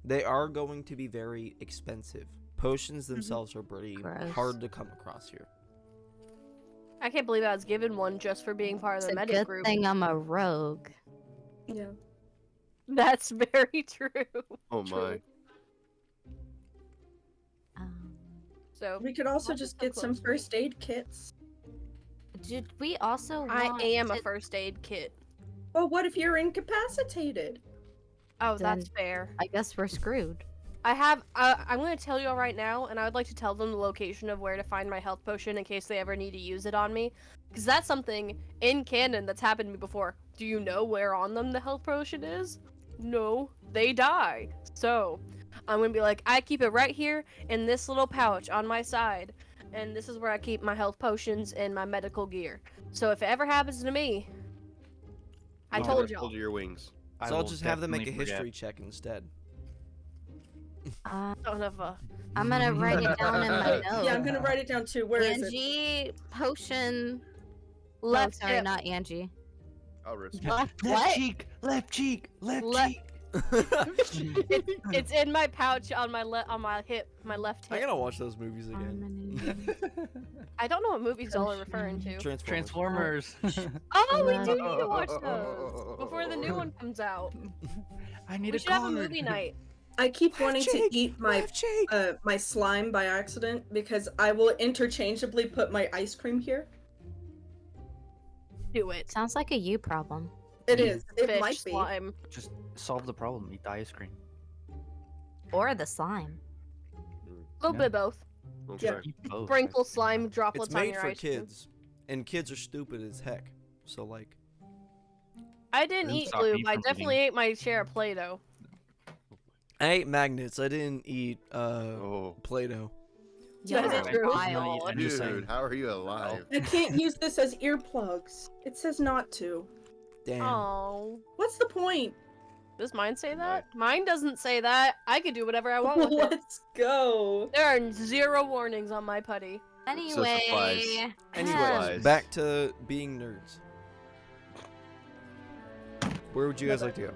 they are going to be very expensive. Potions themselves are pretty Gross. hard to come across here. I can't believe I was given one just for being part of It's the a medic good group. thing I'm a rogue. Yeah. That's very true. Oh my. Um, So We could also I'll just get get some close to it. first aid kits. did we also I want am a to- first aid kit. But what if you're incapacitated? Oh, that's Then- fair. I guess we're screwed. I have. I'm going to tell you all right now, and I would like to tell them the location of where to find my health potion in case they ever need to use it on me, because that's something in canon that's happened to me before. Do you know where on them the health potion is? No, they die. So, I'm gonna be like, I keep it right here in this little pouch on my side, and this is where I keep my health potions and my medical gear. So if it ever happens to me, I Keep told it y'all. under your wings. I So I'll will just have them make a definitely forget. history check instead. Son of a. I'm gonna write it down in my notes. Yeah, I'm gonna write it down too. Where is it? Angie potion. Left oh, sorry, hip. not Angie. I'll risk it. Left Left what? cheek, left cheek, left Le- cheek. It's in my pouch on my hip, my left I hip. gotta watch those movies again. Harmony. I don't know what movies y'all are referring to. Transformers. Transformers. Oh, we do need to watch those before the new one comes out. I need We a should have a card. movie night. I keep wanting to cheek, eat my Left cheek. my slime by accident because I will interchangeably put my ice cream here. Do it. Sounds like a you problem. It Mm. is. It Fish might be. slime. Just solve the problem. Eat the ice cream. Or the slime. A little Yeah. bit of both. Okay. Yeah. Eat both. Sprinkle slime droplets It's on made your for ice cream. kids, and kids are stupid as heck. So like, I didn't Doesn't eat stop blue, me but I from definitely ate my share of Play-Doh. I ate magnets. I didn't eat Oh, Play-Doh. That is You're true. wild. I'm just saying. dude, how are you alive? I can't use this as earplugs. It says not to. Damn. Oh, What's the point? does mine say that? Mine doesn't say that. I could do whatever I want with it. Let's go. There are 0 warnings on my putty. Anyway. supplies. Anyway, Supplies. back to being nerds. Where would you guys like to go?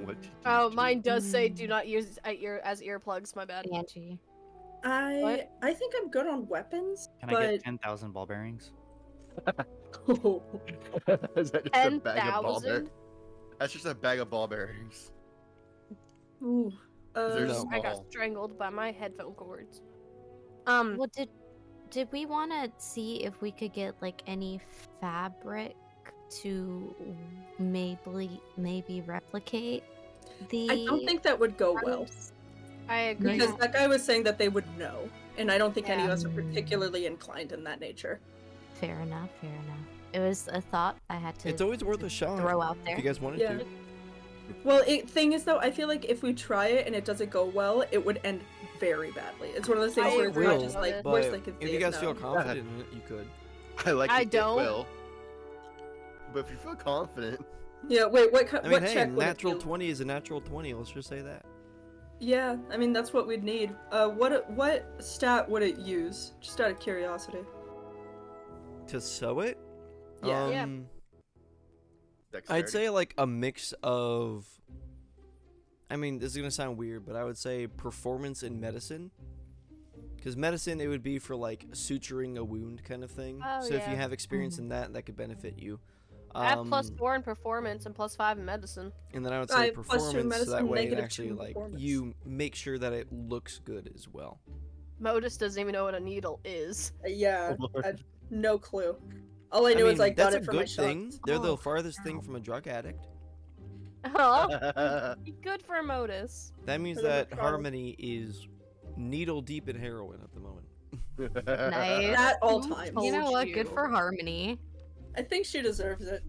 What did you Oh, do? mine does say do not use as earplugs. My bad. Angie. I think I'm good on weapons, Can I but get 10,000 ball bearings? Is that just a bag of ball 10,000? bearings? That's just a bag of ball bearings. Ooh. They're No. I got small. strangled by my headphone cords. Well, did we want to see if we could get like any fabric to maybe replicate the? I don't think that would go well. robes? I agree. Because that guy was saying that they would know. And I don't think any of Yeah. us are particularly inclined in that nature. Fair enough. Fair enough. It was a thought I had to It's always worth a shot. throw out If there. you guys wanted Yeah. to. Well, thing is though, I feel like if we try it and it doesn't go well, it would end very badly. It's one of those things I where It it's not will, just like but worst they could if say you is guys no. feel confident in it, you could. I like I it don't. will. But if you feel confident, Yeah, wait, what I mean, what hey, check would it natural be? 20 is a natural 20. Let's just say that. Yeah, I mean that's what we'd need. What stat would it use? Just out of curiosity. To sew it? Yeah. Yeah. I'd dexterity. say like a mix of. I mean, this is gonna sound weird, but I would say performance in medicine. Because medicine, it would be for like suturing a wound kind of thing. Oh, So if you yeah. have experience in that, that could benefit you. I have +4 in performance and +5 in medicine. And then I would I say have +2 in performance, so medicine, that way it -2 actually in like performance. you make sure that it looks good as well. Modus doesn't even know what a needle is. Yeah, Oh, Lord. I have no clue. All I I knew mean, is I got that's it a from my good thing. shots. They're Oh, the farthest thing from a drug addict. Oh, good for Modus. That means Whatever that problem. Harmony is needle deep in heroin at the moment. Nice. At all Who times. You know told what? Good you? for Harmony. I think she deserves it.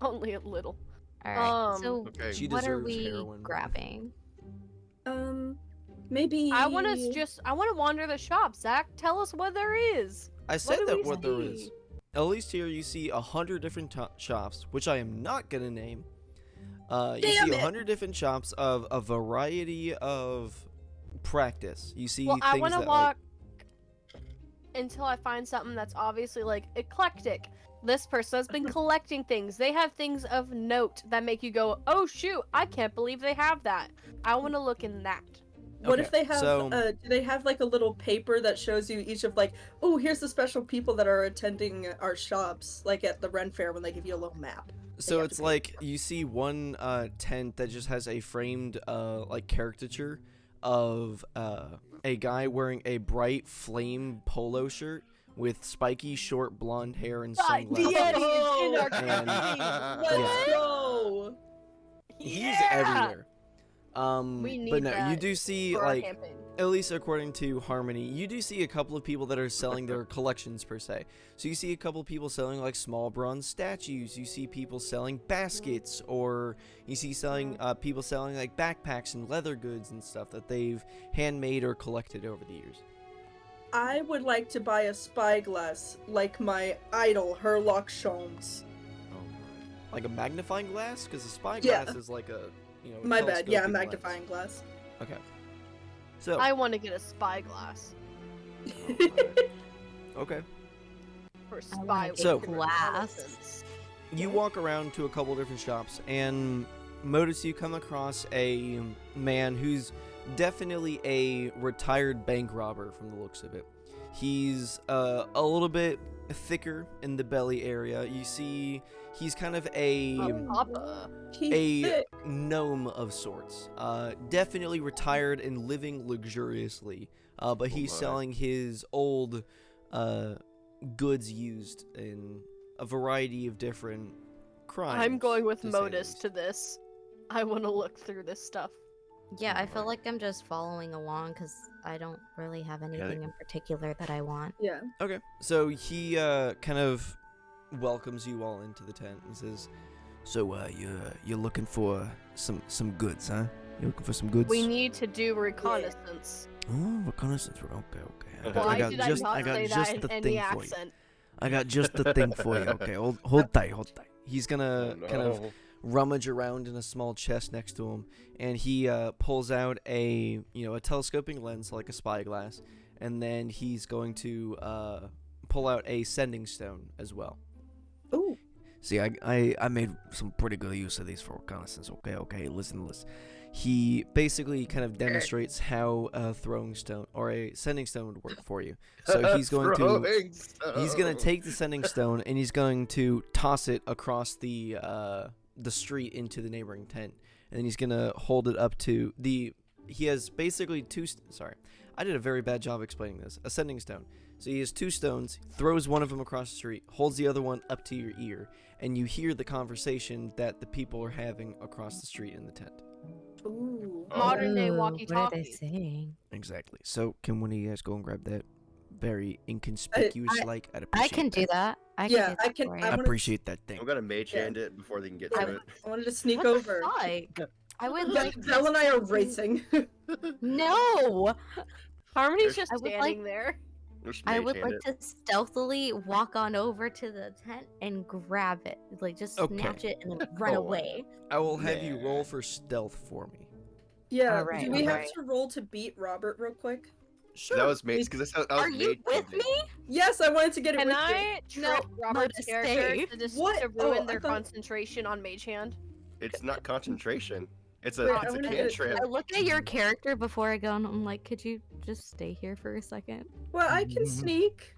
Only a little. All right. Um, So Okay. She what are deserves we heroin. grabbing? Maybe I want to wander the shop. Zach, tell us what there is. I said do that we what there is. see? At least here you see 100 different shops, which I am not gonna name. You Damn see it! 100 different shops of a variety of practice. You see Well, things I want to that walk until I find something that's obviously like eclectic. This person has been collecting things. They have things of note that make you go, "Oh shoot, I can't believe they have that." I want to look in that. What Okay, if they have so- do they have like a little paper that shows you each of like, oh, here's the special people that are attending our shops, like at the Ren Fair when they give you a little map. So have it's to pay like you see one tent that just has a framed like caricature of a guy wearing a bright flame polo shirt with spiky short blonde hair and sunglasses. Deity is in our And- campaign. Let's Yeah. go! He's everywhere. We need but no, you that do see for our like campaign. at least according to Harmony, you do see a couple of people that are selling their collections per se. So you see a couple of people selling like small bronze statues. You see people selling baskets, or you see people selling like backpacks and leather goods and stuff that they've handmade or collected over the years. I would like to buy a spyglass like my idol, Herlock Sholmes. Like a magnifying glass, because a spyglass Yeah. is like a My bad, yeah, a telescoping magnifying glass. lens. Okay. So I want to get a spyglass okay. for I spy. wanna So- work glass. reconnaissance. You walk around to a couple different shops, and Modus, you come across a man who's definitely a retired bank robber from the looks of it. He's a little bit thicker in the belly area. You see, he's kind of a Papa. He's a thick. gnome of sorts. Definitely retired and living luxuriously. But he's my. selling his old goods used in a variety of different crimes. I'm going with to say the Modus least. to this. I want to look through this stuff. Yeah, I feel like I'm just following along because I don't really have anything in particular that I want. Yeah. Okay, so he kind of welcomes you all into the tent and says, "So you're looking for some goods, huh? You're looking for some goods." We need to do reconnaissance. Oh, reconnaissance. Okay. Why I got did just I not say just that in the any thing for you. accent? I got just the thing for you. Okay, hold tight. He's gonna kind of rummage around in a small chest next to him, and he pulls out a telescoping lens like a spyglass, and then he's going to pull out a sending stone as well. Ooh. See, I made some pretty good use of these for reconnaissance. Okay, listen. he basically kind of demonstrates how a throwing stone or a sending stone would work for you. So he's going to take the sending stone and he's going to toss it across the street into the neighboring tent, and then he's going to hold it up to the. He has basically sorry, I did a very bad job explaining this. A sending stone. So he has 2 stones, throws one of them across the street, holds the other one up to your ear, and you hear the conversation that the people are having across the street in the tent. Ooh. Modern day Ooh, walkie-talkie. What are they saying? Exactly. So can one of you guys go and grab that? Very inconspicuous, like I'd appreciate I can do that. I can Yeah, do that I can- for I you. wanna- appreciate that thing. I'm gonna mage hand it before they can get I, to it. I wanted to sneak What the over. fuck? I would like Zell and I are racing. no. Harmony's just I would standing like- there. Just I mage would hand like it. to stealthily walk on over to the tent and grab it, like just Okay. snatch it and then run Oh, away. I will have you Yeah. roll for stealth for me. Yeah. Alright, Do we have alright. to roll to beat Robert real quick? Sure. That was mage because that was Are you mage with handed. me? Yes, I wanted to get it Can with you. I No, trick Robert's Moda, character stay. to, just, What? to Oh, ruin I their thought- concentration on Mage Hand? It's not concentration. It's Wait, a I it's a wanna get it- cantrip. I look at your character before I go and I'm like, could you just stay here for a second? Well, I can sneak.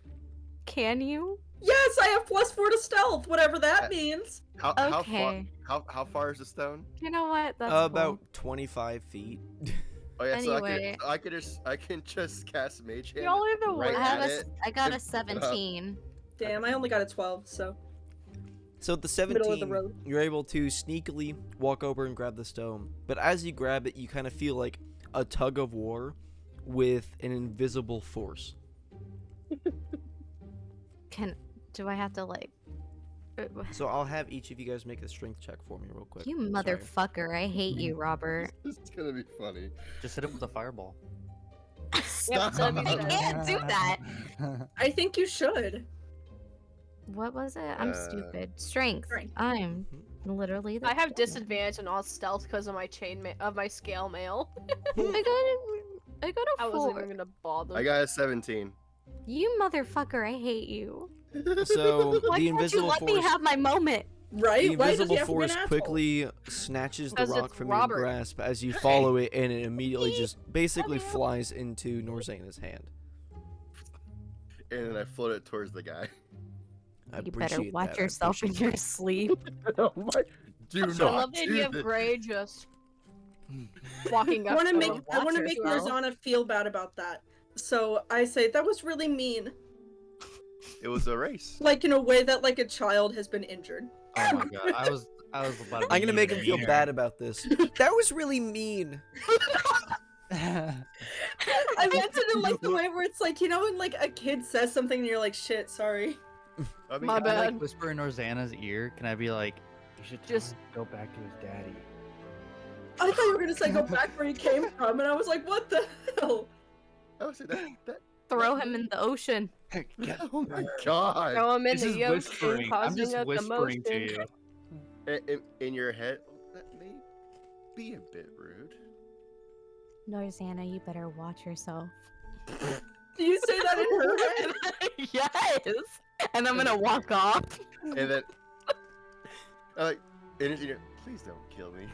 Can you? Yes, I have +4 to stealth, whatever that means. How far? Okay. How far is the stone? You know what? That's About 25 feet. Oh yeah, Anyway. so I can just cast mage hand. Y'all are the right cool. worst. at it. I got a Just- 17. Damn, I only got a 12, so. So at the Middle of the 17, road. you're able to sneakily walk over and grab the stone. But as you grab it, you kind of feel like a tug of war with an invisible force. Do I have to like? So I'll have each of you guys make a strength check for me real quick. You Sorry. motherfucker! I hate you, Robert. This is gonna be funny. Just hit him with a fireball. Yep, so we I said- can't do that. I think you should. What was it? I'm stupid. Strength. Strength. I'm literally. The I have disadvantage on all stealth because of my of my scale mail. I got I a wasn't 4. even gonna bother. I got a 17. You motherfucker! I hate you. So Why the can't you invisible let me force, have my moment? Right? the Why does he invisible have to be an force asshole? quickly snatches the Because rock it's from Robert. your grasp as you follow it, and it immediately just basically Hello. flies into Norzana's hand. And then I float it towards the guy. I You better appreciate watch that, I yourself in appreciate your sleep. Oh my. Do I not love the do idea of this. Gray just walking I up. want to to make him. I want to watch make yourself. Norzana feel bad about that. So I say that was really mean, It was a race. like in a way that like a child has been injured. Oh my god, I was about to I'm gonna be make him even feel meaner. bad about this. That was really mean. I meant it in like the way where it's like, you know, when like a kid says something and you're like, shit, sorry. I mean, My Can I, like, bad. whisper in Rosanna's ear? Can I be like, you should Just- go back to his daddy? I thought you were gonna say go back where he came from, and I was like, what the hell? Oh, see that. Throw him in the ocean. Oh my god. Throw him in This the is ocean, whispering. I'm causing just a whispering to commotion. you. In your head, that may be a bit rude. Norzana, you better watch yourself. Do you say that in her head? Yes. And I'm gonna walk off. And then, I like, please don't kill me.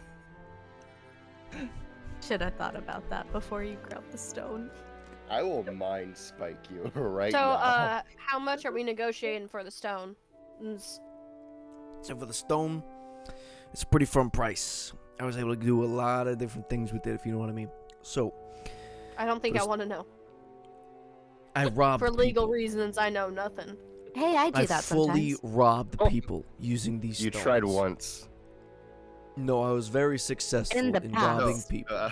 Should have thought about that before you grabbed the stone. I will mind spike you right So, now. how much are we negotiating for the stone? So for the stone, it's a pretty firm price. I was able to do a lot of different things with it, if you know what I mean. So I don't think I want to know. I robbed For legal people. reasons, I know nothing. Hey, I do I that fully sometimes. robbed Oh. people using these You stones. tried once. No, I was very successful In the robbing past. people.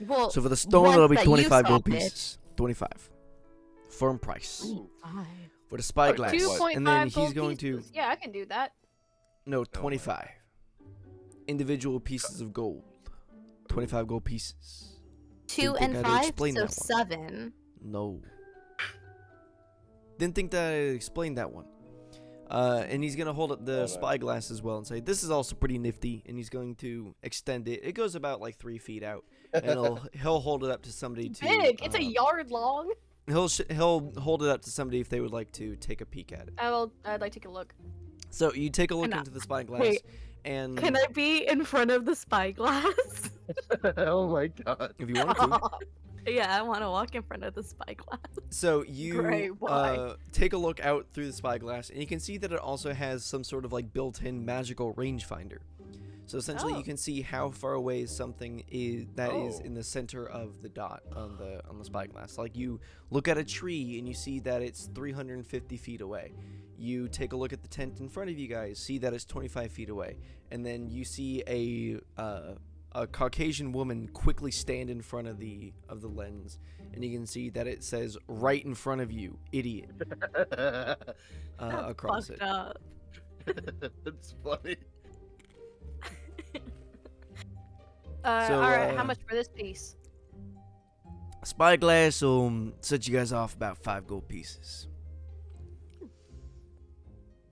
Well, So for the stone, once it'll be that you 25 gold solved it. pieces. 25. Firm price. Ooh. Five. For the spyglass. 2.5 And then he's gold going pieces. to... Yeah, I can do that. No, my. 25. Individual pieces of gold. 25 gold pieces. 2 Didn't think and I'd 5, explain so that 7. No. Didn't think that I explained that one. And he's going to hold up the Oh, no. spyglass as well and say, this is also pretty nifty. And he's going to extend it. It goes about like 3 feet out. And he'll hold it up to somebody to... Big. It's a yard long. He'll hold it up to somebody if they would like to take a peek at it. I'd like to take a look. So you take a look And, into the spyglass, wait. And Can I be in front of the spyglass? Oh my god. if you want to. Yeah, I want to walk in front of the spyglass. So you Great, why? take a look out through the spyglass, and you can see that it also has some sort of like built-in magical rangefinder. So essentially, Oh. you can see how far away something is that is Oh. in the center of the dot on the spyglass. Like you look at a tree and you see that it's 350 feet away. You take a look at the tent in front of you guys, see that it's 25 feet away, and then you see a Caucasian woman quickly stand in front of the lens, and you can see that it says right in front of you, idiot, across it. Fucked up. That's funny. So, All right, how much for this piece? Spyglass set you guys off about 5 gold pieces.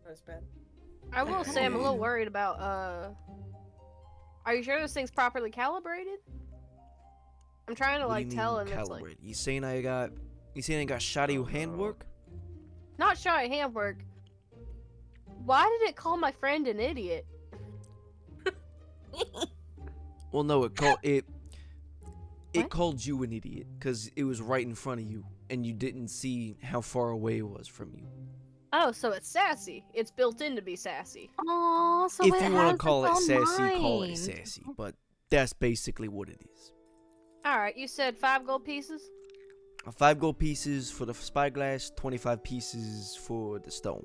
That's bad. I will say I'm a little worried about. Are you sure this thing's properly calibrated? I'm trying to What do like you tell mean him it's like calibrate? You saying I got shoddy handwork? not shy handwork. Why did it call my friend an idiot? Well, no, it What? called you an idiot because it was right in front of you, and you didn't see how far away it was from you. Oh, so it's sassy. It's built in to be sassy. Aw, so If it you want has to call it its own sassy, call it mind. sassy. But that's basically what it is. All right, you said 5 gold pieces. 5 gold pieces for the spyglass, 25 pieces for the stone.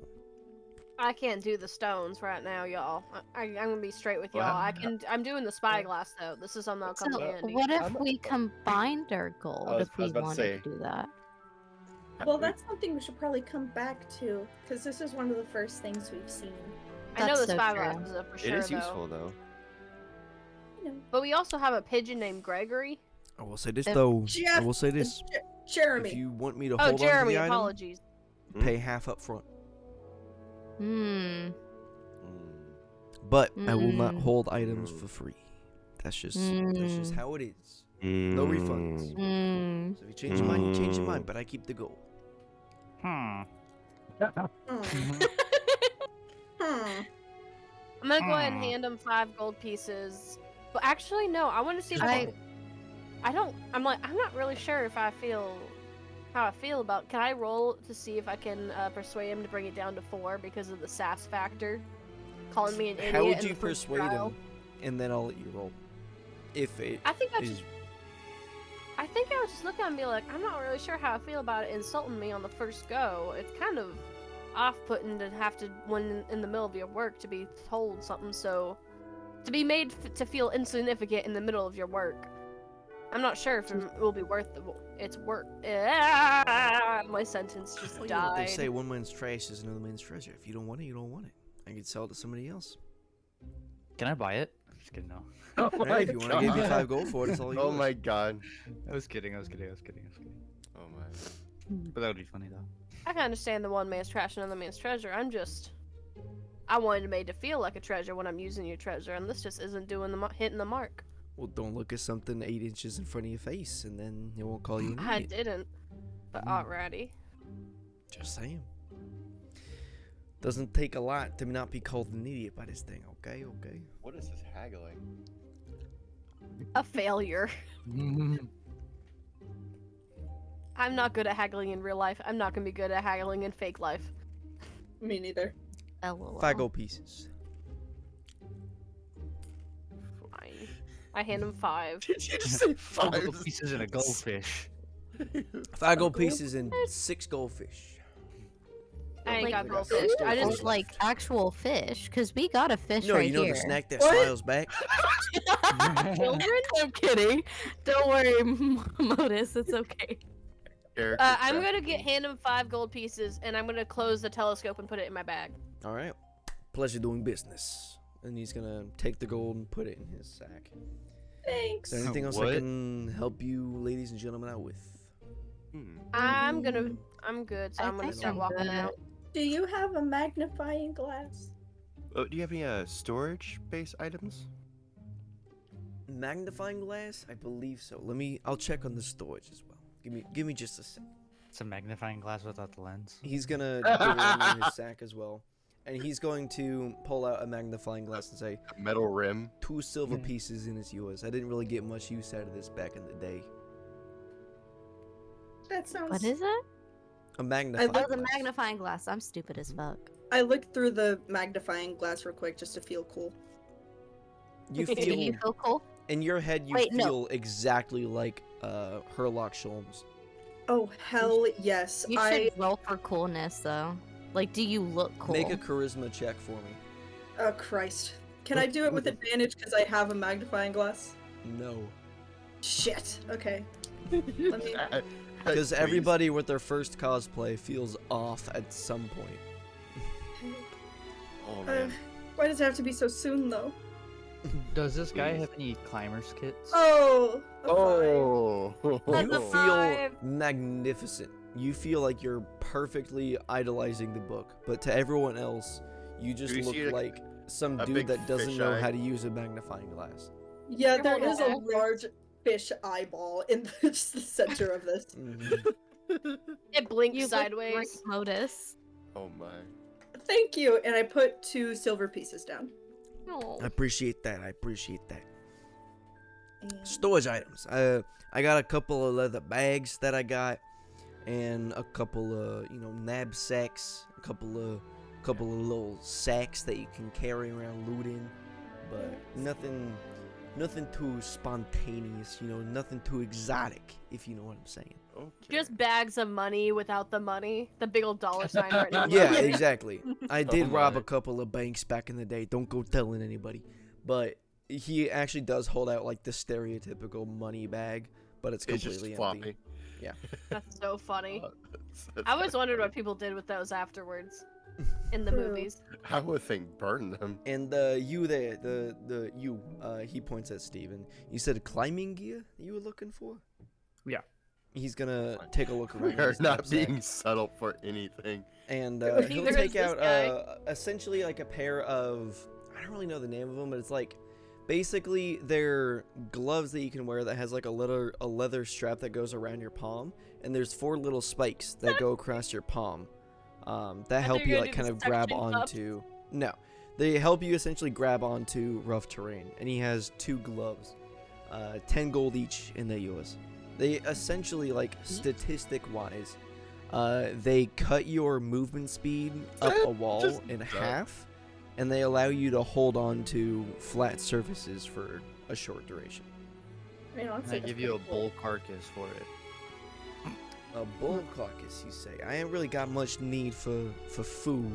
I can't do the stones right now, y'all. I'm gonna be straight with y'all. Well, I'm doing the spyglass though. This is something that'll come So in handy. what if I'm- we combined our gold I was if we about to wanted say. to do that? Well, that's something we should probably come back to, because this is one of the first things we've seen. I know That's the so spyglass true. is up for It sure is though. useful though. You know, But we also have a pigeon named Gregory. I will say this If- though. I Jeff- will say this. Jeremy. If you want me to Oh, hold Jeremy, on to the apologies. item, pay half up front. Hmm. But I will not Mm. hold items for free. That's just Mm. how it is. No refunds. Hmm. So if you change your mind, you change your mind. But I keep the gold. Hmm. Hmm. Hmm. I'm gonna go ahead and hand him 5 gold pieces. But actually, no. I want to see if I don't. I'm not really sure if I feel how I feel about. Can I roll to see if I can persuade him to bring it down to 4 because of the sass factor? Calling me an idiot. How would in you the first persuade trial? him? And then I'll let you roll. If it I think I is just. I think I was just looking at him and be like, I'm not really sure how I feel about it insulting me on the first go. It's kind of off-putting to have to, when in the middle of your work, to be told something so, to be made to feel insignificant in the middle of your work. I'm not sure if it will be worth its work. My sentence just well, you know what they died. say, one man's trash is another man's treasure. If you don't want it, you don't want it. I can sell it to somebody else. Can I buy it? Just kidding. No. Oh Hey, my if you want to give me god. 5 gold for it, it's all yours. Oh my god. I was kidding. I was kidding. Oh my. But that would be funny though. I can understand the one man's trash, another man's treasure. I wanted to made to feel like a treasure when I'm using your treasure, and this just isn't doing hitting the mark. Well, don't look at something 8 inches in front of your face, and then it won't call you an I idiot. didn't. But alrighty. Just saying. Doesn't take a lot to not be called an idiot by this thing, okay? Okay. What is this haggling? A failure. I'm not good at haggling in real life. I'm not gonna be good at haggling in fake life. Me neither. LOL. 5 gold pieces. Fine. I hand him 5. Did you just say Five five? little pieces in a goldfish. 5 gold pieces and 6 goldfish. I ain't Like- got We got goldfish. six I Or, just like actual fish, because we got a fish No, right you know here. the snack that What? smiles back? children. I'm kidding. Don't worry, Modus. It's okay. Character I'm gonna crafting. hand him 5 gold pieces, and I'm gonna close the telescope and put it in my bag. All right. Pleasure doing business. And he's gonna take the gold and put it in his sack. Thanks. Is there anything else I What? can help you, ladies and gentlemen, out with? I'm good, so I I'm gonna think start I'm walking good. out. Do you have a magnifying glass? Oh, do you have any storage-based items? Magnifying glass? I believe so. I'll check on the storage as well. Give me just a sec. It's a magnifying glass without the lens. He's gonna put it in his sack as well. And he's going to pull out a magnifying glass and say, Metal rim. 2 silver pieces and it's yours. I didn't really get much use out of this back in the day. That sounds. What is it? A magnifying Oh, the glass. magnifying glass. I'm stupid as fuck. I looked through the magnifying glass real quick just to feel cool. You Do feel, you feel cool? in your head, you Wait, no. feel exactly like Herlock Sholmes. Oh hell yes! You should roll for coolness, though. Like, do you look cool? Make a charisma check for me. Oh Christ! Can I do it with advantage because I have a magnifying glass? No. Shit. Okay. Let me. Because everybody with their first cosplay feels off at some point. Oh man. Why does it have to be so soon though? Does this guy have any climbers kits? Oh. a five. Oh. That's You a feel 5. magnificent. You feel like you're perfectly idolizing the book, but to everyone else, you just Do you look see like some a dude big that doesn't fish know eye? how to use a magnifying glass. Yeah, You're there holding is a it. large fish eyeball in the center of this. Mhm. It blinks You look sideways. like Modus. Oh my. Thank you, and I put 2 silver pieces down. Oh. I appreciate that. I appreciate that. And- Storage items. I got a couple of leather bags that I got, and a couple of knapsacks, a couple of little sacks that you can carry around looting, but nothing too spontaneous. Nothing too exotic, if you know what I'm saying. Okay. Just bags of money without the money. The big old dollar sign right now. Yeah, exactly. I did Oh rob my. a couple of banks back in the day. Don't go telling anybody. But he actually does hold out like the stereotypical money bag, but it's It's just completely empty. floppy. That's so funny. That's I always wondered what people did with those afterwards in the True. movies. I would think burn them. And you there, he points at Steven. You said climbing gear you were looking for? Yeah. He's gonna take a look We around. are his not knapsack, being settled for anything. and Neither he'll is take this out guy. essentially like a pair of, I don't really know the name of them, but it's like basically they're gloves that you can wear that has like a leather strap that goes around your palm, and there's 4 little spikes that go across your palm that help thought you you were like gonna kind do of grab suction cups. onto. No, they help you essentially grab onto rough terrain, and he has 2 gloves, 10 gold each, and they're yours. They essentially, like, statistic-wise, they cut your movement speed up a wall Just in dumb. half, and they allow you to hold on to flat surfaces for a short duration. I mean, honestly, I that's give you a pretty cool. bull carcass for it. A bull carcass, you say? I ain't really got much need for food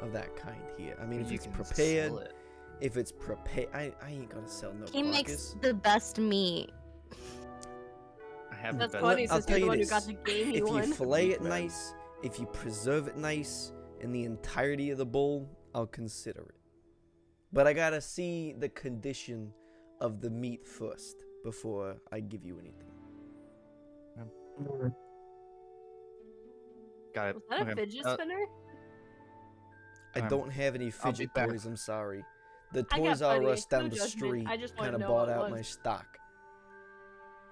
of that kind here. I mean, if You it's can prepared, sell it. I ain't gonna sell no He makes carcass. the best meat. I have That's the funny I'll since tell you're the you one who got this, the gamey If you one. fillet it Man. nice, if you preserve it nice, in the entirety of the bowl, I'll consider it. But I gotta see the condition of the meat first before I give you anything. Got it. Was that a Okay. fidget spinner? I don't have any I'll be fidget back. toys, I'm sorry. The I got Toys R plenty. Us down No the judgment. street I just wanna kind of know what bought it out my was. stock.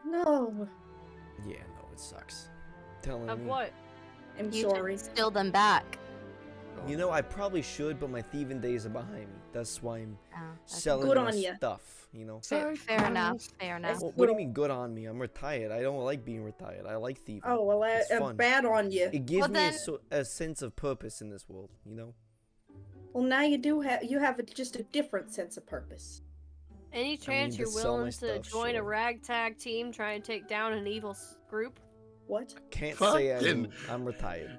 No, Yeah, no, it sucks. Telling Of you. what? I'm You sorry. should steal them back. You know, I probably should, but my thieving days are behind me. That's why I'm Oh, okay. selling Good my on ya. stuff, you know? Fair enough. Fair enough. Well, what do you mean good on me? I'm retired. I don't like being retired. I like thieving. Oh well, It's I'm fun. bad on you. It gives Well, me then- a sense of purpose in this world, you know? Well, now you have just a different sense of purpose. Any chance to you're sell my willing to stuff, join a sure. ragtag team trying to take down an evil group? What? Can't say I Fucking- do. I'm retired.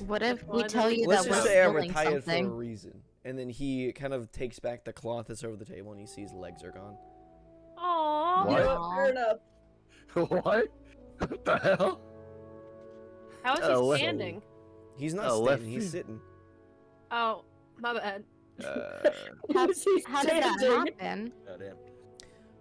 What if we Well, tell you Let's that just we're say I'm stealing retired for a something? reason. And then he kind of takes back the cloth that's over the table and he sees legs are gone. Aww. What? You know what? Fair enough. What? What the hell? How is Oh, he what- standing? He's not Oh, left standing, he's feet. sitting. Oh, my bad. How, Was he how did that standing? happen? Goddamn.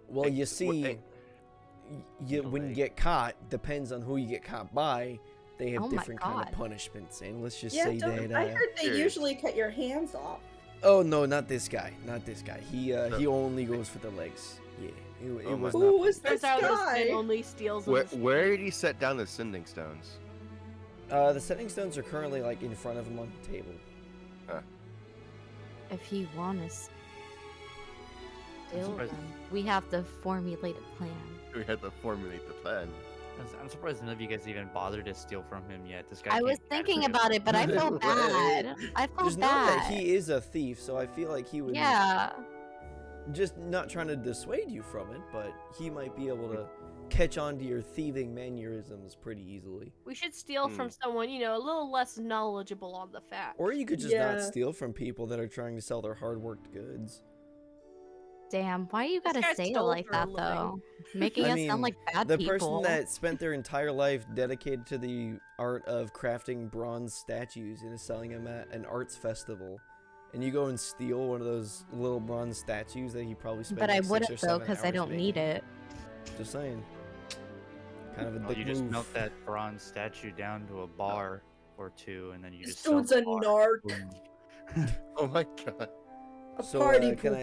Well, you see, hey. when you get caught, depends on who you get caught by. They have Oh my different kind of God. punishments, and let's just Yeah, say don't, that. I heard they Serious. usually cut your hands off. Oh no, not this guy. Not this guy. He only goes for the legs. Yeah, it Oh my was God. not. Who was Turns this out this guy? kid only steals Where, them. where did he set down the sending stones? The setting stones are currently like in front of him on the table. If you want us steal surprised- them, we have to formulate a plan. We had to formulate the plan. I'm surprised none of you guys even bothered to steal from him yet. This guy. I was came thinking naturally. about it, but I felt Right. bad. I felt Just know bad. that he is a thief, so I feel like he would. Yeah. Just not trying to dissuade you from it, but he might be able to catch on to your thieving mannerisms pretty easily. We should steal from someone, you know, a little less knowledgeable on the fact. Or you could just Yeah. not steal from people that are trying to sell their hard-worked goods. Damn, why you This gotta guy say it stole like for a that living. though? Making I us mean, sound like bad the people. person that spent their entire life dedicated to the art of crafting bronze statues and is selling them at an arts festival, and you go and steal one of those little bronze statues that he probably spent But I like 6 or wouldn't though, 7 because I hours don't need making. it. Just saying. Kind of a Oh, dick you just move. melt that bronze statue down to a bar or two, and then you This just sell dude's the a bar. narc. Boom. Oh my god. A So party can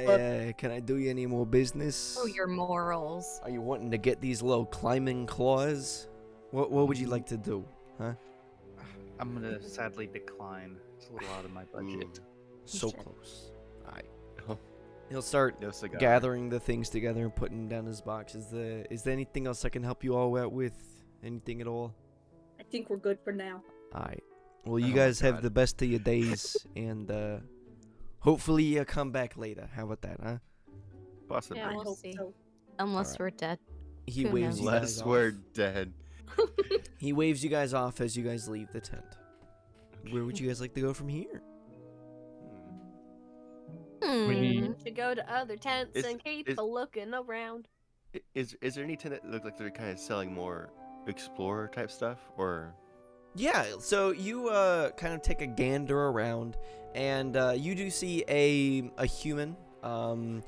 I do you any more business? Oh, your morals. Are you wanting to get these little climbing claws? What would you like to do? Huh? I'm gonna sadly decline. It's a little out of my budget. So should. close. Alright. Oh. He'll start No cigar. gathering the things together and putting down his box. Is there anything else I can help you all out with? Anything at all? I think we're good for now. Alright. Well, you Oh my guys have God. the best of your days, and hopefully you come back later. How about that, huh? Possibly. Yeah, I we'll hope see. so. Unless Alright. we're dead. He Who waves knows? you guys Unless off. we're dead. He waves you guys off as you guys leave the tent. Where would you guys like to go from here? Hmm. We- Should go to other tents Is- and keep is- a looking around. Is there any tent that look like they're kind of selling more explorer type stuff, or? Yeah, so you kind of take a gander around, and you do see a human, kind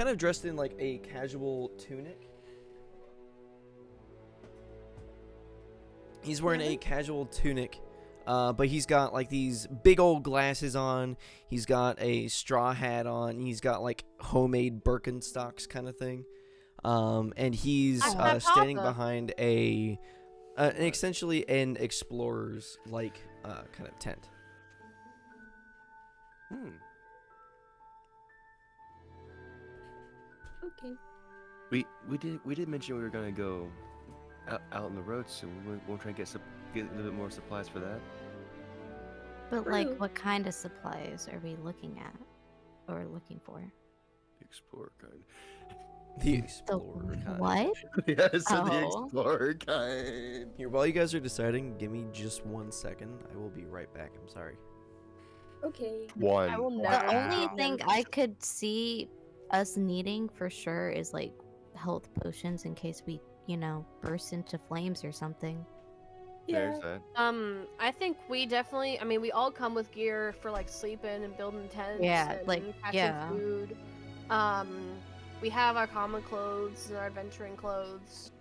of dressed in like a casual tunic. He's wearing a casual tunic, but he's got like these big old glasses on. He's got a straw hat on. He's got like homemade Birkenstocks kind of thing, and he's Like my standing papa. behind essentially an explorer's like kind of tent. Hmm. Okay. We did mention we were gonna go out on the road, so we'll try and get a little bit more supplies for that. But like, True. what kind of supplies are we looking at or looking for? The explorer kind. The The explorer kind. what? Yeah, so the Oh. explorer kind. Here, while you guys are deciding, give me just 1 second. I will be right back. I'm sorry. Okay. One. I will The never. only Wow. thing I could see us needing for sure is like health potions in case we, burst into flames or something. There's that. I think we definitely. I mean, we all come with gear for like sleeping and building tents. Yeah, and like, catching yeah. food. We have our common clothes and our adventuring clothes.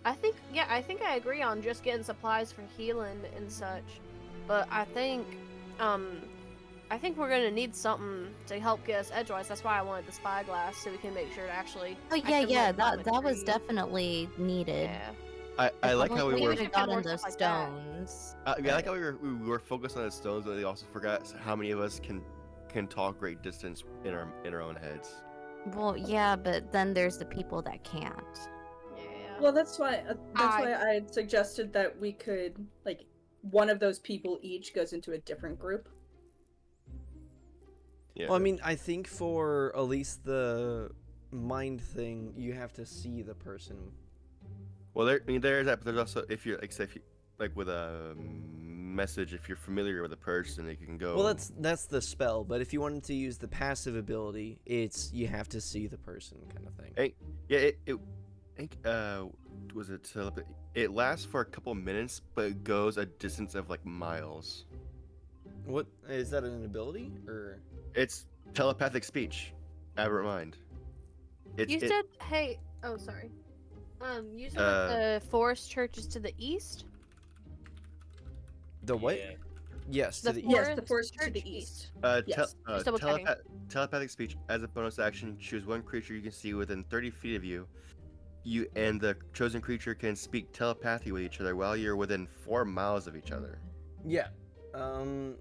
I think I agree on just getting supplies for healing and such. But I think we're gonna need something to help get us edgewise. That's why I wanted the spyglass so we can make sure to actually. Oh I yeah, can yeah, look on that was tree. definitely needed. Yeah. I like how we We were. would have gotten more those stuff like that. stones. I like how we were focused on the stones, but they also forgot how many of us can talk great distance in our own heads. Well, yeah, but then there's the people that can't. Yeah. Well, that's why I- I had suggested that we could like one of those people each goes into a different group. Yeah. Well, I mean, I think for at least the mind thing, you have to see the person. Well, there's that, but there's also if you're say if you like with a message, if you're familiar with a person, you can go. Well, that's the spell, but if you wanted to use the passive ability, it's you have to see the person kind of thing. Yeah, I think was it telepathy? It lasts for a couple minutes, but it goes a distance of like miles. What is that an ability or? It's telepathic speech. Ever mind. You said, hey, oh, sorry. You said that the forest church is to the east? The what? Yeah. Yes, The to the forest Yes, the forest to church the east. Yes, just double checking. Telepathic speech. As a bonus action, choose one creature you can see within 30 feet of you. You and the chosen creature can speak telepathy with each other while you're within 4 miles of each other. Yeah.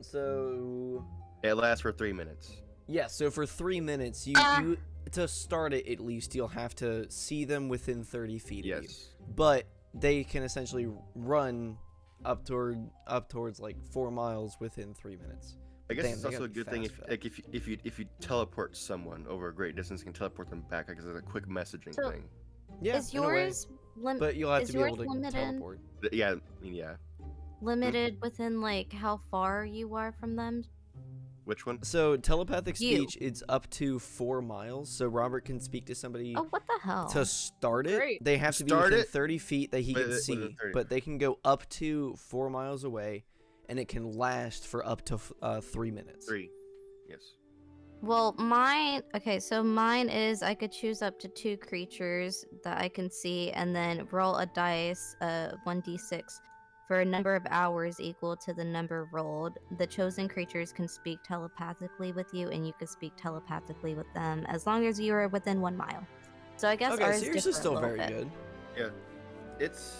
So It lasts for 3 minutes. Yeah, so for 3 minutes, you to start it at least, you'll have to see them within 30 feet of you. Yes. But they can essentially run up towards like 4 miles within 3 minutes. I guess Damn, it's they also gotta a be good thing fast for if you teleport someone over a great distance, you can teleport them back because it's a quick messaging So- thing. Yeah, is in a way. yours But you'll have is to be yours able to limited? teleport. Yeah, I mean, yeah. limited within like how far you are from them? Which one? So telepathic You. speech, it's up to 4 miles. So Robert can speak to somebody Oh, what the hell? to start it. Great. They have to be Start within it 30 feet that he can within see, 30. but they can go up to 4 miles away, and it can last for up to 3 minutes. 3. Yes. Well, mine. Okay, so mine is I could choose up to 2 creatures that I can see, and then roll a dice, 1d6, for a number of hours equal to the number rolled. The chosen creatures can speak telepathically with you, and you can speak telepathically with them as long as you are within 1 mile. So I guess Okay, ours so yours differ is a still little very bit. good. Yeah. It's.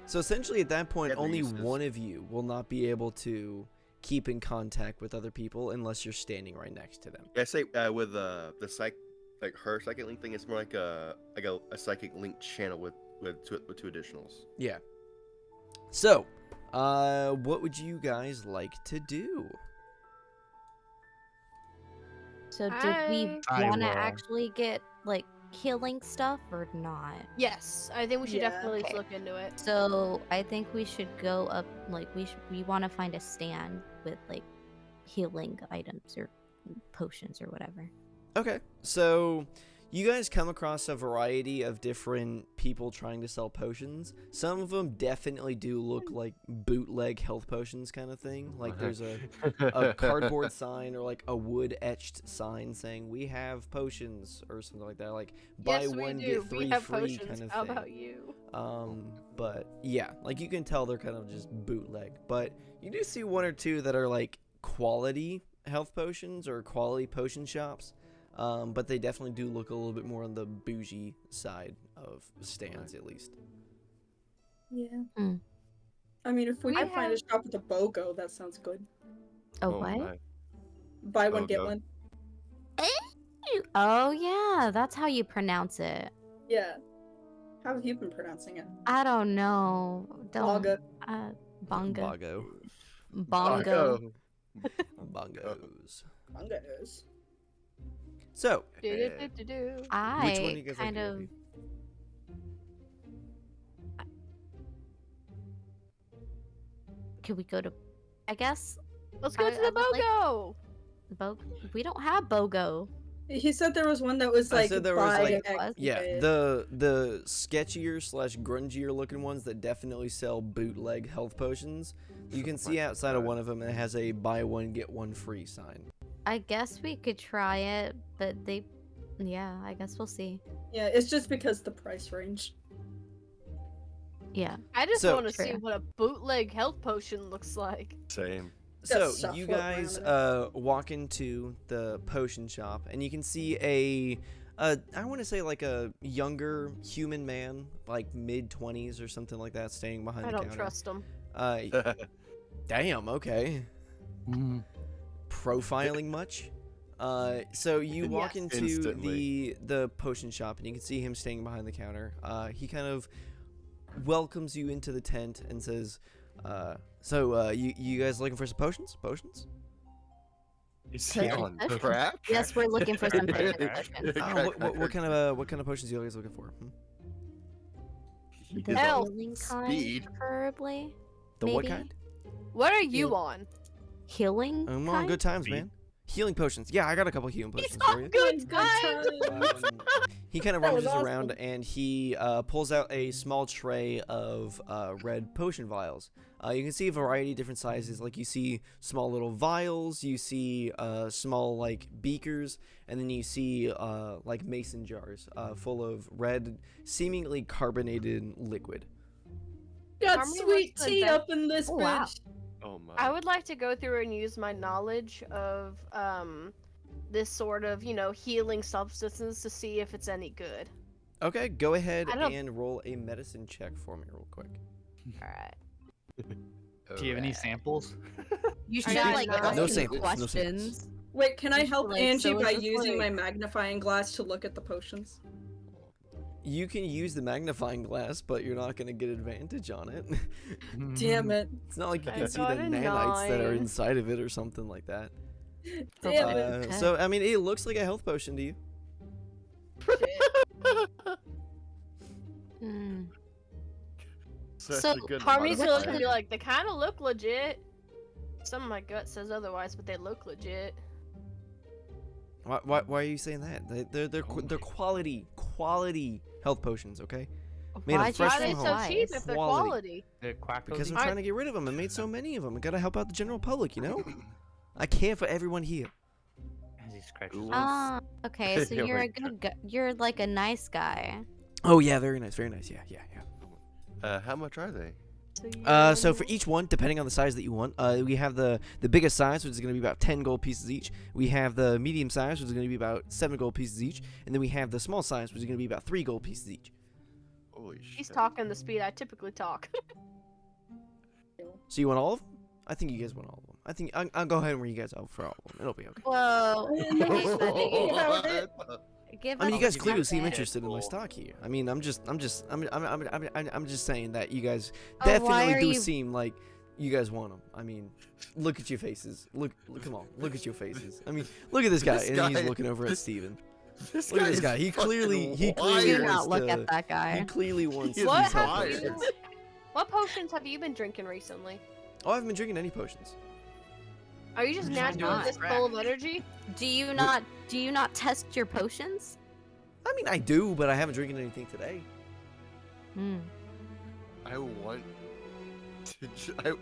So essentially, at that point, Yeah, they're only useless. one of you will not be able to keep in contact with other people unless you're standing right next to them. I say with the like her psychic link thing, it's more like a psychic link channel with two additionals. Yeah. So, what would you guys like to do? So did we I want to will. actually get like healing stuff or not? Yes, I think we should Yeah. definitely Okay. look into it. So I think we should go up. Like we want to find a stand with like healing items or potions or whatever. Okay, so you guys come across a variety of different people trying to sell potions. Some of them definitely do look like bootleg health potions kind of thing. Like there's a cardboard sign or like a wood etched sign saying we have potions or something like that. Like buy Yes, we one do. get We three have free potions. kind of How thing. about you? But yeah, like you can tell they're kind of just bootleg. But you do see one or two that are like quality health potions or quality potion shops. But they definitely do look a little bit more on the bougie side of stands, at least. Yeah. Mm. I mean, if we We can find a have- shop with a BOGO, that sounds good. Oh, what? my. Buy one, get BOGO. one. Oh yeah, that's how you pronounce it. Yeah. How have you been pronouncing it? I don't know. Don't. Baga. Bongo. Bongo. Bongo. Bongos. Bongos. So, Do-do-do-do-do. which one do I you guys kind like to of. do? Could we go to? I guess Let's go I- to I the would like- BOGO. We don't have BOGO. He said there was one that was I like said there was, buy like- X Yeah, with- the sketchier slash grungier looking ones that definitely sell bootleg health potions. You can see outside of one of them, and it has a buy one get one free sign. I guess we could try it, but they. Yeah, I guess we'll see. Yeah, it's just because the price range. Yeah. I just So- want to see True. what a bootleg health potion looks like. Same. So stuff you floating guys around walk into the potion shop, and you can see a I want to say like a younger human man, like mid-20s or something like that, standing behind I the don't counter. trust them. Damn. Okay. Mm. Profiling much? So you walk Yes. into Instantly. the potion shop, and you can see him standing behind the counter. He kind of welcomes you into the tent and says, "So you guys looking for some potions? Potions? Is he on crack? Yes, we're looking for some potions. Oh, what kind of potions are you guys looking for? He The is Hell. on healing kind, speed. preferably. The what Maybe. kind? What are you on? Healing I'm on kind? good times, Speed. man. Healing potions. Yeah, I got a couple healing He's potions for on you. good times. times. He kind of That was rummages around awesome. and he pulls out a small tray of red potion vials. You can see a variety of different sizes. Like you see small little vials, you see small like beakers, and then you see like mason jars full of red, seemingly carbonated liquid. Got Harmony sweet likes to tea invent- up in this Oh, wow. bitch. Oh my. I would like to go through and use my knowledge of this sort of, healing substances to see if it's any good. Okay, go ahead I don't- and roll a medicine check for me real quick. All right. Do you have any samples? You I should got like nine. ask No him samples, no questions. samples. Wait, can I help Like, Angie so by it's using my like- magnifying glass to look at the potions? You can use the magnifying glass, but you're not gonna get advantage on it. Damn it. It's not like you I can see the got a nanites that are 9. inside of it or something like that. Damn it. Okay. So I mean, it looks like a health potion to you. Hmm. Such So, a good Part of me still modifier. gonna be like, they kind of look legit. Some of my gut says otherwise, but they look legit. Why are you saying that? They're quality health potions, okay? Made of Why'd you fresh Why are from they home. so twice? cheap if they're Quality. quality? The quack Because I'm cozy? trying to get rid of them. I made so many of them. I gotta help out the general public, you know? I care for everyone here. As he scratches Ooh. his- Ah, okay, so Yeah, you're a wait. good guy. You're like a nice guy. Oh yeah, very nice, very nice. Yeah. How much are they? So for each one, depending on the size that you want, we have the biggest size, which is going to be about 10 gold pieces each. We have the medium size, which is going to be about 7 gold pieces each, and then we have the small size, which is going to be about 3 gold pieces each. Holy shit. He's talking the speed I typically talk. So you want all of them? I think you guys want all of them. I think I'll go ahead and read you guys out for all of them. It'll be okay. Whoa. What? Give I mean, us you guys a clearly seem second. interested in my Cool. stock here. I mean, I'm just saying that you guys Oh, why definitely are do you- seem like you guys want them. I mean, look at your faces. Look, come on, look at your faces. I mean, look at this guy, This and he's guy- looking over at Steven. This Look at this is guy. He fucking clearly Do wants not look to- at that He guy. clearly wants He is What these health have wired. potions. you? What potions have you been drinking recently? Oh, I haven't been drinking any potions. Are you just You're just naturally not. this full of energy? Do you not test your potions? I mean, I do, but I haven't drinking anything today. Hmm. I want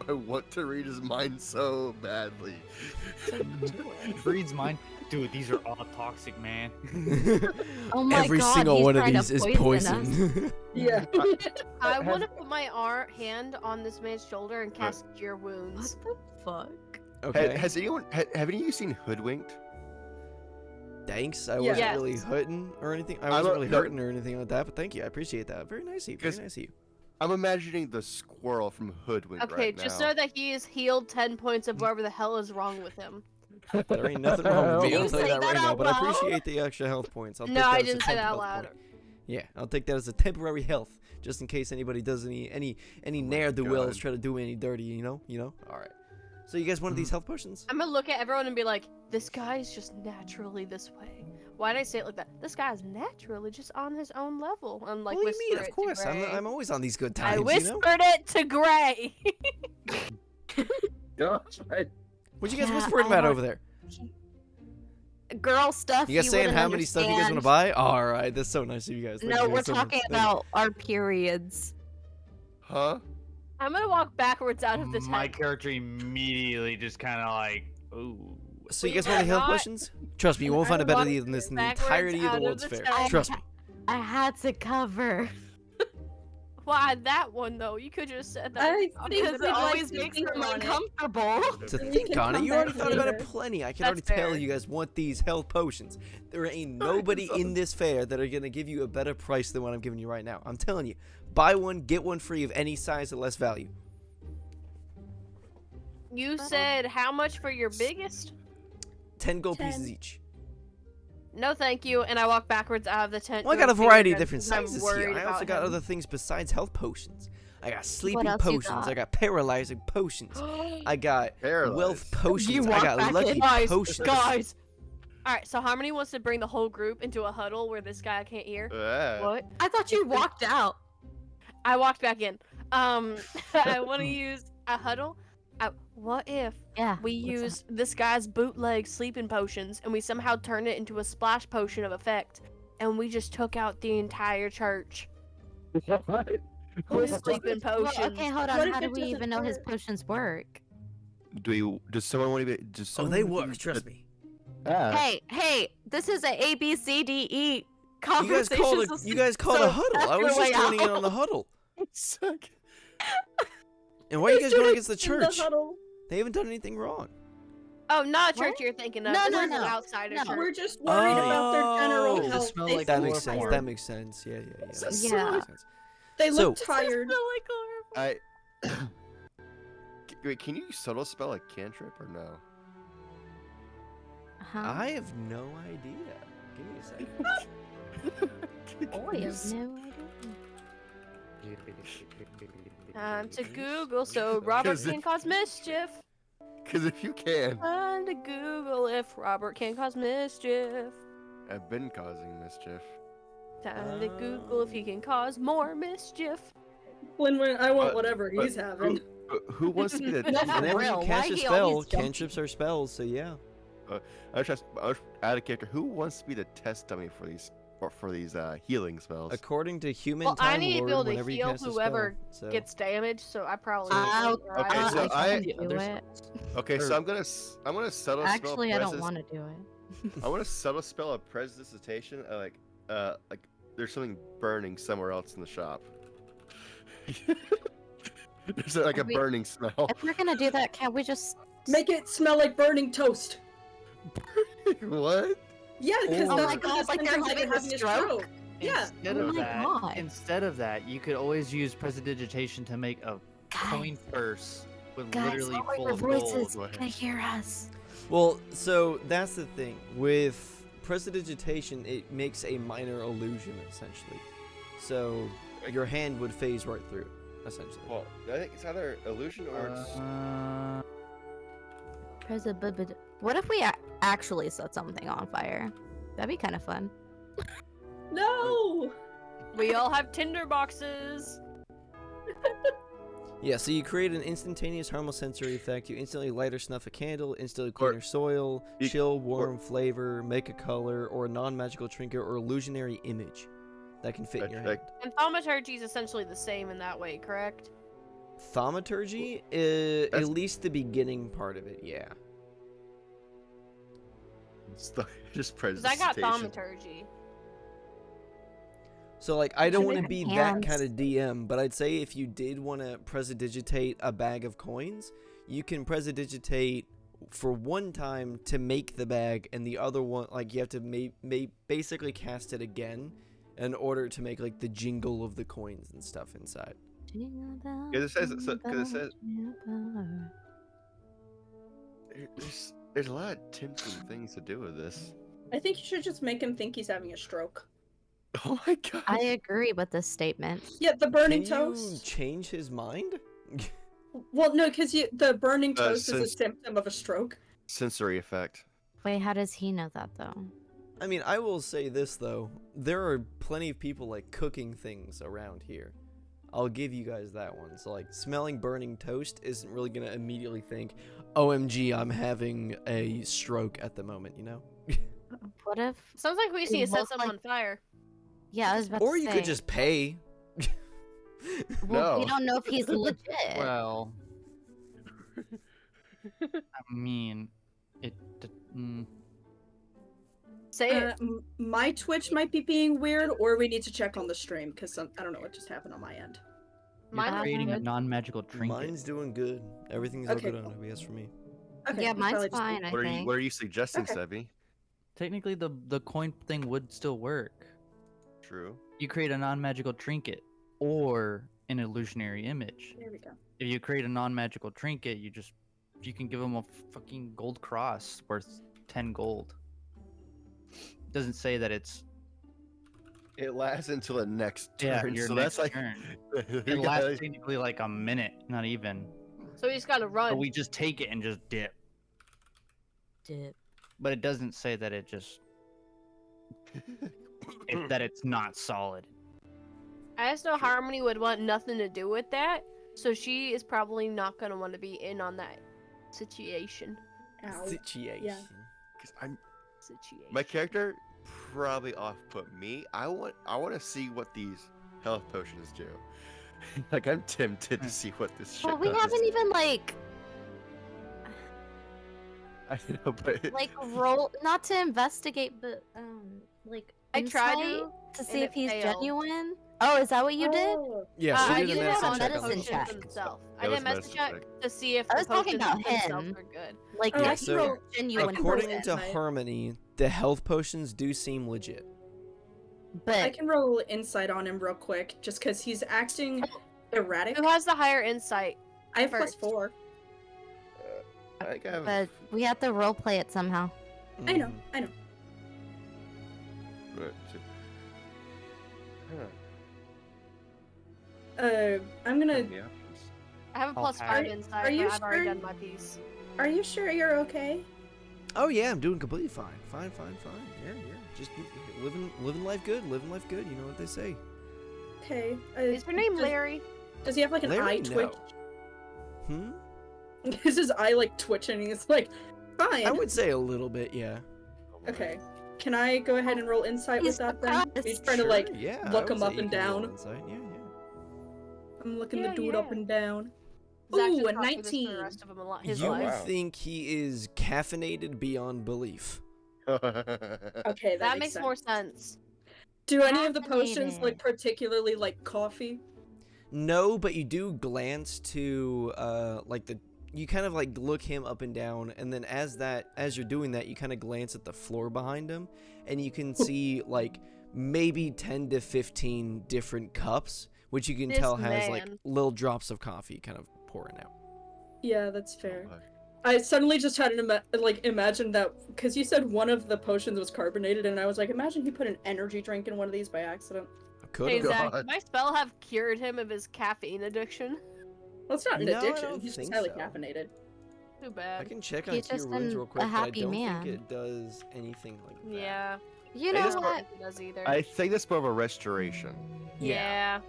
I want to read his mind so badly. Reads mine. Dude, these are all toxic, man. Oh my Every god, single he's one of trying to these is poison us. poison. Yeah. I Have- want to put my hand on this man's shoulder and cast Cure Wounds. What the fuck? Okay. Has anyone have any of you seen Hoodwinked? Thanks. I Yeah. wasn't Yes. really hurting or anything. I I'm wasn't a- really no. hurting or anything like that. But thank you. I appreciate that. Very nice of you. Very Because- nice of you. I'm imagining the squirrel from Hoodwinked Okay, right just now. know that he is healed 10 points of whatever the hell is wrong with him. There ain't nothing wrong with me. You I'll tell you say that that right now. out But I loud? appreciate the extra health points. I'll No, take that I as a didn't say that temp out health loud. point. Yeah, I'll take that as a temporary health, just in case anybody does any ne'er do wells God. try to do me any dirty. You know. All right. So you guys wanted these health potions? I'm gonna look at everyone and be like, this guy is just naturally this way. Why did I say it like that? This guy is naturally just on his own level. I'm like, What do you mean? whisper Of it to course. Gray. I'm always on these good I times. whispered You know. it to Gray. Gosh, What you guys Yeah, whispering I about want- over there? Girl stuff. You guys saying wouldn't how many stuff you guys want to understand. buy? All right, that's so nice of you guys. Thank No, you we're guys so much. talking Thank you. about our periods. Huh? I'm gonna walk backwards out of the tent. My character immediately just kind of like, ooh. So you We guys want the are health not- potions? Trust me, you won't find a I better want deal than this in the backwards entirety of out the of World's the Fair. tent. Trust me. I had to cover. Why that one though? You could just said that. I think Because we'd it like always to makes think them on it. uncomfortable. To We think can on it, come you already back thought about it later. plenty. I can That's already tell fair. you guys want these health potions. There ain't nobody in this fair that are gonna give you a better price than what I'm giving you right now. I'm telling you, buy one, get one free of any size at less value. You said how much for your biggest? 10 gold pieces 10. each. No, thank you. And I walk backwards out of the tent. Well, I doing got a variety of finger different guns 'cause I'm sizes here. worried I also about got him. other things besides health potions. I got sleeping else you potions. got? I got paralyzing potions. I got wealth Paralyzed. potions. I walk got back lucky in. potions. Guys. All right. So Harmony wants to bring the whole group into a huddle where this guy can't hear. What? I thought you walked out. I walked back in. I want to use a huddle. What if Yeah. we what's used this guy's bootleg sleeping potions and we somehow turned it into a splash potion of effect, and we just took out the entire church what? with sleeping that? Well, potions? okay, hold What on. if How do it we doesn't even know his work? potions work? Does someone want to be? Does Oh, someone they wanna be work. Trust me. Ah, Hey, this is a ABCDE You guys conversation. called a huddle. I was just joining in on the huddle. And why are you guys going against the In the church? huddle. They haven't done anything wrong. Oh, not a church What? you're thinking of. No, This no, is an no. outsider No. church. We're just worried about their general Oh. health. smell They like That seem makes sense. tired. That makes sense. Yeah. That So- makes Yeah. sense. They look So- tired. Wait, can you subtle spell a cantrip or no? Huh? I have no idea. Give me a second. Oh, I have no idea. Time to Google so Robert Cause can cause mischief. Because if you can, Time to Google if Robert can cause mischief. I've been causing mischief. Time to Google if he can cause more mischief. When I want But- whatever but he's having. Who wants to be the? No, for Whenever real, you why cast a he spell, always jumping? cantrips are spells, so yeah. I was out of character. Who wants to be the test dummy for these healing spells? According to human Well, I time need to be lord, able to whenever you heal cast a whoever spell, so. Gets damaged, so I probably. I'll- Okay, so I can I- do it. Okay, so I'm gonna subtle Actually, spell I don't want to do it. I want to subtle spell a prestidigitation. Like there's something burning somewhere else in the shop. There's like a We- burning smell. If we're gonna do that, can't we just? Make it smell like burning toast. What? Yeah, because Oh that's my what God, the like they're symptoms of having a stroke? Yeah. Instead Oh of my that, God. instead of that, you could always use prestidigitation to make a coin purse with Guys, literally lower full your of voices. gold. You can hear us. Well, so that's the thing. With prestidigitation, it makes a minor illusion, essentially. So your hand would phase right through it, essentially. Well, I think it's either illusion or it's. What if we actually set something on fire? That'd be kind of fun. No. We all have Tinder boxes. Yeah, so you create an instantaneous harmless sensory effect. You instantly light or snuff a candle, instantly clean your soil, you- chill, warm flavor, make a color, or a non-magical trinket or illusionary image that can fit in your hand. And thaumaturgy is essentially the same in that way, correct? Thaumaturgy, at That's- least the beginning part of it, yeah. It's just Because I got prestidigitation. thaumaturgy. So, like, I don't Should want to make be that hands. kind of DM, but I'd say if you did want to prestidigitate a bag of coins, you can prestidigitate for one time to make the bag, and the other one, like, you have to basically cast it again in order to make, like, the jingle of the coins and stuff inside. Because it says there's a lot of tempting things to do with this. I think you should just make him think he's having a stroke. Oh my god. I agree with this statement. Yeah, the burning Can you toast. change his mind? Well, no, because the burning toast is a since- symptom of a stroke. Sensory effect. Wait, how does he know that though? I mean, I will say this, though. There are plenty of people, like, cooking things around here. I'll give you guys that one. So, like, smelling burning toast isn't really going to immediately think, OMG, I'm having a stroke at the moment, you know? What if? Sounds like we just need to set look something like- on fire. Yeah, I was about Or to you say. could just pay. Well, we No. don't know if he's legit. Well, I mean, it. Say it. My Twitch might be being weird, or we need to check on the stream because I don't know what just happened on my end. Mine You're was creating a good. non-magical trinket. Mine's doing good. Everything's Okay, all good on cool. OBS for me. Okay, Yeah, we mine's probably just- fine. I What are you think. What are you suggesting, Okay. Sebi? Technically, the coin thing would still work. True. You create a non-magical trinket or an illusionary image. There we go. If you create a non-magical trinket, you can give them a fucking gold cross worth 10 gold. It doesn't say that it's It lasts until the next turn. yeah your so next that's like turn. you It gotta- lasts technically like a minute, not even. So we just gotta run. But we just take it and just dip. Dip. But it doesn't say that it just that it's not solid. I just know Harmony would want nothing to do with that, so she is probably not gonna want to be in on that situation. Ow. Situation. 'Cause Situation. my character probably off-put me. I want to see what these health potions do. Like I'm tempted to see what this shit Well, we does. haven't even like I know, but roll not to investigate, but like I tried insight to see and if it he's failed. genuine. Oh, is that what you did? Oh, Yeah, I she did did a it medicine on check on medicine the check. potions. themselves. That I did was a medicine check medicine to see if I the was talking potions about themselves him. were good. Like Oh, Yeah, if so you're a genuine According person. to Right. Harmony, the health potions do seem legit. I But can roll insight on him real quick, just because he's acting erratic. Who has the higher insight? I have first? +4. I think I have. but we have to role play it somehow. I know. Mhm. I know. Right, so- I'm gonna. Many options. I have a I'll plus pass. 5 Are inside, you but I've already sure? done my piece. Are you sure you're okay? Oh yeah, I'm doing completely fine. Fine. Yeah. Just living life good. Living life good. You know what they say. Okay. Is her name does, Larry? Does he have like an Larry, eye twitch? no. Is his eye like twitching? It's like, fine. I would say a little bit, yeah. Oh my. Okay. Can I go ahead and roll insight He's with that then? surprised. He's trying to Sure, like yeah, I look would him say up you and can roll down. insight. Yeah. I'm looking Yeah, the dude up yeah. and down. Zach Ooh, just a cost me this for 19. the rest of his You life. Wow. think he is caffeinated beyond belief? Okay, That makes makes sense. more sense. Do any of the potions Caffeinated. like particularly like coffee? No, but you do glance to you kind of like look him up and down, and then as you're doing that, you kind of glance at the floor behind him, and you can see like maybe 10 to 15 different cups, which you can This tell has like man. little drops of coffee kind of pouring out. Yeah, that's fair. Oh my. I suddenly just had an imagine that because you said one of the potions was carbonated, and I was like, imagine he put an energy drink in one of these by accident. Could Hey have. Zach, God. could my spell have cured him of his caffeine addiction? Well, it's not an No, I addiction. don't He's just think highly so. caffeinated. Too I bad. can check on He's Cure just Wounds a real quick, but I happy don't man. think it does anything like that. Yeah. You Hey, know this I part- what? don't think it does either. I think that's more of a restoration. Yeah.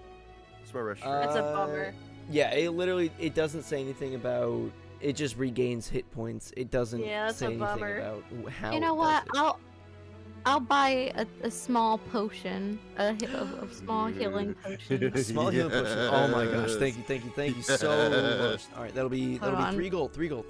It's more restoration. That's a bummer. Yeah, it doesn't say anything about it. Just regains hit points. It doesn't Yeah, that's say a anything bummer. about how. You know it what? does it. I'll buy a small potion, a small healing potion. A small healing potion. Oh my gosh! Thank you so much. All right, that'll be Hold on. 3 gold. 3 gold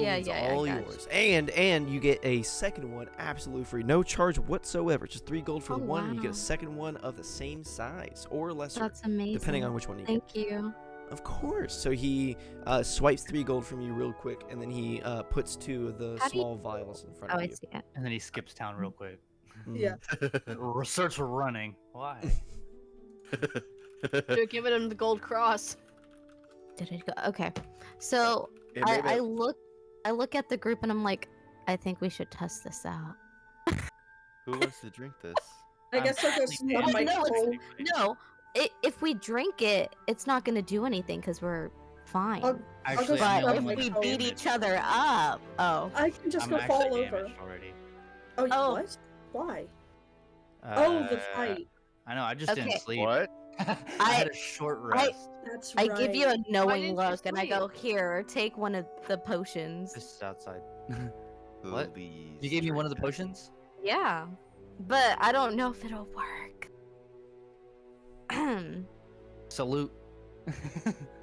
Yeah, is yeah, I all got yours. And you get a second one absolutely free, no charge whatsoever. Just 3 gold for Oh, the one, and you get wow. a second one of the same size or lesser, That's amazing. depending on which one you get. Thank you. Of course. So he swipes 3 gold from you real quick, and then he puts 2 of the How do you- small vials in front Oh, of I you. see it. And then he skips town real quick. Mhm. Yeah. Starts running. Why? Should have given him the gold cross. Did it go? Okay. So It made I a- look at the group and I'm like, I think we should test this out. Who wants to drink this? I guess I'll go actually smoke Oh, my no, it's- cold. No, if we drink it, it's not gonna do anything because we're fine. I'll- Actually, go I'm but the scrub if only my we one toe. beat damaged. each other up, oh, I can just I'm go actually fall over. damaged already. Oh, Oh. what? Why? Oh, the Uh, fight. I know. I just Okay. didn't sleep. What? I had a short rest. That's I right. give you a knowing didn't you look and I go, sleep? here, take one of the potions. This is outside. What? Please You gave me one of the drink it. potions? Yeah, but I don't know if it'll work. Salute.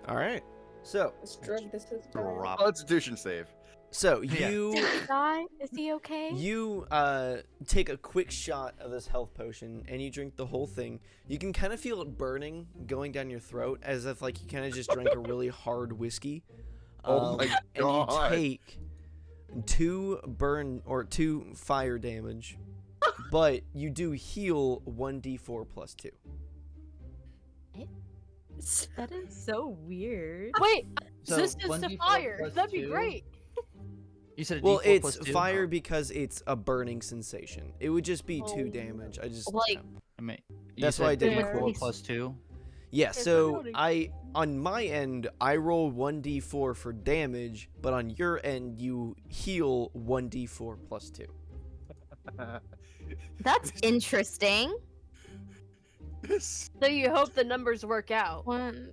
All right. So This drug, this is bad. Drop. Constitution save. Yeah. you Did he die? Is he okay? You take a quick shot of this health potion and you drink the whole thing. You can kind of feel it burning going down your throat as if like you kind of just drank a really hard whiskey. Oh my And you God. take 2 fire damage, but you do heal 1d4 plus 2. That is so weird. Wait, So, this is to 1d4 fire. plus That'd be 2? great. You said a Well, D4 it's plus 2? fire because it's a burning sensation. It would just be 2 Oh. damage. I just Like- I mean, you That's why I said did the D4 quotes. plus 2. Yeah, It's so loading. on my end, I roll 1d4 for damage, but on your end, you heal 1d4 plus 2. That's interesting. This So you hope the numbers work out. One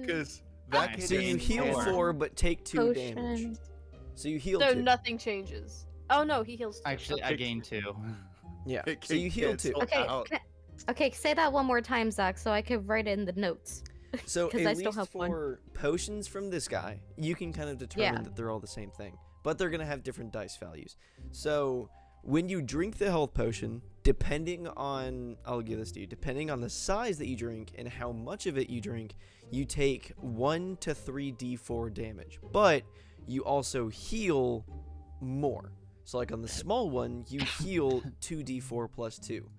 because that Nice. kid So is you heal Four. 4, but take 2 damage. potion. So you heal So 2. nothing changes. Oh no, he heals. Too. Actually, I gained 2. Yeah, It so you heal cancel 2. Okay, out. okay, say that one more time, Zach, so I could write it in the notes. So 'Cause at I least still have one. for potions from this guy, you can kind of determine Yeah. that they're all the same thing, but they're gonna have different dice values. So when you drink the health potion, depending on, I'll give this to you, depending on the size that you drink and how much of it you drink, you take 1 to 3d4 damage, but you also heal more. So like on the small one, you heal 2d4 plus 2.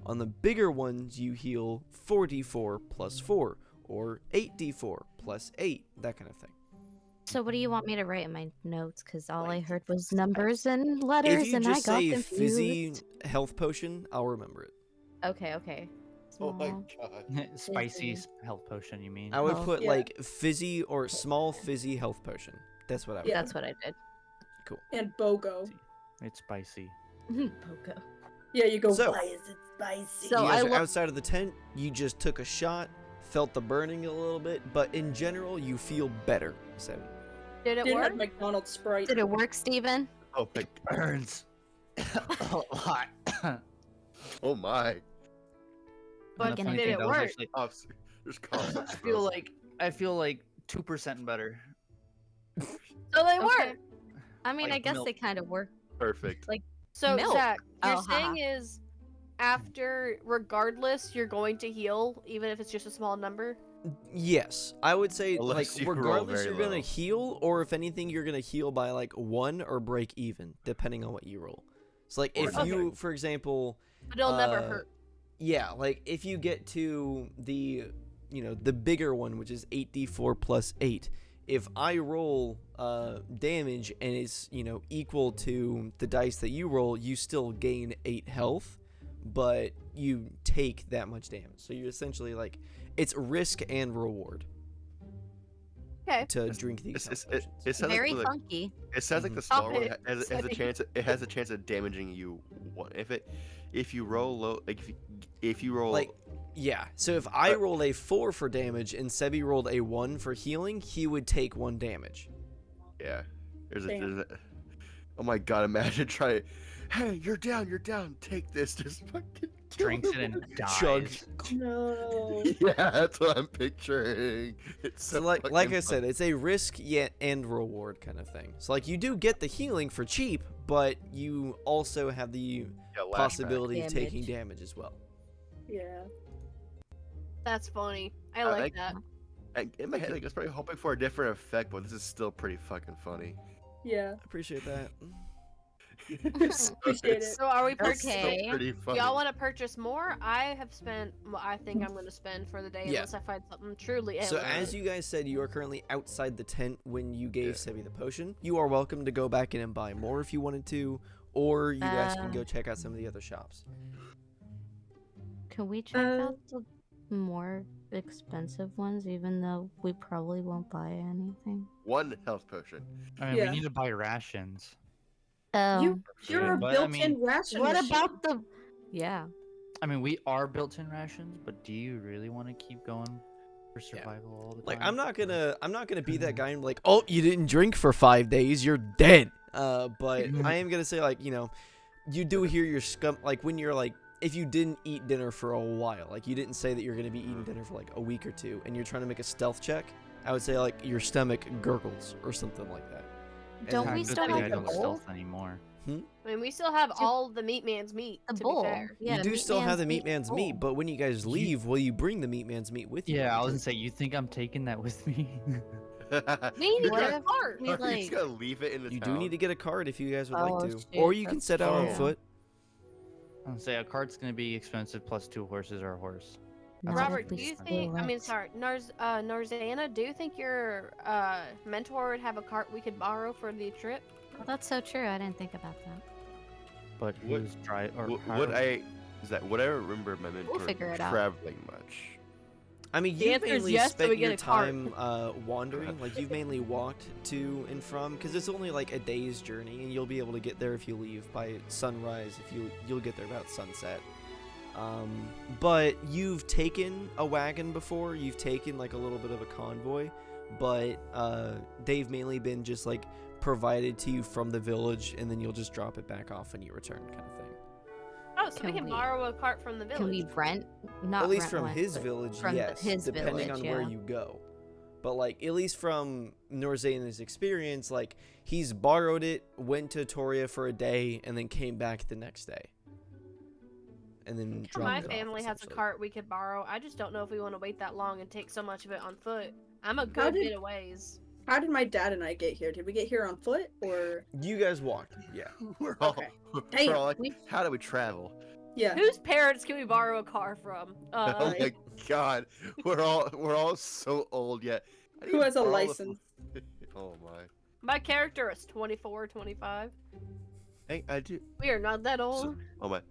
On the bigger ones, you heal 4d4 plus 4, or 8d4 plus 8, that kind of thing. So what do you want me to write in my notes? Because all I Like, heard was numbers and letters, If you and I just got say confused. fizzy health potion, I'll remember it. Okay. Oh my Small. god. Spicy Fizzy. health potion, you mean? I would Oh. put Yeah. like fizzy or small fizzy health potion. That's what I would. Yeah. That's what I did. And BOGO. It's spicy. Poco. Yeah, you go. So- Why is it spicy? So you I guys are look. outside of the tent. You just took a shot, felt the burning a little bit, but in general, you feel better. So Did it Didn't work? have McDonald's Sprite. Did it work, Steven? Oh my. Burns. a lot. Oh my. But And the funny did thing, it that was work? actually- Coughs. There's coughs. I feel like 2% better. So they Okay. work. I mean, Like I guess milk. they kind of work. Perfect. So Milk. Zach, you're Oh, saying haha. is after, regardless, you're going to heal, even if it's just a small number. yes, I would say Unless like you roll regardless, very you're gonna low. heal, or if anything, you're gonna heal by like 1 or break even, depending on what you roll. So like if Okay. you, for example, But it'll never Uh, hurt. yeah, like if you get to the, the bigger one, which is 8d4 plus 8, if I roll damage and it's, equal to the dice that you roll, you still gain 8 health, but you take that much damage. So you're essentially like, it's risk and reward Okay. to drink these It's, health it's, it, potions. it sounds Very like funky. it sounds like the Mhm. smaller one it. has a chance. It has a chance of damaging you. One if you roll low, like if you roll Like, yeah. So if I But- rolled a 4 for damage and Sebi rolled a 1 for healing, he would take 1 damage. yeah. There's Damn. a. Oh my god! Imagine try. Hey, you're down. Take this. Just fucking kill Drinks it him. and dies. Chug. No. Yeah, that's what I'm picturing. It's So so like fucking I said, fun. it's a risk yet and reward kind of thing. So like you do get the healing for cheap, but you also have the Yeah, lashback. possibility of taking Damage. damage as well. Yeah. That's funny. I I like like- that. And in my head, like, I was probably hoping for a different effect, but this is still pretty fucking funny. Yeah. I appreciate that. Appreciate it. So are we That's purchasing? still pretty funny. Y'all want to purchase more? I have spent. Well, I think I'm going to spend for the day Yeah. unless I find something truly. So endless. as you guys said, you are currently outside the tent when you gave Yeah. Sebi the potion. You are welcome to go back in and buy more if you wanted to, or you guys can go check out some of the other shops. Can we check Uh, out the more expensive ones, even though we probably won't buy anything? One health potion. I mean, Yeah. we need to buy rations. Oh, You're a But, I built-in mean, ration what machine. about the? Yeah. I mean, we are built-in rations, but do you really want to keep going for survival all the time? Like I'm not gonna be that guy and be like, oh, you didn't drink for 5 days, you're dead. But I am gonna say like, you do hear your scum like when you're like, if you didn't eat dinner for a while, like you didn't say that you're gonna be eating dinner for like a week or two, and you're trying to make a stealth check, I would say like your stomach gurgles or something like that. Don't Kinda we good still thing have I the don't bowl? stealth anymore. I mean, we still have Do- all the meat man's meat. The to bowl. Be fair. Yeah, you do meat still have the meat man's man's meat, bowl. but when you guys leave, will you bring the meat man's meat with you? Yeah, I was Because- gonna say, you think I'm taking that with me? We need What a if- cart. we, You're just like- gonna leave it in the You town. do need to get a card if you guys would Oh, like to, shoot, or you can that's set out on true. foot. I'm gonna say a cart's gonna be expensive plus 2 horses or a horse. Not Robert, if we do you steal think? I mean, it. sorry, Narzana, do you think your mentor would have a cart we could borrow for the trip? Well, that's so true. I didn't think about that. But What- who's dry or Would I remember my mentor figure it out. traveling much? I mean, The you've answer is mainly yes, so spent we get your a cart. time wandering. Like you've mainly walked to and from, because it's only like a day's journey, and you'll be able to get there if you leave by sunrise. If you'll get there about sunset. But you've taken a wagon before. You've taken like a little bit of a convoy, but they've mainly been just like provided to you from the village, and then you'll just drop it back off when you return, kind of thing. Oh, so we Can can we- borrow a cart from the village. Can we rent? Not At least rent from one, his but village, from yes, his depending village, on where yeah. you go. But like at least from Norzane's experience, like he's borrowed it, went to Toria for a day, and then came back the next day. And then dropped My it off, family has a essentially. cart we could borrow. I just don't know if we want to wait that long and take so much of it on foot. I'm a How good did- bit of ways. How did my dad and I get here? Did we get here on foot or? You guys walked, yeah. We're all, Okay. we're Damn, all like, we- how do we travel? Yeah. Whose parents can we borrow a car from? Oh my god, we're all so old yet. I Who didn't has a borrow the- license? Oh My character is 24, 25. Hey, I do. We are not that old. So, oh my.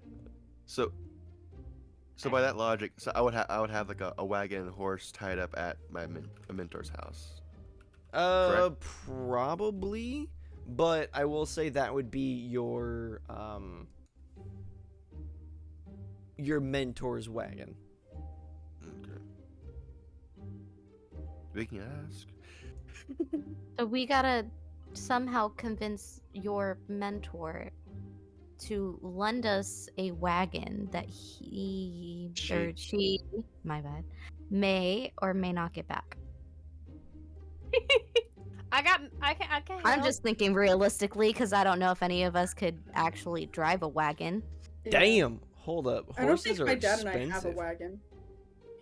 So by that logic, so I would have like a wagon and horse tied up at my mentor's house. Probably, but I will say that would be your mentor's wagon. Okay. We can ask. So we gotta somehow convince your mentor to lend us a wagon that he or she, my bad, may or may not get back. I can I'm help. just thinking realistically because I don't know if any of us could actually drive a wagon. Damn, hold up. I don't Horses think are my dad expensive. and I have a wagon.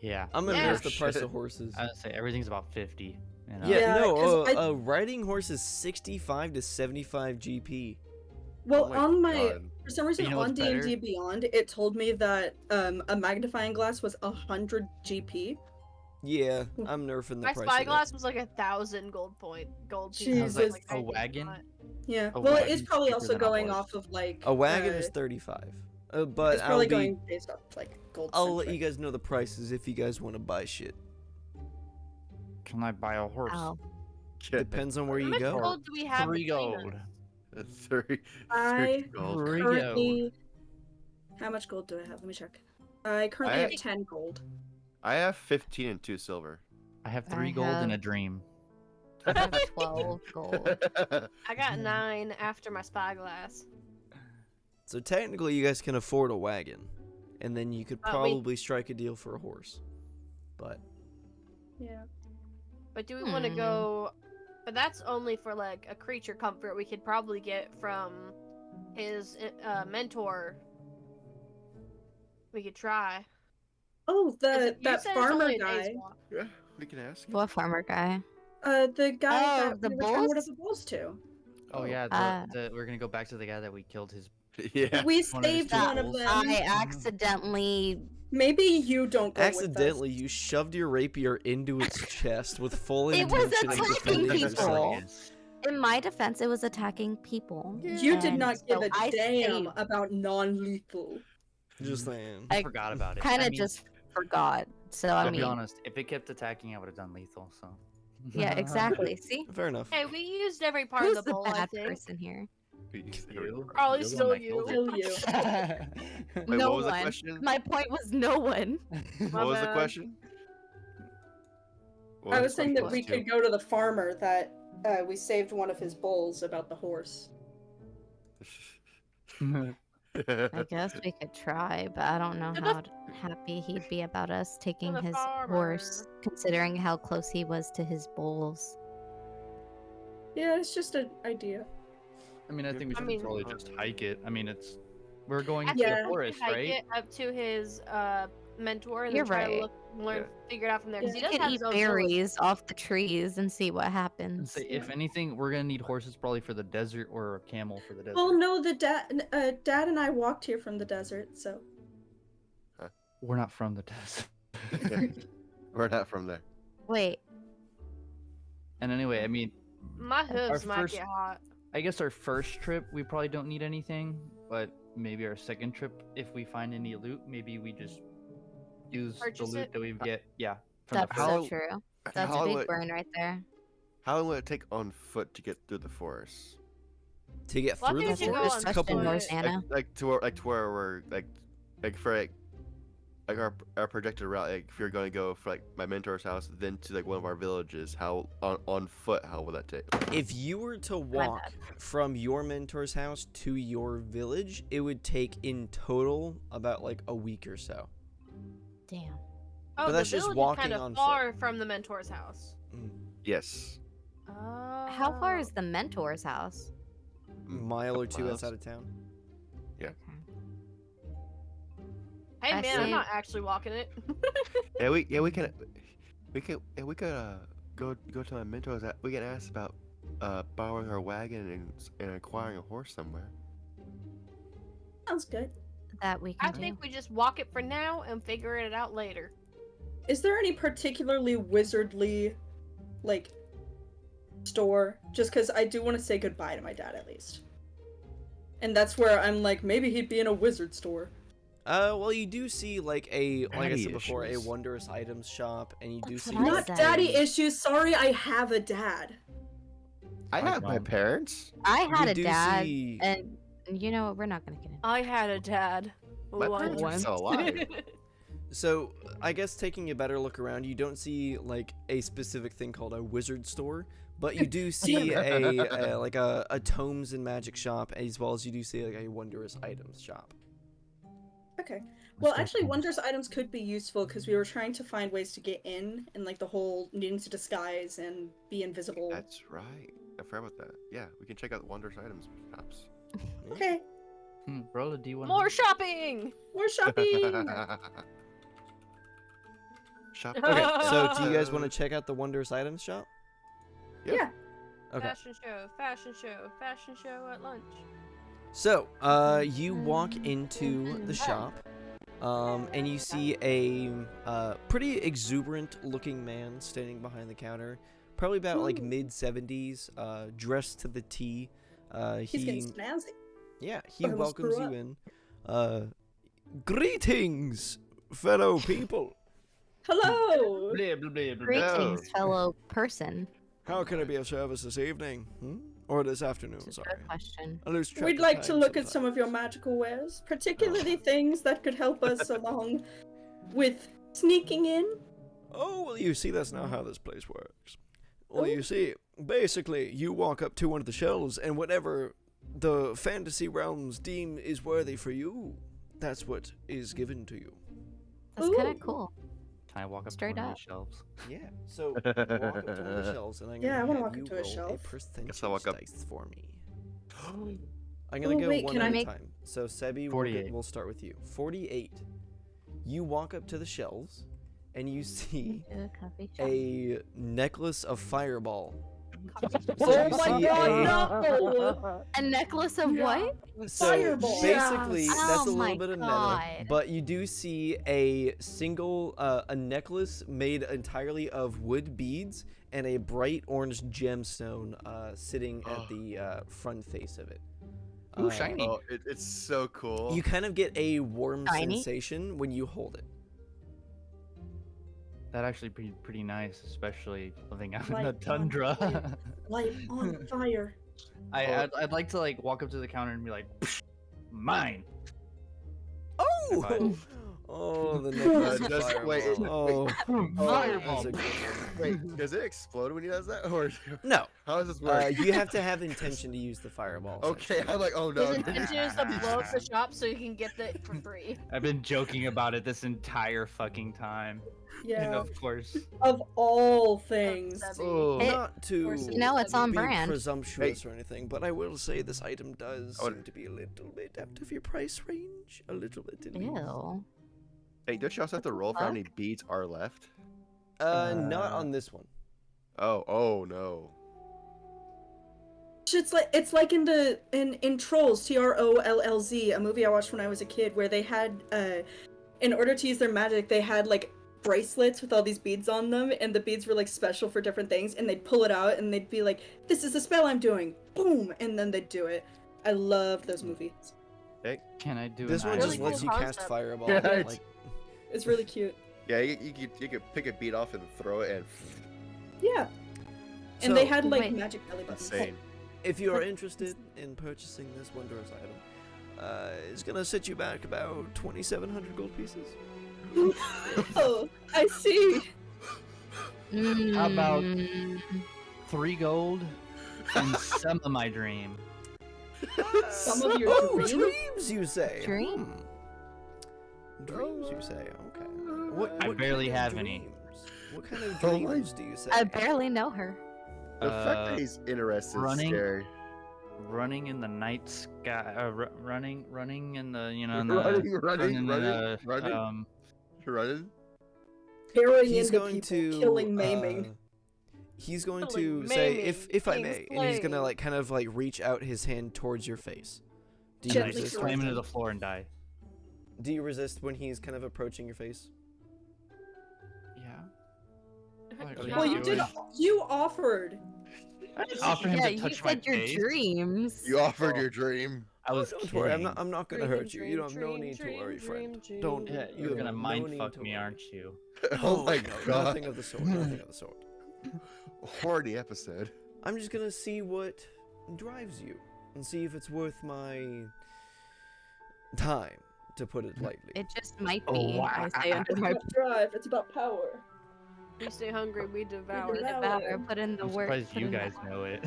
Yeah. I'm gonna Yeah. miss the price of horses. I would say everything's about 50. You know? Yeah, Yeah, no, 'cause a riding horse is 65 to 75 GP. Well, Oh my on my God. for some reason You know on what's D&D better? Beyond, it told me that a magnifying glass was 100 GP. Yeah, I'm nerfing the My price spyglass was like 1,000 gold pieces. Jesus. Like, A I did wagon? not- Yeah. A Well, it wagon's is probably cheaper also than a going horse. off of like A wagon is 35. But it's I'll probably be going based off like gold. I'll let centric. you guys know the prices if you guys want to buy shit. Can I buy a horse? Oh, Depends on where How you much go. gold do we have? 3 between gold. us? Three I gold. Three currently. How much gold do I have? Let me check. I currently I have have- 10 gold. I have 15 and 2 silver. I have I 3 gold and a have- dream. I have 12 gold. I got 9 after my spyglass. So technically, you guys can afford a wagon, and then you could We- probably strike a deal for a horse. But Yeah. But do we want to Hmm. go? But that's only for like a creature comfort we could probably get from his mentor. We could try. Oh, 'Cause the you that said it's farmer only a day's guy. walk. Yeah, we can ask. What farmer guy? The guy Oh, that the we returned one of bulls? the bulls to. Oh yeah, Uh, we're gonna go back to the guy that we killed his. Yeah. We One of his saved two one of bulls. them. I accidentally. Maybe you don't go accidentally, you shoved your rapier into its chest with full It was intention of attacking defending people. yourself. In my defense, it was attacking people. with us. You did And not give so a I damn saved- about non-lethal. Just saying. I I forgot about it. Kind I of mean, just forgot. So I'll I be mean, honest. If it kept attacking, I would have done lethal. So. yeah, exactly. See, Fair enough. Hey, we used every part who's of the the bowl. I bad think. person here? You? Probably You're the still one that you. killed Kill you. it. Wait, No what was the one. question? My point was no one. My What was the bad. question? What I the was saying that question? we could go to the farmer that we saved one of his bulls about the horse. I guess we could try, but I don't know To how happy he'd be about us taking the his horse, farmer. considering how close he was to his bulls. Yeah, it's just an idea. I mean, I think we I should mean- probably just hike it. I mean, we're going I to think Yeah. the we forest, could hike right? it up to his mentor and You're then try right. to look, learn, figure it out from there. 'cause We he does could have eat his own village. berries off the trees and see what And happens. say, if anything, we're gonna need horses probably for the desert or a camel for the desert. Well, no, the dad and I walked here from the desert, so. We're not from the desert. We're not from there. Wait, And anyway, I mean, My hooves might first- get hot. I guess our first trip we probably don't need anything, but maybe our second trip, if we find any loot, maybe we just use Purchase the loot it? that we get. Yeah, from that's the How- so true. That's how a big would- burn right there. How long would it take on foot to get through the forest? To get Well, I through think the we should go forest, on a couple foot. minutes. Anna. Like to where we're like for like our projected route. Like if you're going to go for like my mentor's house, then to like one of our villages, how on foot? How will that take? If you were to walk from your mentor's house to your village, it would take in total about like a week or so. Damn. Oh, But that's the just village walking is kind on of foot. far from the mentor's house. Yes. Oh. How far is the mentor's house? Mile or two miles. outside of town. Hey I man, I'm see. not actually walking it. Yeah, we could go to my mentor's. We can ask about borrowing her wagon and acquiring a horse somewhere. Sounds good. That we I can do. think we just walk it for now and figure it out later. Is there any particularly wizardly, like, store, just because I do want to say goodbye to my dad at least. And that's where I'm like, maybe he'd be in a wizard store. Well, you do see like I Daddy said before, a issues. wondrous items shop, and you do That's see what I like, Not said. daddy a- issues. Sorry, I have a dad. I My have my mom. parents. I had You a do dad, see- and you know what? We're not gonna get into. I had a dad. My parents are Once. still alive. So, I guess taking a better look around, you don't see like a specific thing called a wizard store, but you do see a tomes and magic shop, as well as you do see like a wondrous items shop. Okay. Well, actually, wondrous items could be useful because we were trying to find ways to get in, and like the whole needing to disguise and be invisible. That's right. I forgot about that. Yeah, we can check out the wondrous items shops. Okay. Roll a D1. More shopping. More shopping. Shop. Okay, so do you guys want to check out the wondrous items shop? Yeah. Okay. Fashion show. Fashion show. Fashion show at lunch. So, you walk into the shop, and you see a pretty exuberant-looking man standing behind the counter, probably about like mid-70s, dressed to the T. He's getting snazzy. Yeah, he I almost welcomes threw you in. Greetings, fellow people. Hello. Blah, blah, blah, blah, blah. Greetings, fellow person. How can I be of service this evening? Or this afternoon, It's a sorry. good question. I lose track We'd of like to time look at some sometimes. of your magical wares, particularly things that could help us along with sneaking in. Oh, well, you see, that's not how this place works. Well, Oh. you see, basically, you walk up to one of the shelves, and whatever the fantasy realms deem is worthy for you, that's what is given to you. That's kind Ooh. of cool. Can I walk up Straight to one up. of these shelves? Yeah, so walk up to one of the shelves, and I'm Yeah, I gonna wanna have walk you up to a roll shelf. percentage Guess I'll walk up. dice for me. I'm gonna Oh, go wait, one can at I a make- time. So, Sebi, 48. we'll start with you. 48. You walk up to the shelves, and you see A coffee shop. a necklace of fireball. Oh you my see god, no! A necklace of what? So Fireball. basically, Yes. that's a Oh my little bit of meta, God. but you do see a single a necklace made entirely of wood beads and a bright orange gemstone sitting at the front face of it. Ooh, shiny. Oh, it's so cool. You kind of get a warm Shiny? sensation when you hold it. That actually pretty nice, especially living out in Light the on tundra. fire. Light on fire. I'd like to like walk up to the counter and be like, "Psh, mine. Oh, five. oh, the necklace of just fireball. wait, Oh, Fireball. that's a good one. Wait, does it explode when he does that, or No, how does this work? you have to have intention to use the fireball. Okay, I'm like, oh no. His intention is to blow up the shop so you can get it for free. I've been joking about it this entire fucking time. And Yeah. of course. Of all things. Oh. It- Not to course You know, it's on be brand. presumptuous or anything, but I will say this item does Oh. seem to be a little bit out of your price range. A little bit, at least. Ew. Hey, don't you also have to roll for how many beads are left? Not on this one. Oh no. It's like in Trolls, Trollz, a movie I watched when I was a kid, where they had in order to use their magic, they had like bracelets with all these beads on them, and the beads were like special for different things, and they'd pull it out and they'd be like, "This is the spell I'm doing," boom, and then they'd do it. I loved those movies. Can I do This an one item just Really lets cool you cast concept. fireball. Yeah, like, it's- It's really cute. Yeah, you could pick a bead off and throw it, and Yeah. And they So- had like Wait. magic belly buttons. insane. if you are interested in purchasing this wondrous item, it's gonna set you back about 2,700 gold pieces. Oh, I see. How about- Mm, 3 gold and some of my dream. Some of your Oh, dreams? dreams, you say? Dream? Dreams, you say? Okay. What, I what barely kind of have any. dreams? What kind of Oh my- dreams do you say? I barely know her. The fact that he's interested running- is scary. Running in the night sky, running in the, you know, in the, Running, in the, running. Tearing He's into going people, to killing, maiming. He's going Killing, to say, maiming, if I being may, and he's gonna slain. like kind of like reach out his hand towards your face. Do you Gently just resist? slam into the floor and die. Do you resist when he's kind of approaching your face? Yeah. Yeah. Well, you did. You offered. I just offered him Yeah, to you touch my said your face. dreams. You offered Oh. your dream. I was Don't kidding. worry, I'm not gonna Dream, hurt you. You dream, have no dream, need to dream, worry, friend. dream, dream. Don't. Yeah, you you're have gonna no mind need fuck to me, worry. aren't you? Oh my no, god. nothing of the sort. Nothing of the sort. Horny episode. I'm just gonna see what drives you and see if it's worth my time, to put it lightly. It just might Oh, be. wow. I say under It's my about drive. It's about power. We stay hungry, we devour. devour. Put in the I'm work. surprised put you in the guys work. know it.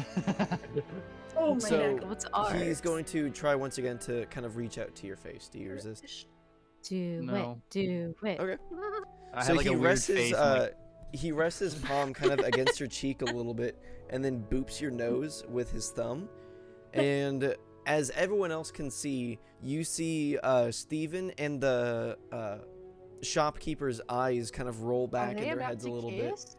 Oh my So- neck. What's ours? He's going to try once again to kind of reach out to your face. Do you resist? do No. it. Do it. Okay. I So had like he a weird rests his face. I'm like, he rests his palm kind of against your cheek a little bit, and then boops your nose with his thumb. And as everyone else can see, you see Steven and the shopkeeper's eyes kind of roll back in their heads a little bit.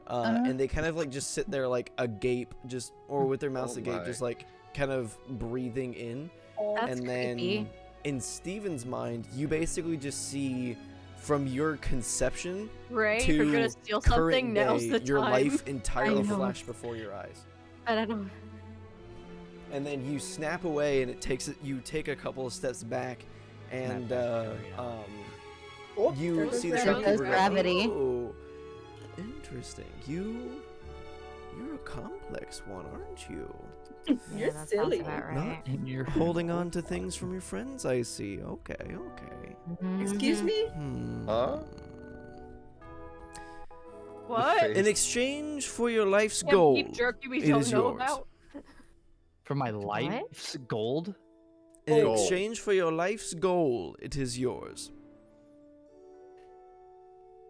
And they kind of like just sit there like agape, just or with their mouths Oh agape, my. just like kind of breathing in. That's And then creepy. in Steven's mind, you basically just see from your conception Right? to If you're gonna steal current something, now's day, the your time. life entirely know. flashed before your eyes. But I don't. And then you snap away, and you take a couple of steps back, and Oh, you there goes see the gravity. shopkeeper go, Gravity. "Oh, interesting. You're a complex one, aren't you? You're that sounds silly. about right. and you're Holding on to things from your friends, I see. Okay. Excuse Mhm. me? Huh? What? face. In exchange for your life's Can't gold, beef jerky we it don't is know yours. about? for my life's gold. In Gold. exchange for your life's gold, it is yours.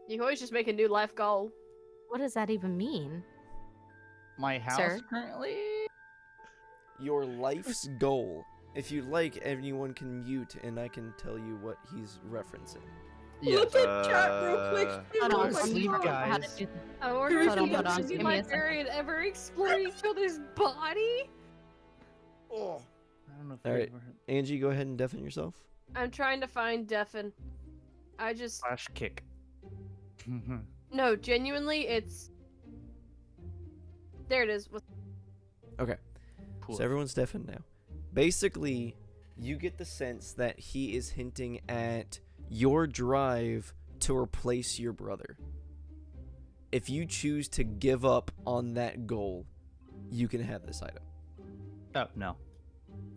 You can always just make a new life goal. What does that even mean? My house Sir? currently. Your life's goal. If you like, anyone can mute, and I can tell you what he's referencing. Look at chat real quick. Hold on, Oh let me my figure out how to guys. do I wonder Hold if on, you hold guys on, see give my me a second. variant ever explore each other's body? Oh. I don't know if All I right. ever Angie, go ahead and deafen yourself. I'm trying to find Deafen. I just flash kick. no, genuinely, it's there. It is. Okay. So everyone's deafened now. Basically, you get the sense that he is hinting at your drive to replace your brother. If you choose to give up on that goal, you can have this item. Oh no.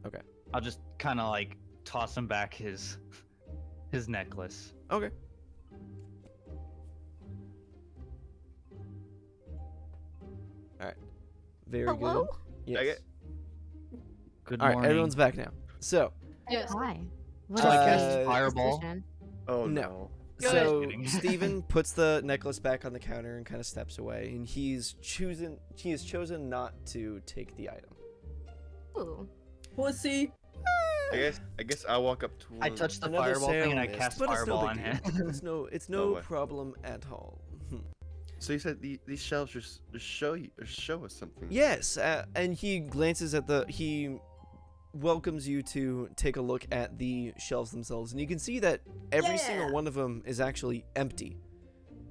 Okay. I'll just kind of like toss him back his necklace. Okay. Alright. Very Hello? good. Yes. Okay. Good Alright, morning. everyone's back now. So, Yes. Why? What So I is cast the Fireball. position? Oh No. no. Go so ahead. Steven puts the necklace back on the counter and kind of steps away, and he has chosen not to take the item. Ooh. Pussy. I guess I'll walk up to I one. touched the Another fireball thing and I sale cast missed, but it's no fireball on big him. deal. It's No no way. problem at all. So you said these shelves just show us something. Yes, and he glances at he welcomes you to take a look at the shelves themselves, and you can see that every single Yeah. one of them is actually empty.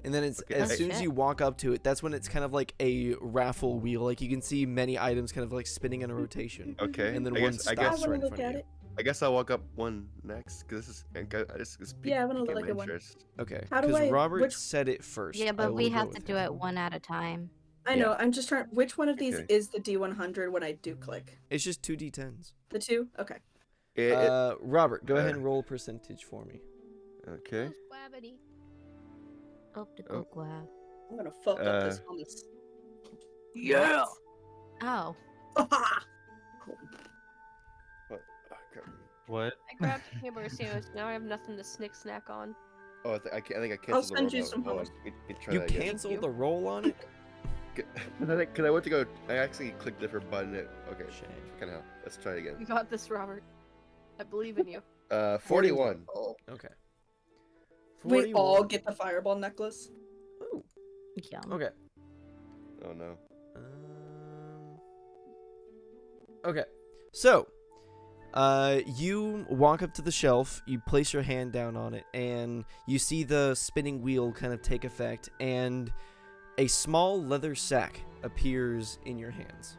And then it's Okay, as I- soon as shit. you walk up to it, that's when it's kind of like a raffle wheel. Like you can see many items kind of like spinning in a rotation, Okay. and then I one guess, I stops guess I wanna right in look front of at you. it. I guess I'll walk up one next because this is Yeah, I wanna piquing look my at one. interest. Okay, How do because I- Robert which- said it first. Yeah, I but we will go have to with do him. it one at a time. I know. I'm just trying. Which one of these Okay. is the D100 when I do click? It's just 2d10s. The two? Okay. Robert, go ahead and roll percentage for me. Okay. Optical grab. I'm gonna fuck up this hummus. Yeah. Oh. What? Oh, crap. What? I grabbed a hamburger sandwich. Now I have nothing to snack on. Oh, I think I canceled the send roll. you some Hold on, hummus. let me try You that again. canceled you. the roll on it? Because I went to go. I actually clicked different button. Okay. Shame. Kind of. Let's try it You again. got this, Robert. I believe in you. 41. Okay. We all 41. get the fireball necklace. Ooh, Yum. okay. Oh no. Okay. So, you walk up to the shelf, you place your hand down on it, and you see the spinning wheel kind of take effect, and a small leather sack appears in your hands.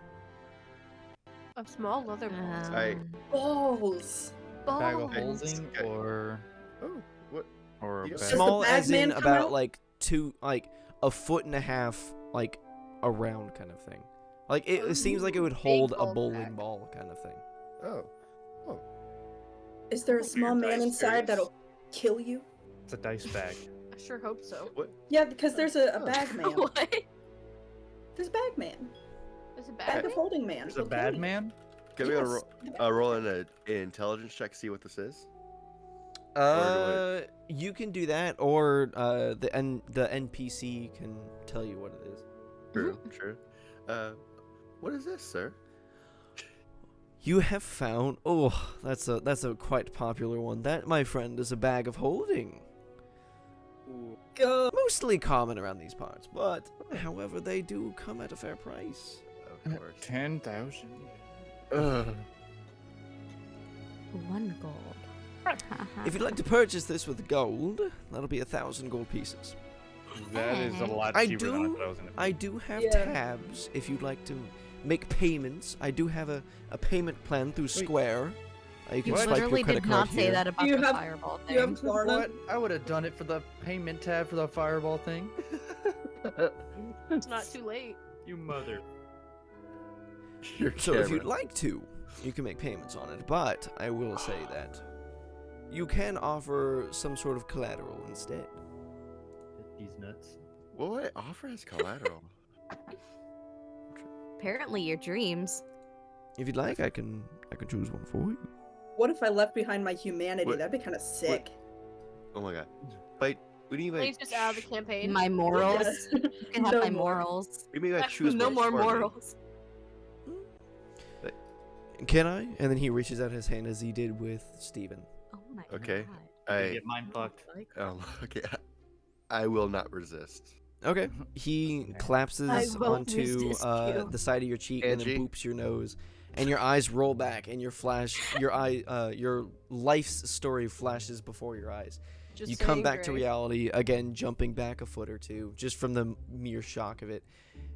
A small leather balls. I- Balls. Bag of Balls. holding Okay. or Oh, what? or You bag- don't- Small bag as in man come about out? like a foot and a half, like around kind of thing. Like it seems like it would Big hold a ball bowling sack. ball kind of thing. Oh. Is there a Your small man dice inside fairies? that'll kill you? It's a dice bag. I sure hope so. Yeah, because there's a Oh. bag man. What? There's a bag man. Is it Bag bad? of holding man. There's a He'll kill bad you. man? Can we Yes, the bag roll in an intelligence check, see what this is? You can do that, or the NPC can tell you what it is. True, true. What is this, sir? You have found. Oh, that's a quite popular one. That, my friend, is a bag of holding. Go. Mostly common around these parts, but however, they do come at a fair price. Of course. 10,000. Ugh. 1 gold. If you'd like to purchase this with gold, that'll be 1,000 gold pieces. That is a lot I cheaper than I do- thought it was gonna be. I do have Yeah. tabs if you'd like to make payments. I do have a payment plan through Square. You can You swipe literally your credit did card not say here. that about You the have- fireball thing. You have Klarna? What? I would have done it for the payment tab for the fireball thing. It's not too late. You mother. Your So if camera. you'd like to, you can make payments on it, but I will say that you can offer some sort of collateral instead. These nuts. What would I offer as collateral? Apparently your dreams. If you'd like, I can choose one for you. What if I left behind my humanity? What- That'd be kind of sick. Oh my god. Wait, we need like. Please just out of the campaign. My morals. Yes. You can have No my more. morals. We may like choose No one more for me. morals. Can I? And then he reaches out his hand as he did with Steven. Oh my Okay. god. I Get mind fucked. okay. I will not resist. Okay. He collapses I won't onto resist you. the side of your cheek and Angie? then boops your nose, and your eyes roll back, and your life's story flashes before your eyes. Just You come saying, back to Greg. reality again, jumping back a foot or two, just from the mere shock of it.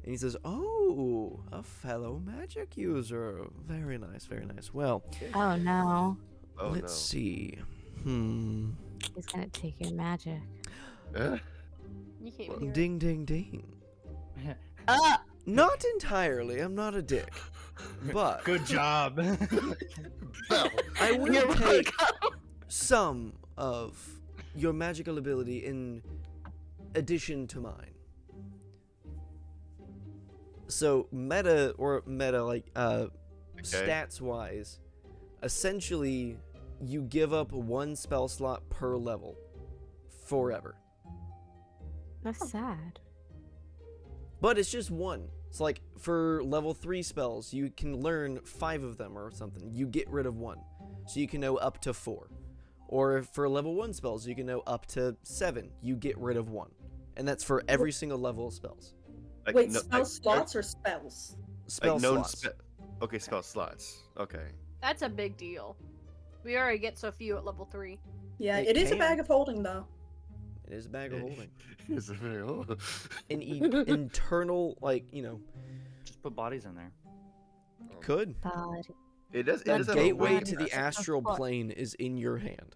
And he says, "Oh, a fellow magic user. Very nice, very nice. Well, Oh no. Oh let's see. Hmm. He's gonna take your magic. no. You can't hear it. Ding, ding, ding. Ah! Not entirely. I'm not a dick, but Good job. Well, I will You're take welcome. some of your magical ability in addition to mine. So meta like stats wise, essentially you give up one spell slot per level forever. That's sad. But it's just one. It's like for level 3 spells, you can learn 5 of them or something. You get rid of one. So you can know up to 4. Or for level 1 spells, you can know up to 7. You get rid of 1. And that's for every single level of spells. like, Wait, no- spell like, slots or spells? Spell like known slots. okay, spell slots. Okay. That's a big deal. We already get so few at level 3. Yeah, It it is a can. bag of holding though. It is a bag of holding. It's a very old. An internal, like, Just put bodies in there. could. God. It does. It The does have a gateway weight. to the That's a astral fuck. plane is in your hand.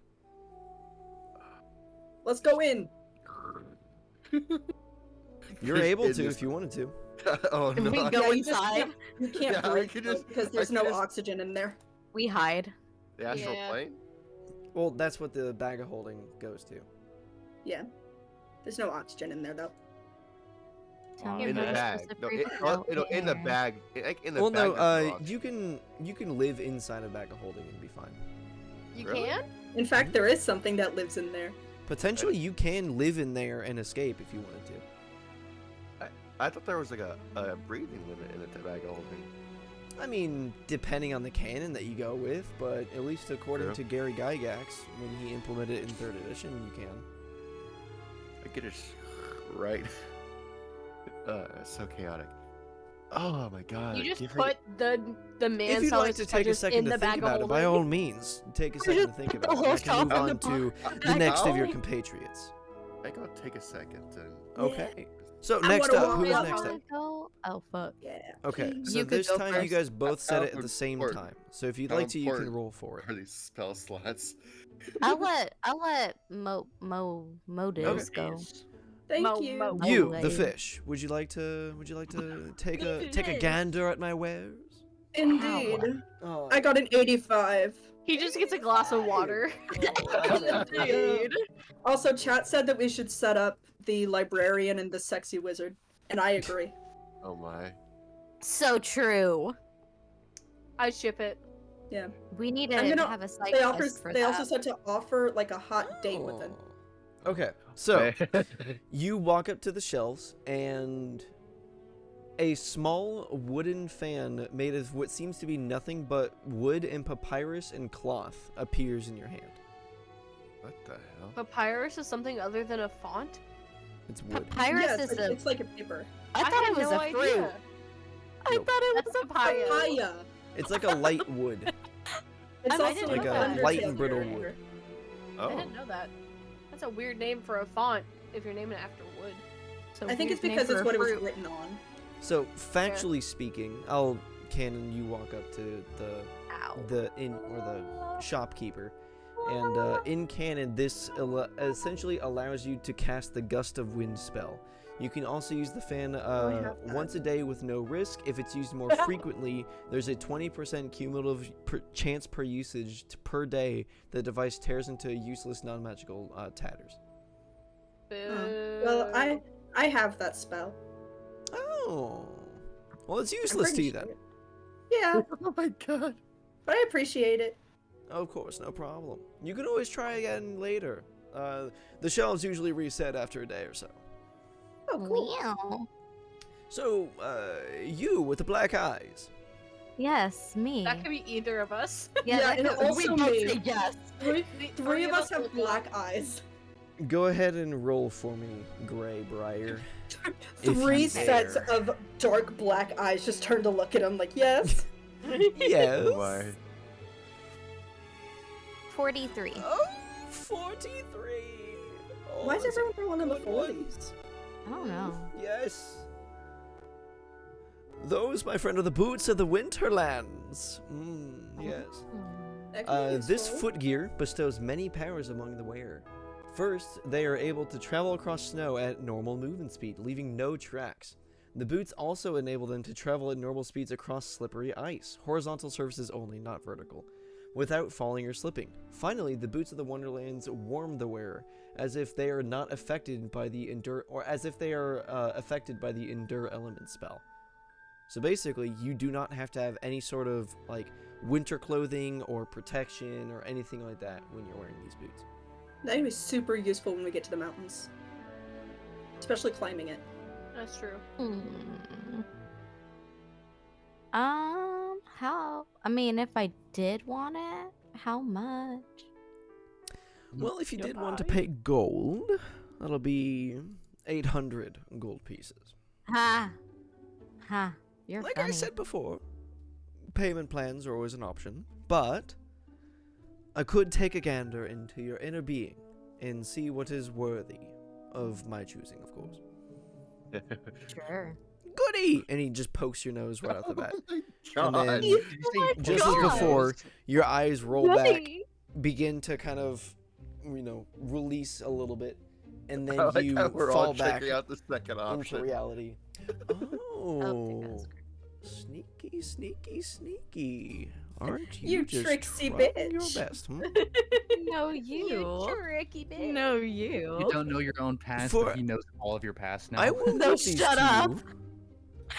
Let's go in. You're able It to is- if you wanted to. Oh Can no! we I- go Yeah, you just inside? can't- You can't Yeah, I breathe could just- because I there's could no just- oxygen in there. We hide. The astral Yeah. plane. Well, that's what the bag of holding goes to. Yeah. There's no oxygen in there though. Tell me In the about bag. specific No, out in the there. bag. Like in the Well, bag. no, there's no oxygen. you can live inside a bag of holding and be fine. You Really? can? In fact, there is something that lives in there. Potentially, you can live in there and escape if you wanted to. I thought there was like a breathing limit in the bag of holding. I mean, depending on the canon that you go with, but at least according True. to Gary Gygax, when he implemented it in 3rd edition, you can. I get it right. It's so chaotic. Oh my god. You just give her put the man If you'd like to take a in second the to think bag about of it, by holding. all means, take a second to think about it. whole I can move shop on in the to box. the next of your I'll- compatriots. I gotta take a second and Okay. So I next wanna up, who is walk next out. up? Go? Oh fuck. Yeah. Okay, please. so You could this go time you first. guys both said How it at the same important- time. So if you'd how like to, you can important roll for it. Are these spell slots? I'll let Modus go. Thank you. Mo. You, way. the fish. Would you like to take a gander at my wares? Indeed. Oh, I got an 85. He just gets a glass of water. Indeed. Also, chat said that we should set up the librarian and the sexy wizard, and I agree. Oh my. So true. I ship it. Yeah. We need to I'm gonna- have a psych They test for They that. also said to offer like a hot date with it. Oh. Okay, so you walk up to the shelves and a small wooden fan made of what seems to be nothing but wood and papyrus and cloth appears in your hand. What the hell? Papyrus is something other than a font? It's wood. Papyrus Yeah, is it's like a paper. I thought had it was no a fruit. idea. I Nope. thought it was That's a papaya. Papaya. It's like a light wood. It's I also didn't like know a that. light and Undertale brittle character. wood. I Oh. didn't know that. That's a weird name for a font if you're naming it after wood. So I think it's weird name because for it's a what it was fruit. written on. So factually speaking, I'll canon you walk up to Ow. the inn or the shopkeeper, and in canon this essentially allows you to cast the gust of wind spell. You can also use the fan I have that. once a day with no risk. If it's used more frequently, there's a 20% cumulative chance per usage per day the device tears into useless non-magical tatters. Well, I have that spell. Oh, well, it's I'm useless to pretty you then. sure. Yeah, Oh my god. but I appreciate it. Of course, no problem. You can always try again later. The shelves usually reset after a day or so. Oh, cool. Meow. So, you with the black eyes. Yes, me. That could be either of us. Yeah, and also we both me. say yes. Three of us have black eyes. Go ahead and roll for me, Gray Briar. If Three you sets dare. of dark black eyes just turn to look at him like, yes. Yes. Why? 43. Oh, 43. Oh, Why is that's a everyone rolling in the good one. 40s? I don't know. Yes. Those, my friend, are the boots of the Winterlands. Yes. That could be This useful. footgear bestows many powers among the wearer. First, they are able to travel across snow at normal movement speed, leaving no tracks. The boots also enable them to travel at normal speeds across slippery ice, horizontal surfaces only, not vertical, without falling or slipping. Finally, the boots of the Wonderlands warm the wearer, as if they are not affected by the endure, or as if they are affected by the endure element spell. So basically, you do not have to have any sort of like winter clothing or protection or anything like that when you're wearing these boots. That'd be super useful when we get to the mountains. Especially climbing it. That's true. How? I mean, if I did want it, how much? Well, if you You'll did want to buy. pay gold, that'll be 800 gold pieces. Ha. Ha. You're Like funny. I said before, payment plans are always an option, but I could take a gander into your inner being and see what is worthy of my choosing, of course. Sure. Goody! And he just pokes your nose right off the bat. And God. then, Did you say just poke as your before, nose? your eyes roll back, Goody. begin to kind of, release a little bit, and then I like you how we're fall all back checking out the second into option. reality. Oh, Oh, sneaky, sneaky, sneaky. Aren't You you just tricksy trying bitch. your best? No, You tricky bitch. No, You you. don't know your own past, For- but he knows all of your past now. I will No, give these shut to up. you.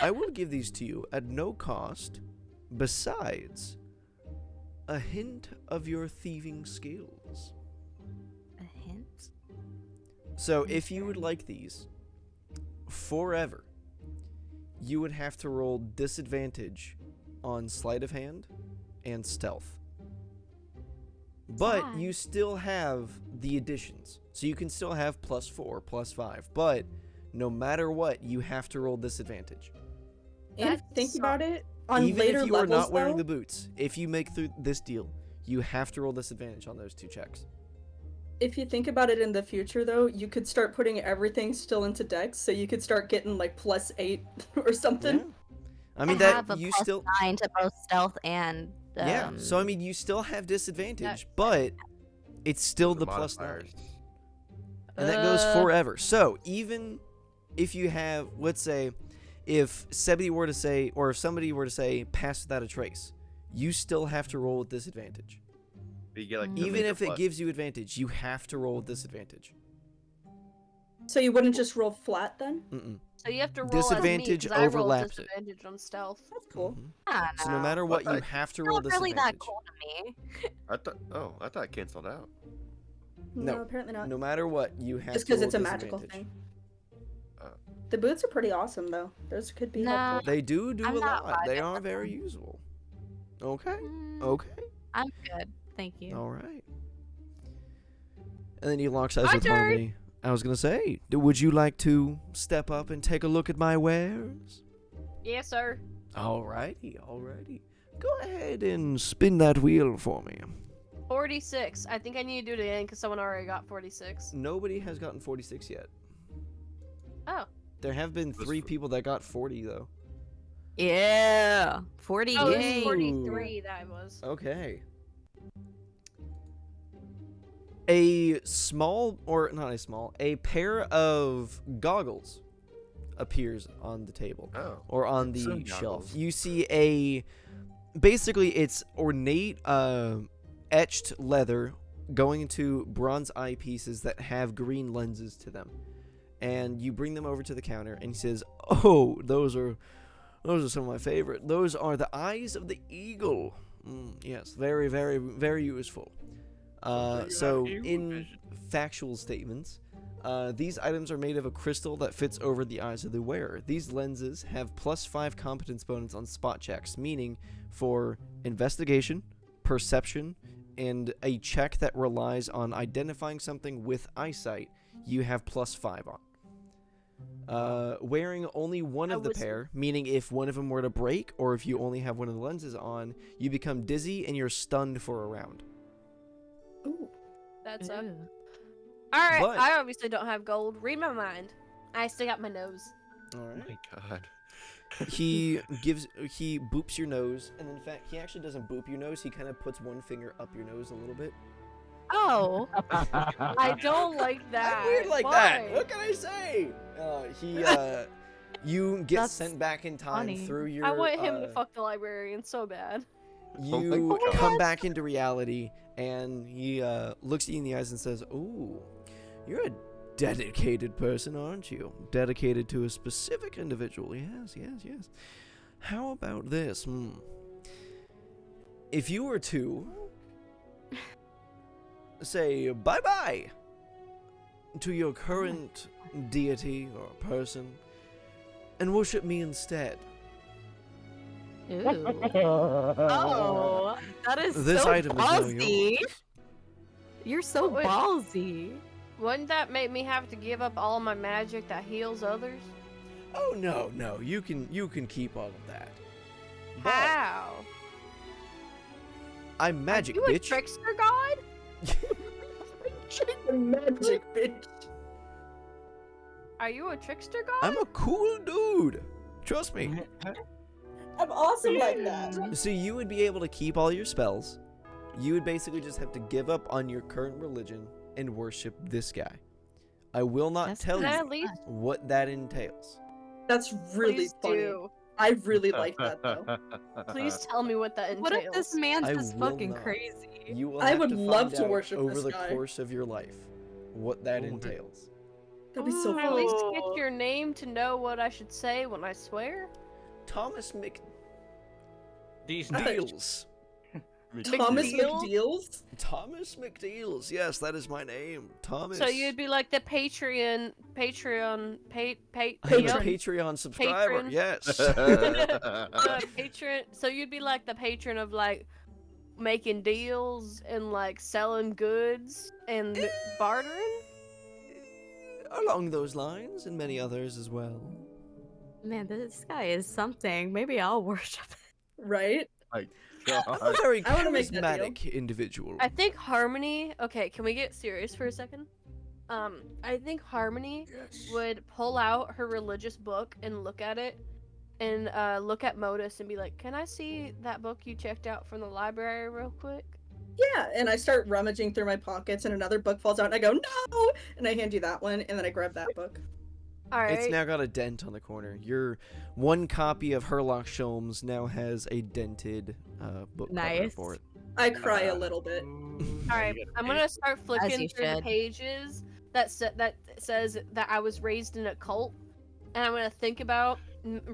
I will give these to you at no cost, besides a hint of your thieving skills. A hint? So if you would like these forever, you would have to roll disadvantage on sleight of hand and stealth. But Why? you still have the additions. So you can still have +4, +5. But no matter what, you have to roll disadvantage. And That think sucks. about it, on Even later if you are levels, not wearing though, the boots, if you make through this deal, you have to roll disadvantage on those two checks. if you think about it in the future, though, you could start putting everything still into Dex, so you could start getting like +8 or something. Yeah. I mean, I that have a you plus still. 9 to both stealth and. Yeah, so I mean, you still have disadvantage, That- but it's still the +9. modifiers. And that goes forever. So even if you have, let's say, if somebody were to say pass without a trace, you still have to roll with disadvantage. But you get, like, the Even major if it plus. gives you advantage, you have to roll with disadvantage. So you wouldn't just roll flat then? Mm-mm. So you have to roll Disadvantage as me, 'cause I rolled overlaps it. disadvantage on stealth. That's cool. Mhm. I don't So no know. matter what, you What? have to roll Not really that disadvantage. cool to me. I thought it canceled out. No, apparently not. No matter what, you have Just to roll because it's a magical disadvantage. thing. The boots are pretty awesome, though. Those could be No. helpful. They do I'm a not lot. They vibing are with very them. useful. Okay. Mm, Okay. I'm good. Thank you. All right. And then he locks eyes My with turn. Harmony. I was gonna say, would you like to step up and take a look at my wares? Yes, sir. Alrighty, alrighty. Go ahead and spin that wheel for me. 46. I think I need to do it again because someone already got 46. Nobody has gotten 46 yet. Oh. There have been That's 3 for- people that got 40 though. Yeah. 40 Oh, it was games. 43 that was. Okay. A small, or not a small, a pair of goggles appears on the table. Oh. Or on Sun the shelf. goggles. You see basically it's ornate etched leather going into bronze eyepieces that have green lenses to them. And you bring them over to the counter and he says, "Oh, those are some of my favorite. Those are the eyes of the eagle. Yes, very, very, very useful." So in factual statements, these items are made of a crystal that fits over the eyes of the wearer. These lenses have +5 competence bonus on spot checks, meaning for investigation, perception, and a check that relies on identifying something with eyesight, you have +5 on. Wearing only one of the pair, meaning if one of them were to break, or if you only have one of the lenses on, you become dizzy and you're stunned for a round. Ooh. That's Ooh. Alright, But- I obviously don't have gold. Read my mind. I still got my nose. All Oh right. my god. He boops your nose, and in fact, he actually doesn't boop your nose. He kind of puts one finger up your nose a little bit. Oh. I don't like that. I'm weird like Why? that. What can I say? You get That's sent back in time funny. through your. I want him to fuck the librarian so bad. You God. come back into reality, and he looks at you in the eyes and says, "Ooh, you're a dedicated person, aren't you? Dedicated to a specific individual. Yes, yes, yes. How about this? If you were to say bye-bye to your current deity or person and worship me instead, Ooh. Oh, that is this so item is now ballsy. yours." You're so Wait. ballsy. Wouldn't that make me have to give up all my magic that heals others? Oh no, you can keep all of that. But How? I'm magic, Are you bitch. a trickster god? Magic, bitch. Are you a trickster god? I'm a cool dude. Trust me. I'm awesome like that. So you would be able to keep all your spells. You would basically just have to give up on your current religion and worship this guy. I will not That's tell Can I you at least what that entails. That's really please funny. do? I really like that though. Please tell me what that entails. What if this man's I just will fucking not. crazy? You will I have would to love find to out worship over this the guy. course of your life what that Ooh. entails. That'd be so Can I at least funny. get your name to know what I should say when I swear? Thomas These McDeals. Thomas McNeil? McDeals? Thomas McDeals. Yes, that is my name. Thomas. So you'd be like the Patreon, I'm a Patreon, Patreon subscriber. Patron. Yes. patron. So you'd be like the patron of like making deals and like selling goods and bartering. Along those lines, and many others as well. Man, this guy is something. Maybe I'll worship. Right? my I'm a god. very I wanna make that deal. charismatic individual. I think Harmony. Okay, can we get serious for a second? I think Harmony would pull out her religious book and look at it, and look at Modus and be like, "Can I see that book you checked out from the library real quick?" Yeah, and I start rummaging through my pockets, and another book falls out, and I go, no! And I hand you that one, and then I grab that book. All right. It's now got a dent on the corner. Your one copy of Herlock Sholmes now has a dented book cover Nice. for it. I cry a little bit. All right, I'm gonna start flicking you through the should. pages that says that I was raised in a cult, and I'm gonna think about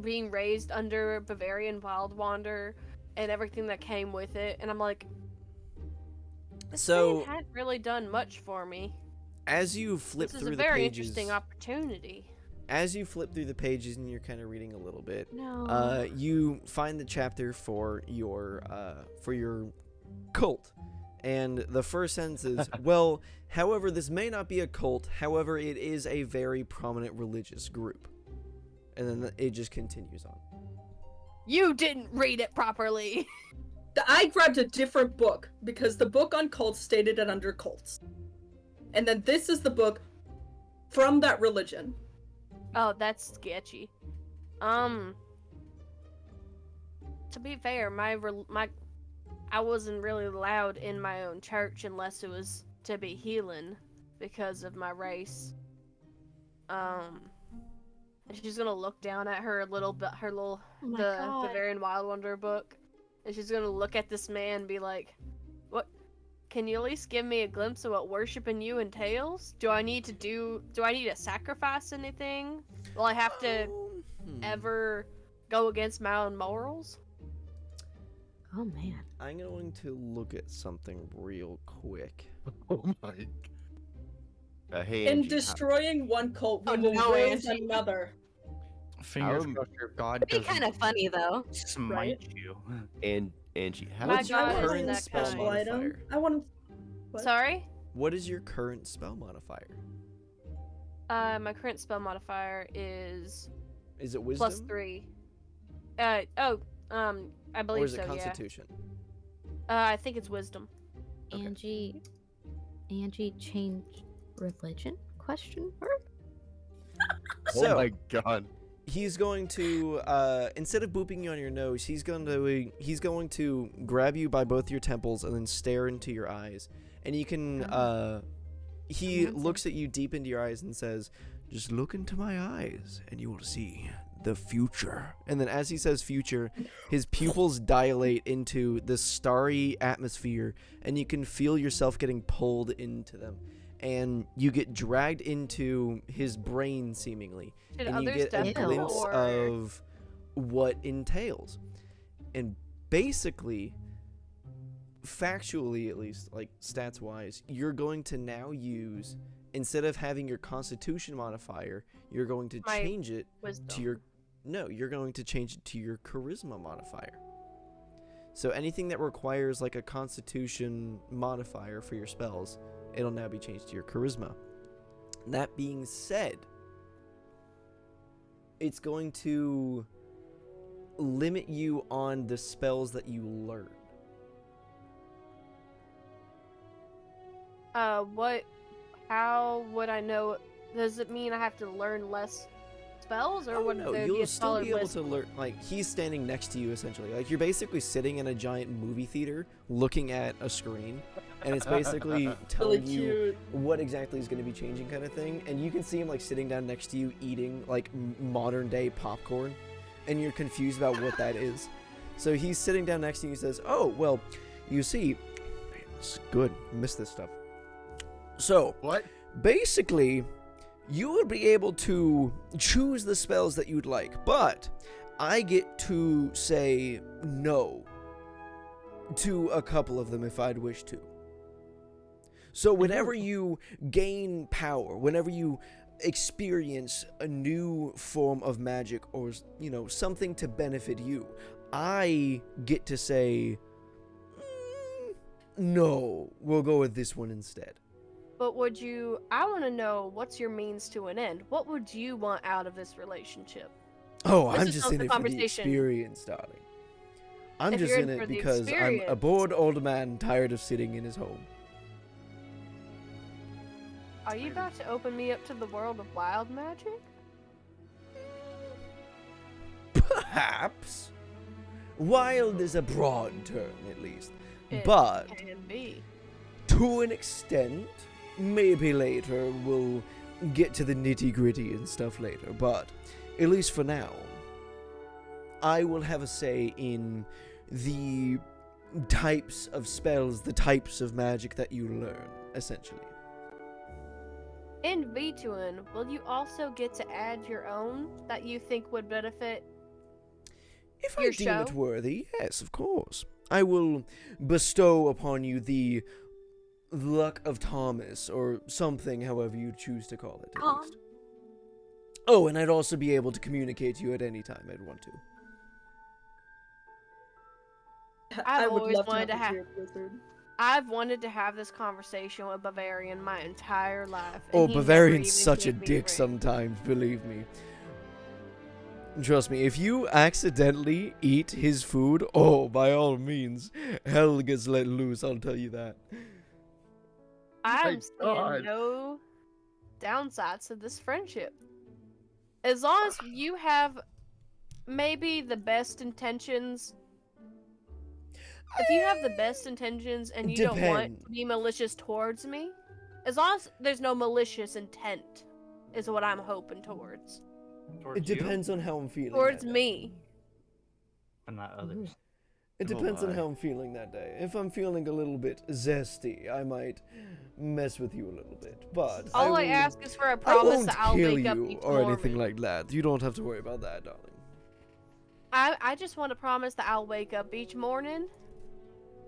being raised under Bavarian Wild Wander and everything that came with it, and I'm like, this So- thing hadn't really done much for me. As you flip This is through a the very pages, interesting opportunity. as you flip through the pages and you're kind of reading a little bit, No. you find the chapter for your cult, and the first sentence is, well, however, this may not be a cult, however, it is a very prominent religious group, and then it just continues on. You didn't read it properly. I grabbed a different book, because the book on cults stated it under cults. And then this is the book from that religion. Oh, that's sketchy. To be fair, my I wasn't really allowed in my own church unless it was to be healing because of my race. And she's gonna look down at her little Oh my the God. Bavarian Wild Wonder book, and she's gonna look at this man and be like, "What? Can you at least give me a glimpse of what worshiping you entails? Do I need to sacrifice anything? Will I have to ever go against my own morals?" Oh man. I'm going to look at something real quick. Oh my. Hey, In Angie, destroying one cult, we Oh, will no, raise Angie. another. Fingers Um, crossed your God It'd be doesn't kind of funny though. smite you. and Angie, how My What's did your God you isn't current that spell kind. modifier? I want to. What? Sorry? What is your current spell modifier? My current spell modifier is Is it wisdom? +3. I believe or is it so, constitution? yeah. I think it's wisdom. Okay. Angie changed religion? Question mark? So, oh my god. he's going to instead of booping you on your nose, he's going to grab you by both your temples and then stare into your eyes. And you can he Romantic. looks at you deep into your eyes and says, "Just look into my eyes and you will see the future." And then as he says future, his pupils dilate into this starry atmosphere, and you can feel yourself getting pulled into them. And you get dragged into his brain, seemingly, Did and you others get a definitely glimpse or- of what entails. And basically, factually at least, like stats wise, you're going to now use, instead of having your constitution modifier, you're going to My change it wisdom. to your you're going to change it to your charisma modifier. So anything that requires like a constitution modifier for your spells, it'll now be changed to your charisma. That being said, it's going to limit you on the spells that you learn. How would I know? Does it mean I have to learn less spells, or would No, there be you'll a still solid be able wisdom? to learn. Like, he's standing next to you essentially. Like, you're basically sitting in a giant movie theater looking at a screen, and it's basically Really telling you cute. what exactly is going to be changing, kind of thing. And you can see him like sitting down next to you eating like modern day popcorn, and you're confused about what that is. So he's sitting down next to you and says, "Oh, well, you see, man, it's good. I miss this stuff. So What? basically, you would be able to choose the spells that you'd like, but I get to say no to a couple of them if I'd wish to. So whenever you gain power, whenever you experience a new form of magic or, you know, something to benefit you, I get to say, no, we'll go with this one instead." But would you? I want to know what's your means to an end. What would you want out of this relationship? Oh, This I'm is just not in the it for the conversation. experience, darling. I'm If just you're in in for it the because I'm a experience. bored old man tired of sitting in his home. Are you about to open me up to the world of wild magic? Perhaps. Wild is a broad term, at least. It But can be. to an extent, maybe later we'll get to the nitty gritty and stuff later. But at least for now, I will have a say in the types of spells, the types of magic that you learn, essentially. In V2, will you also get to add your own that you think would benefit? If I Your deem show? it worthy, yes, of course. I will bestow upon you the luck of Thomas, or something, however you choose to call it, at least. Oh, and I'd also be able to communicate to you at any time I'd want to. I've I would always love to wanted have to a have. beard wizard. I've wanted to have this conversation with Bavarian my entire life. and Oh, he never Bavarian's even such a gave me dick ring. sometimes, believe me. Trust me, if you accidentally eat his food, oh, by all means, hell gets let loose, I'll tell you that. I'm God. seeing no downsides to this friendship. As long as you have maybe the best intentions. If you have the best intentions and you don't want Depend. to be malicious towards me, as long as there's no malicious intent, is what I'm hoping towards. It Towards you, depends on how I'm feeling. Towards that day. me. but not others. It Oh depends on my. how I'm feeling that day. If I'm feeling a little bit zesty, I might mess with you a little bit. But All I will- ask is for a I promise won't that I'll kill wake up you each or morning. anything like that. You don't have to worry about that, darling. I just want to promise that I'll wake up each morning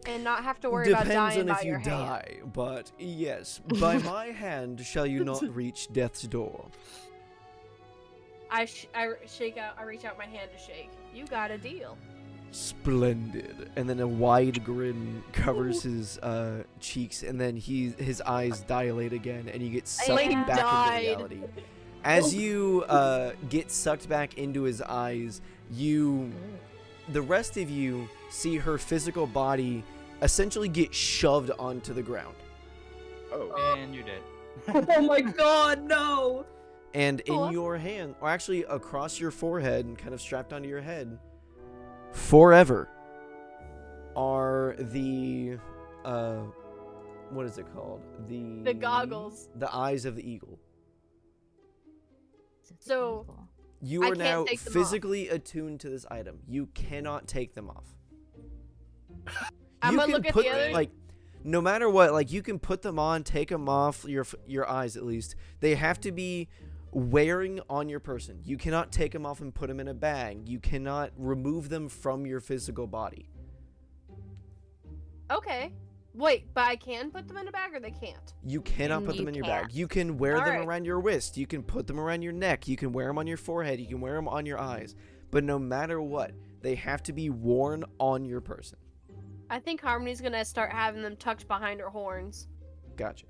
and not have to worry about Depends dying on by if you your hand. die, but yes, by my hand shall you not reach death's door. I reach out my hand to shake. You got a deal. Splendid. And then a wide grin covers his cheeks, and then his eyes dilate again, and you get sucked Lane back died. into reality. As you get sucked back into his eyes, the rest of you see her physical body essentially get shoved onto the ground. Oh. And you're dead. Oh my god, no! And in Cool. your hand, or actually across your forehead and kind of strapped onto your head, forever, are the, what is it called? The goggles. The eyes of the eagle. So, You I are can't now take them off. physically attuned to this item. You cannot take them off. I'm You gonna can look at put the other. like, no matter what, like you can put them on, take them off your eyes at least. They have to be wearing on your person. You cannot take them off and put them in a bag. You cannot remove them from your physical body. Okay. Wait, but I can put them in a bag or they can't? You cannot put You them in your can't. bag. You can wear them Alright. around your wrist. You can put them around your neck. You can wear them on your forehead. You can wear them on your eyes. But no matter what, they have to be worn on your person. I think Harmony's gonna start having them tucked behind her horns. Gotcha.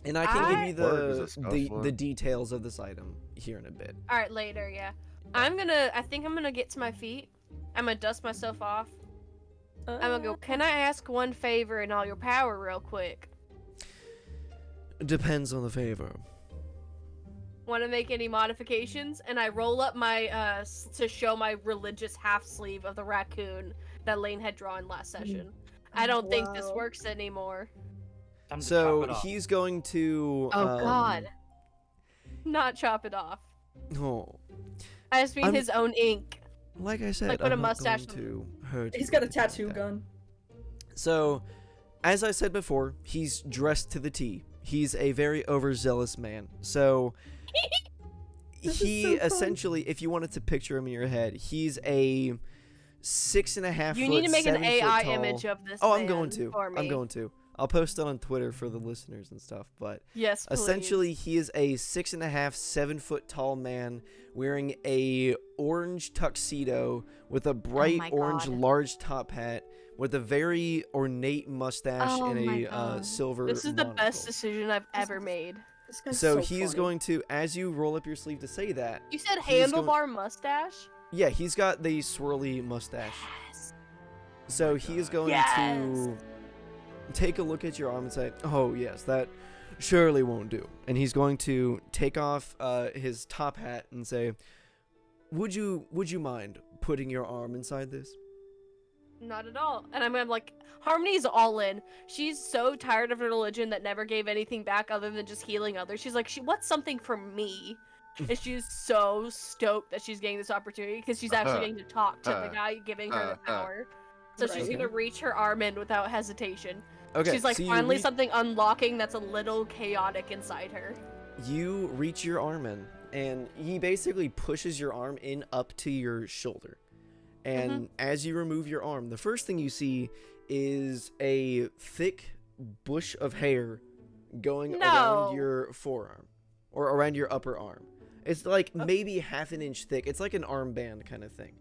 And I can give you Word is a the scuffler. details of this item here in a bit. Alright, later, yeah. I think I'm gonna get to my feet. I'm gonna dust myself off. I'm gonna go, can I ask one favor in all your power real quick? Depends on the favor. Want to make any modifications? And I roll up my, to show my religious half sleeve of the raccoon that Lane had drawn last session. I don't think this Wow. works anymore. Time to chop So it off. he's going to. Oh, God. Not chop it off. Oh, I just mean I'm- his own ink. like I said, Like, put a I'm not mustache going to hurt He's you got a or anything like tattoo that. gun. So, as I said before, he's dressed to the T. He's a very overzealous man. So, This is he so fun. essentially, if you wanted to picture him in your head, he's a 6.5 You foot, need to make an 7 foot AI tall- image of this Oh, I'm man going to. for me. I'm going to. I'll post it on Twitter for the listeners and stuff. But Yes, please. essentially, he is a 6.5, 7 foot tall man wearing a orange tuxedo with a bright my orange God. large top hat with a very ornate mustache Oh and my a God. silver. This is the best monocle. decision I've ever made. This guy's So so he's funny. going to, as you roll up your sleeve to say that, You said He's going- handlebar mustache? yeah, he's got the swirly mustache. So he is going to take a look at your arm and say, "Oh yes, that surely won't do." And he's going to take off his top hat and say, "Would you mind putting your arm inside this?" Not at all. And I'm like, Harmony's all in. She's so tired of her religion that never gave anything back other than just healing others. She's like, she wants something from me. And she's so stoked that she's getting this opportunity because she's actually getting to talk to the guy giving her the power. So she's gonna reach her arm in without hesitation. Okay. She's like, so you finally reach- something unlocking that's a little chaotic inside her. You reach your arm in, and he basically pushes your arm in up to your shoulder. And as you remove your arm, the first thing you see is a thick bush of hair going around your forearm, or around your upper arm. It's like maybe half an inch thick. It's like an armband kind of thing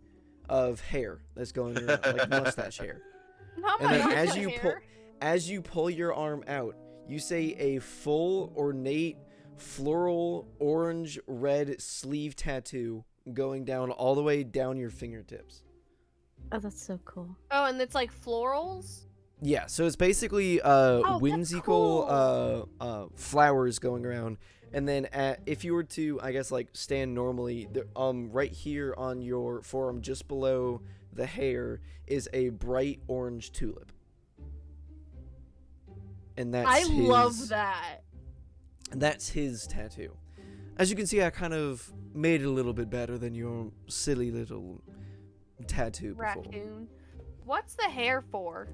of hair that's going around, like mustache hair. Not And my then hair. as you pull your arm out, you say a full ornate floral orange red sleeve tattoo going down all the way down your fingertips. Oh, that's so cool. Oh, and it's like florals? Yeah, so it's basically that's whimsical flowers going around, and then if you were to, I guess, like stand normally, right here on your forearm, just below the hair, is a bright orange tulip. And that's love that. That's his tattoo. As you can see, I kind of made it a little bit better than your silly little tattoo before. Raccoon. What's the hair for?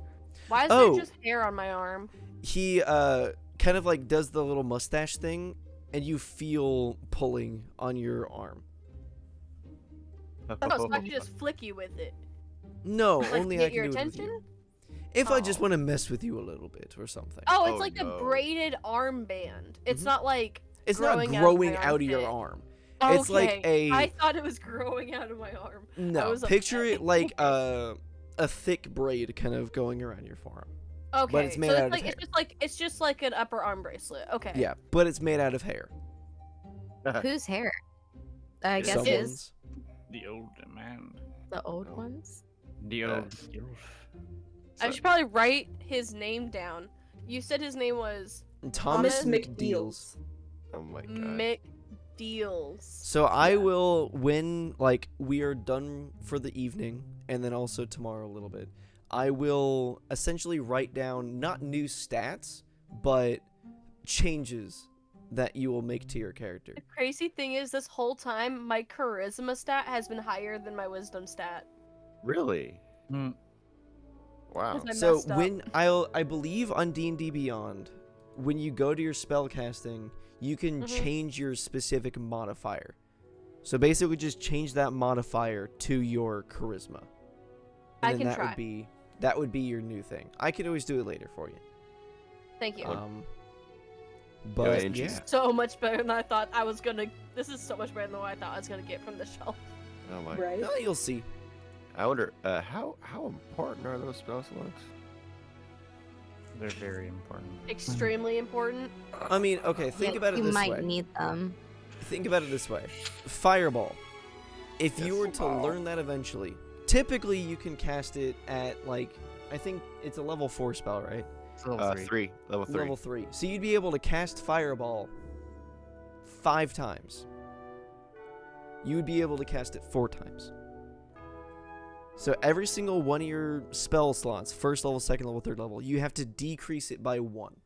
Why is Oh. there just hair on my arm? He kind of like does the little mustache thing, and you feel pulling on your arm. Oh, so I can just flick you with it. No, Like, only get I can your do it with attention? you. If I just Oh. want to mess with you a little bit or something. Oh, it's Oh, like no. a braided armband. It's Mhm. not like It's not growing growing out out of of your my arm. armpit. It's like Okay, a I thought it was growing out of my arm. I no. was Picture upset. it like a thick braid kind of going around your forearm. Okay, it's made so out it's of like hair. it's just like an upper arm bracelet. Okay. Yeah, but it's made out of hair. Whose hair? I guess Someone's. is The old man. the old ones. The Uh, old elf. I should probably write his name down. You said his name was Thomas Thomas McDeals. Oh my god. McDeals. So I will, when like we are done for the evening, and then also tomorrow a little bit, I will essentially write down not new stats, but changes that you will make to your character. The crazy thing is, this whole time, my charisma stat has been higher than my wisdom stat. Really? Mm. Wow. 'Cause I So messed up. when I believe on D&D Beyond, when you go to your spell casting, you can Mhm. change your specific modifier. So basically just change that modifier to your charisma. I And then can that try. would be your new thing. I can always do it later for you. Thank you. But and yeah. she's- So much better than I thought I was gonna. This is so much better than what I thought I was gonna get from the shelf. Oh my. Right? No, you'll see. I wonder how important are those spell slots? They're very important. Extremely important. I mean, okay, think Yeah, about it you this might way. need them. Think about it this way. Fireball. If you Yes. were to learn that eventually, typically you can cast it at like, I think it's a level 4 spell, right? It's level 3. Level 3. Level 3. So you'd be able to cast Fireball 5 times. You would be able to cast it 4 times. So every single one of your spell slots, first level, second level, third level, you have to decrease it by 1.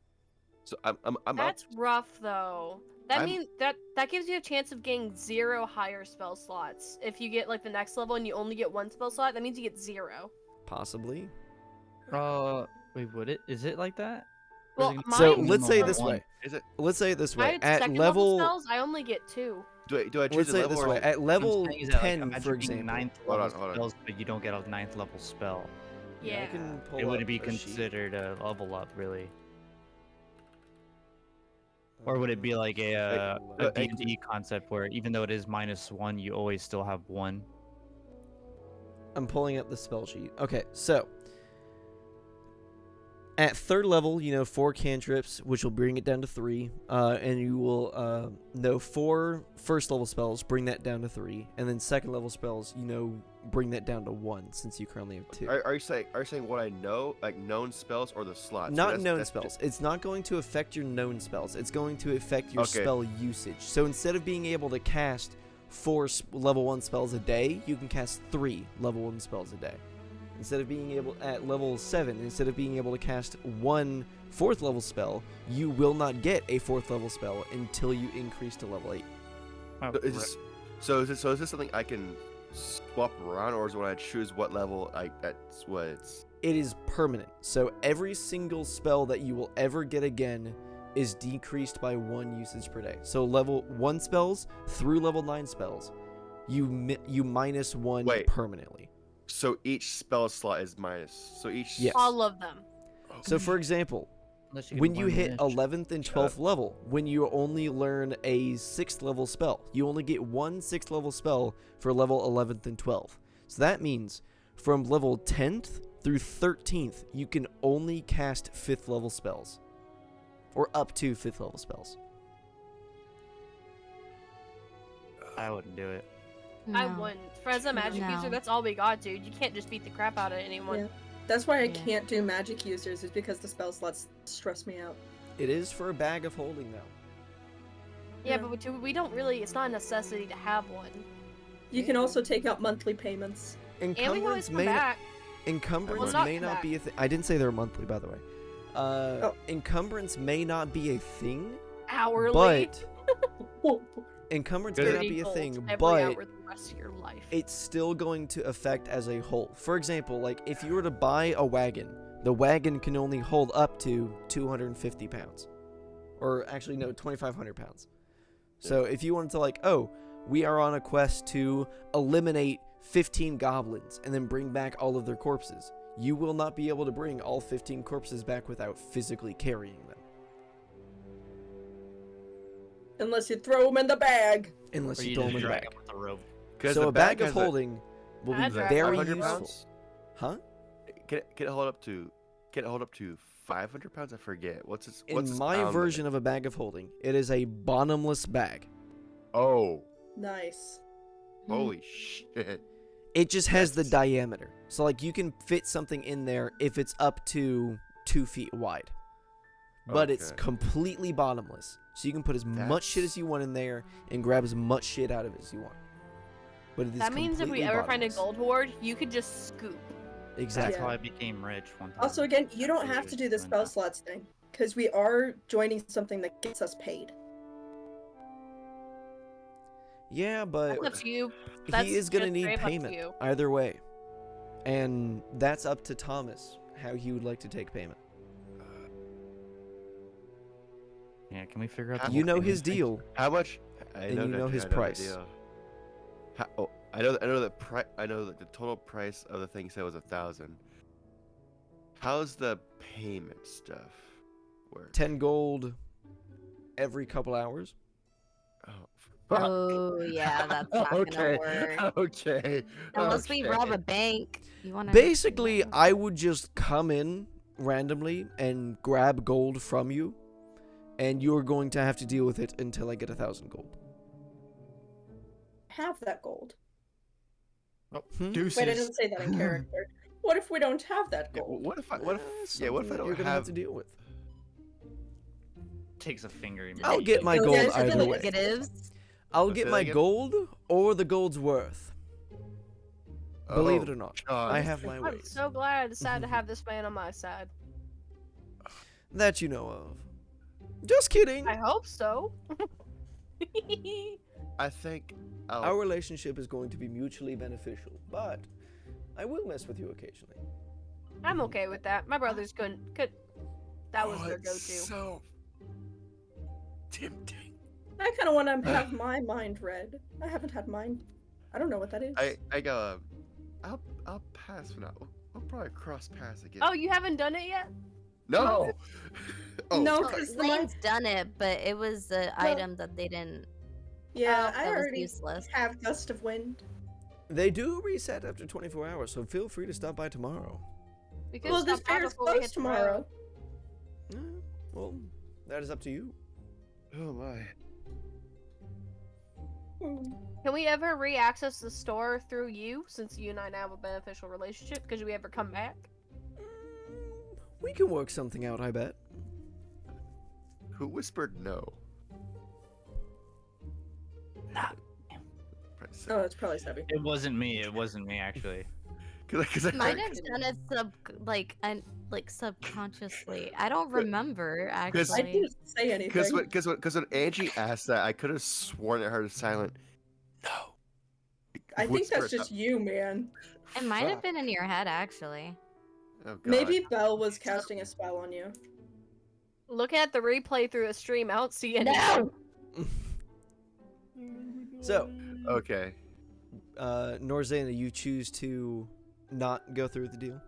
So I'm up. That's rough though. That I'm- means that gives you a chance of getting 0 higher spell slots. If you get like the next level and you only get 1 spell slot, that means you get 0. Possibly. Wait, would it? Is it like that? Well, Or is it mine- So Mine- let's say it level this one? way. Is it? Let's say it this way. My At second level, spells, I only get 2. Do I choose let's a say it level this or way. At What I'm level saying is that, like, 10, imagine for being example. ninth Hold level on, hold on. spells, but you don't get a 9th level spell. Yeah. I can pull It would up be a sheet. considered a level up, really? Or would it be like a D&D concept where even though it is -1, you always still have 1? I'm pulling up the spell sheet. Okay, so At third level, you know 4 cantrips, which will bring it down to 3, and you will know 4 first level spells, bring that down to 3, and then second level spells, you know, bring that down to 1 since you currently have 2. Are you saying what I know, like known spells or the slots? Not known spells. It's not going to affect your known spells. It's going to affect your spell usage. So instead of being able to cast 4 level 1 spells a day, you can cast 3 level 1 spells a day. Instead of being able at level 7, instead of being able to cast 1 4th level spell, you will not get a 4th level spell until you increase to level 8. Oh, So is this something I can swap around, or is it when I choose what level that's what it's? It is permanent. So every single spell that you will ever get again is decreased by 1 usage per day. So level 1 spells through level 9 spells, you minus 1 permanently. So each spell slot is minus. So each. Yes. All of them. So for example, when you hit 11th and 12th level, when you only learn a 6th level spell, you only get 1 6th level spell for level 11th and 12th. So that means from level 10th through 13th, you can only cast 5th level spells. Or up to 5th level spells. I wouldn't do it. I No. wouldn't. For as a magic No. user, that's all we got, dude. You can't just beat the crap out of anyone. Yeah. That's why I Yeah. can't do magic users, is because the spell slots stress me out. It is for a bag of holding though. Yeah, but we don't really. It's not a necessity to have one. You can also take out monthly payments. And we can always Encumbrance come may back. encumbrance not may come not back. be a thing. I didn't say they're monthly, by the way. Encumbrance may not be a thing, Hourly. but encumbrance may not 30 be a gold thing, every but hour the rest of your life. it's still going to affect as a whole. For example, like if you were to buy a wagon, the wagon can only hold up to 250 pounds. Or actually, no, 2,500 pounds. So if you wanted to like, oh, we are on a quest to eliminate 15 goblins and then bring back all of their corpses, you will not be able to bring all 15 corpses back without physically carrying them. Unless you throw them in the bag. Unless Or you you throw just them in the drag bag. them with a rope. So a bag of holding will be I'd drag very 500 useful. pounds? Huh? Can it hold up to 500 pounds? I forget. What's its In my pound version limit? of a bag of holding, it is a bottomless bag. Oh, Nice. holy shit! It just has the That's- diameter. So like you can fit something in there if it's up to 2 feet wide. But it's Okay. completely bottomless. So you can put as much shit as you want in there and grab as much shit out of it as you want. But it is That means if we completely ever find a bottomless. gold hoard, you could just scoop. Exactly. That's how I became rich one time. Also, again, you don't Really have to do the doing spell that. slots thing, because we are joining something that gets us paid. Yeah, but That's up to you. That's he is going to just need straight up to payment you. either way. And that's up to Thomas how he would like to take payment. Yeah, can we figure out the You whole know payment his thing? deal. How much? And you know his the price. deal. I know that I know that the total price of the thing said was 1,000. How's the payment stuff work? 10 gold every couple hours. Oh, Oh yeah, that's not Okay. gonna work. Okay. Unless we rob okay. a bank. You wanna Basically, I would just come in randomly and grab gold from you, and you're going to have to deal with it until I get 1,000 gold. Have that gold. Deuces. Wait, I didn't say that in character. What if we don't have that yeah, gold? what if I Something don't you're gonna have have? to deal with? Takes a finger. in I'll me. get my Yeah, gold it's either really way. negatives? I'll Say get that my again? gold or the gold's worth. Believe it Oh, or not, John. I have my I'm ways so glad I decided to have this man on my side. that you know of. Just kidding. I hope so. I think Our relationship is going to be mutually beneficial, but I will mess with you occasionally. I'm okay with that. My brother's good. That was their it's go-to. So tempting. I kind of want to have my mind read. I haven't had mine. I don't know what that is. I go. I'll pass for now. We'll probably cross paths again. Oh, you haven't done it yet? no. Oh, No, fuck. because the Lane's done it, but it was an item that they didn't. Yeah, I that was already useless. have Gust of Wind. They do reset after 24 hours, so feel free to stop by tomorrow. We could Well, stop this by fair's before we hit closed tomorrow. Well, that is up to you. Oh my. Can we ever re-access the store through you, since you and I now have a beneficial relationship? Could we ever come back? We can work something out, I bet. Who whispered no? Nah. Oh, it's probably Sebby. It wasn't me. It wasn't me actually. Cause I Might heard- have done it subconsciously. I don't remember I actually. didn't say anything. Because when Angie asked that, I could have sworn I heard silent. No. I think that's Whispered just you, man. It might have Fuck. been in your head actually. Oh, God. Maybe Belle was casting a spell on you. Look at the replay through a stream. I don't see anything. No. So, Okay. Norzana, you choose to not go through with the deal?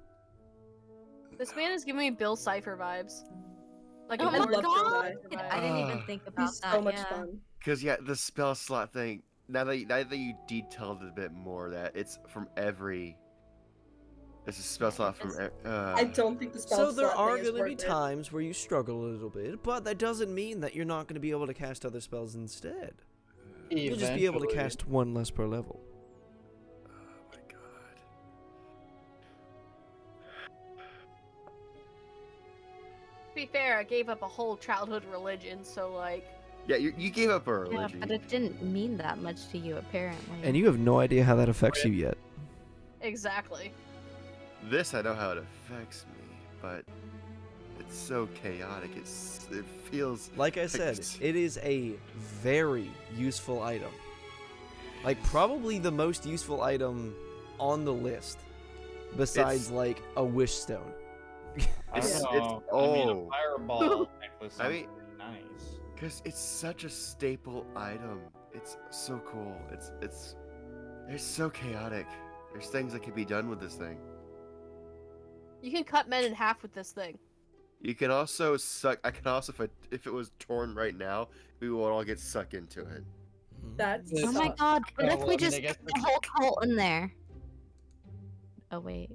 This man is giving me Bill Cipher vibes. Like Oh a my Lord God. Bill Cipher vibe. I didn't even Ah. think about He's that. so much yeah. fun. Because, yeah, the spell slot thing, now that you detailed it a bit more, that it's from every... It's a spell slot from... I don't think the spell So there slot are thing is going to be worth it. times where you struggle a little bit, but that doesn't mean that you're not going to be able to cast other spells instead. You'll just be able to Eventually. cast one less per level. Oh, my God. To be fair, I gave up a whole childhood religion, so like, Yeah, you gave up a Yeah, religion. but it didn't mean that much to you apparently. And you have no idea how that affects you yet. exactly. This, I know how it affects me, but it's so chaotic. It feels... Like I said, it is a very useful item. Like, probably the most useful item on the list, besides, It's- like, a wish stone. I It's- don't it's- know. I mean, oh. a fireball necklace I sounds mean- pretty nice. Because it's such a staple item. It's so cool. It's so chaotic. There's things that can be done with this thing. You can cut men in half with this thing. You can also suck. I can also, if it was torn right now, we would all get sucked into it. That's Oh my It's- god, what Oh, if well, we I mean, just I guess put the whole cult in there? Oh wait.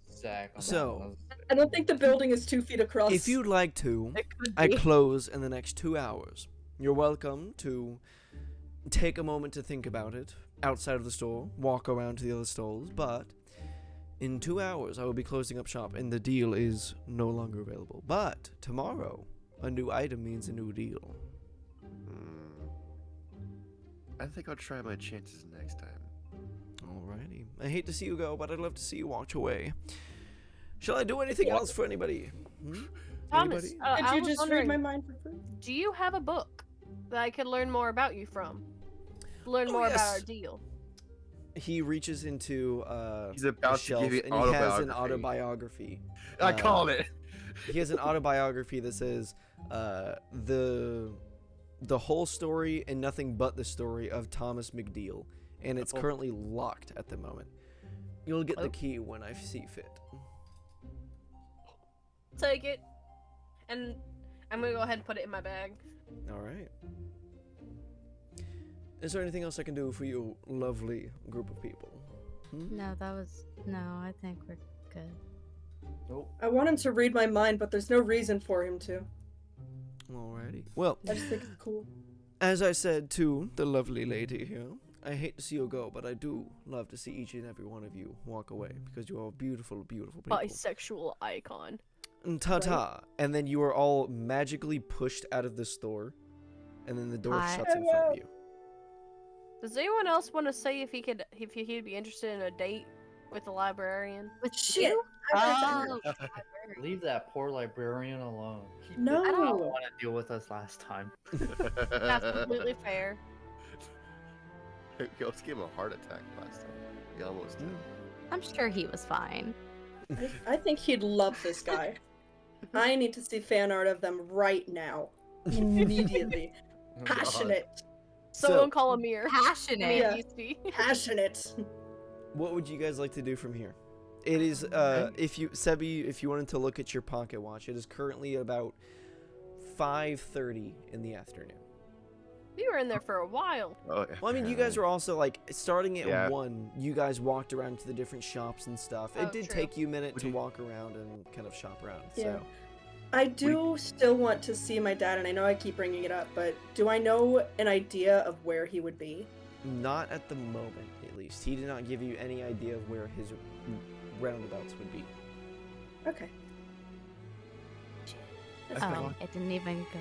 Exactly. So- I don't think the building is 2 feet across. If you'd like to, It could I be. close in the next 2 hours. You're welcome to take a moment to think about it outside of the store, walk around to the other stalls, but in 2 hours I will be closing up shop and the deal is no longer available. But tomorrow, a new item means a new deal. I think I'll try my chances next time. Alrighty. I hate to see you go, but I'd love to see you walk away. Shall I do anything else for anybody? Thomas, Anybody? I Could you was just read wondering, my mind for free? do you have a book that I could learn more about you from? Learn Oh, more about yes. our deal. He reaches into He's a about to shelf give you and he has an autobiography. autobiography. I called it. He has an autobiography that says the whole story and nothing but the story of Thomas McDeal, and it's Oh. currently locked at the moment. You'll get the Oh. key when I see fit. Take it, and I'm gonna go ahead and put it in my bag. All right. Is there anything else I can do for you, lovely group of people? No, I think we're good. Nope. I want him to read my mind, but there's no reason for him to. Alrighty. Well, I just think it's cool. as I said to the lovely lady here, I hate to see you go, but I do love to see each and every one of you walk away because you are beautiful, beautiful people. Bisexual icon. And ta-ta. And then you are all magically pushed out of the store, and then the door Hi. shuts in front of you. Does anyone else want to say if he'd be interested in a date with the librarian? With Shit. you? Oh, Leave that poor librarian alone. He No. did not want to deal with us last time. that's completely fair. He almost gave him a heart attack last time. He almost did. I'm sure he was fine. I think he'd love this guy. I need to see fan art of them right now. Immediately. Oh, God. Passionate. Someone call Amir. Passionate. Yeah. Yeasty. Passionate. What would you guys like to do from here? It is, if you wanted to look at your pocket watch, it is currently about 5:30 in the afternoon. We were in there for a while. Oh, Well, I mean, you guys were also, like, starting at Yeah. 1, you guys walked around to the different shops and stuff. Oh, It did true. take you a minute Would to you- walk around and kind of shop around, Yeah. so. I do still want to see my dad, and I know I keep bringing it up, but do I know an idea of where he would be? Not at the moment, at least. He did not give you any idea of where his roundabouts would be. Okay. That's Oh, fine. it didn't even go.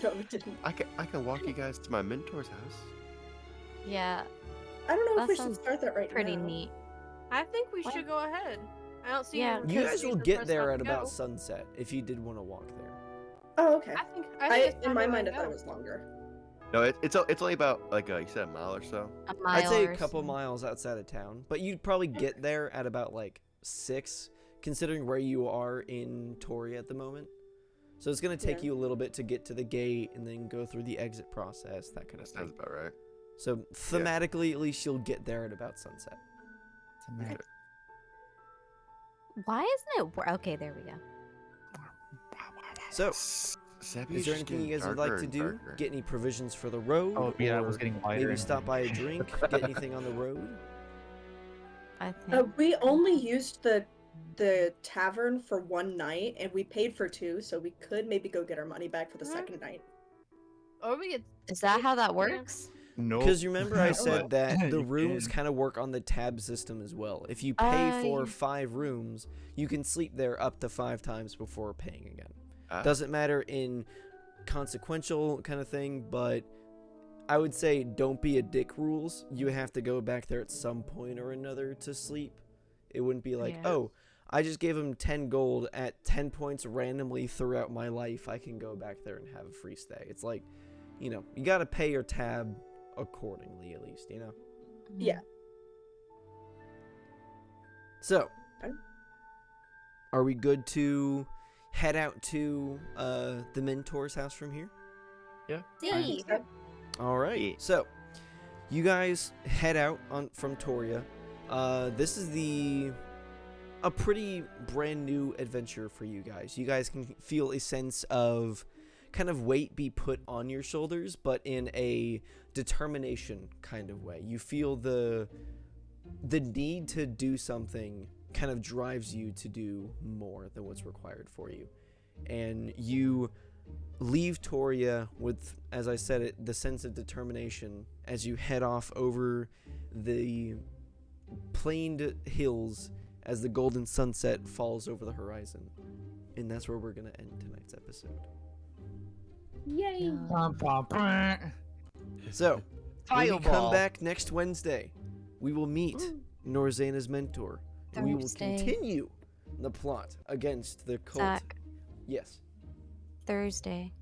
No, it didn't. I can walk you guys to my mentor's house. Yeah, I don't know That if we should sounds start that right pretty now. neat. I think we What? should go ahead. I don't see Yeah, any You guys reason will for get us there not at to about go. sunset if you did want to walk there. Oh, okay. I think it's In time my to mind, I go. thought it was longer. No, it's only about like you said, a mile or so. A mile I'd say a or couple so. miles outside of town, but you'd probably get there at about like 6, considering where you are in Tori at the moment. So it's going to take Yeah. you a little bit to get to the gate and then go through the exit process, that kind That of sounds thing. about right. So thematically, at least you'll get there at about sunset. Why isn't it? Okay, there we go. So, Sebby's is there just anything you getting guys would like darker to and do? darker. Get any provisions for the road? Oh, yeah, I was or getting wider. maybe and stop by a drink? Get anything on the road? I think. We only used the tavern for one night, and we paid for 2, so we could maybe go get our money back for the second night. Or we could. Is that how that Yeah. works? No. Because you remember I said that the You rooms can. kind of work on the tab system as well. If you pay for yeah. 5 rooms, you can sleep there up to 5 times before paying again. Ah. Doesn't matter in consequential kind of thing, but I would say don't be a dick rules. You have to go back there at some point or another to sleep. It wouldn't be like, Yeah. oh, I just gave him 10 gold at 10 points randomly throughout my life. I can go back there and have a free stay. It's like, you know, you got to pay your tab accordingly, at least, you know? Yeah. So, Okay. are we good to head out to the mentor's house from here? See. All right. Yeah. So, you guys head out from Toria. This is a pretty brand new adventure for you guys. You guys can feel a sense of kind of weight be put on your shoulders, but in a determination kind of way. You feel the need to do something kind of drives you to do more than what's required for you. And you leave Toria with, as I said it, the sense of determination as you head off over the planed hills as the golden sunset falls over the horizon. And that's where we're going to end tonight's episode. Yay! So, when we come Fireball. back next Wednesday, we will meet Norzena's mentor. And we will Thursday. continue the plot against the cult. Zach, Yes. Thursday.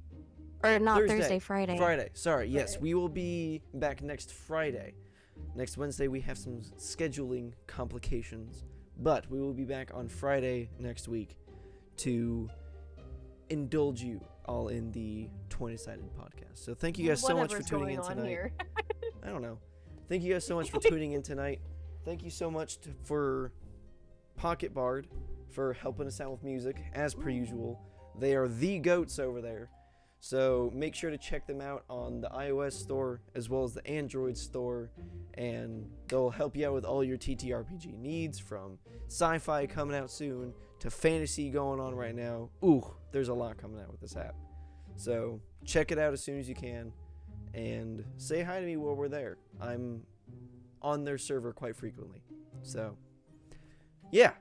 Or not Thursday, Friday. Friday. Sorry. Yes, Friday. we will be back next Friday. Next Wednesday, we have some scheduling complications, but we will be back on Friday next week to indulge you all in the 20-sided podcast. So thank you guys so much for Whatever's tuning going in on tonight. here. I don't know. Thank you guys so much for tuning in tonight. Thank you so much for Pocket Bard for helping us out with music, as per usual. They are the goats over there. So make sure to check them out on the iOS store as well as the Android store, and they'll help you out with all your TTRPG needs, from sci-fi coming out soon to fantasy going on right now. Ooh, there's a lot coming out with this app. So check it out as soon as you can, and say hi to me while we're there. I'm on their server quite frequently. So yeah,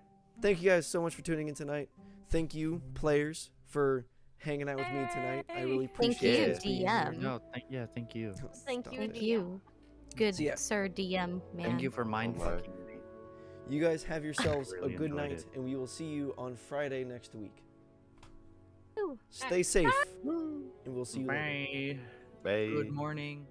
thank you guys so much for tuning in tonight. Thank you, players, for hanging out with me tonight. I really Thank appreciate you, it. being here. DM. No, thank you. Thank Stop you, it. Thank you. Good So, yeah. Sir DM, man. Thank you for mind my. fucking me. You guys have yourselves Really a good enjoyed night, it. and we will see you on Friday next week. Ooh. Stay safe, and we'll see you later. Bye. Bye. Good morning.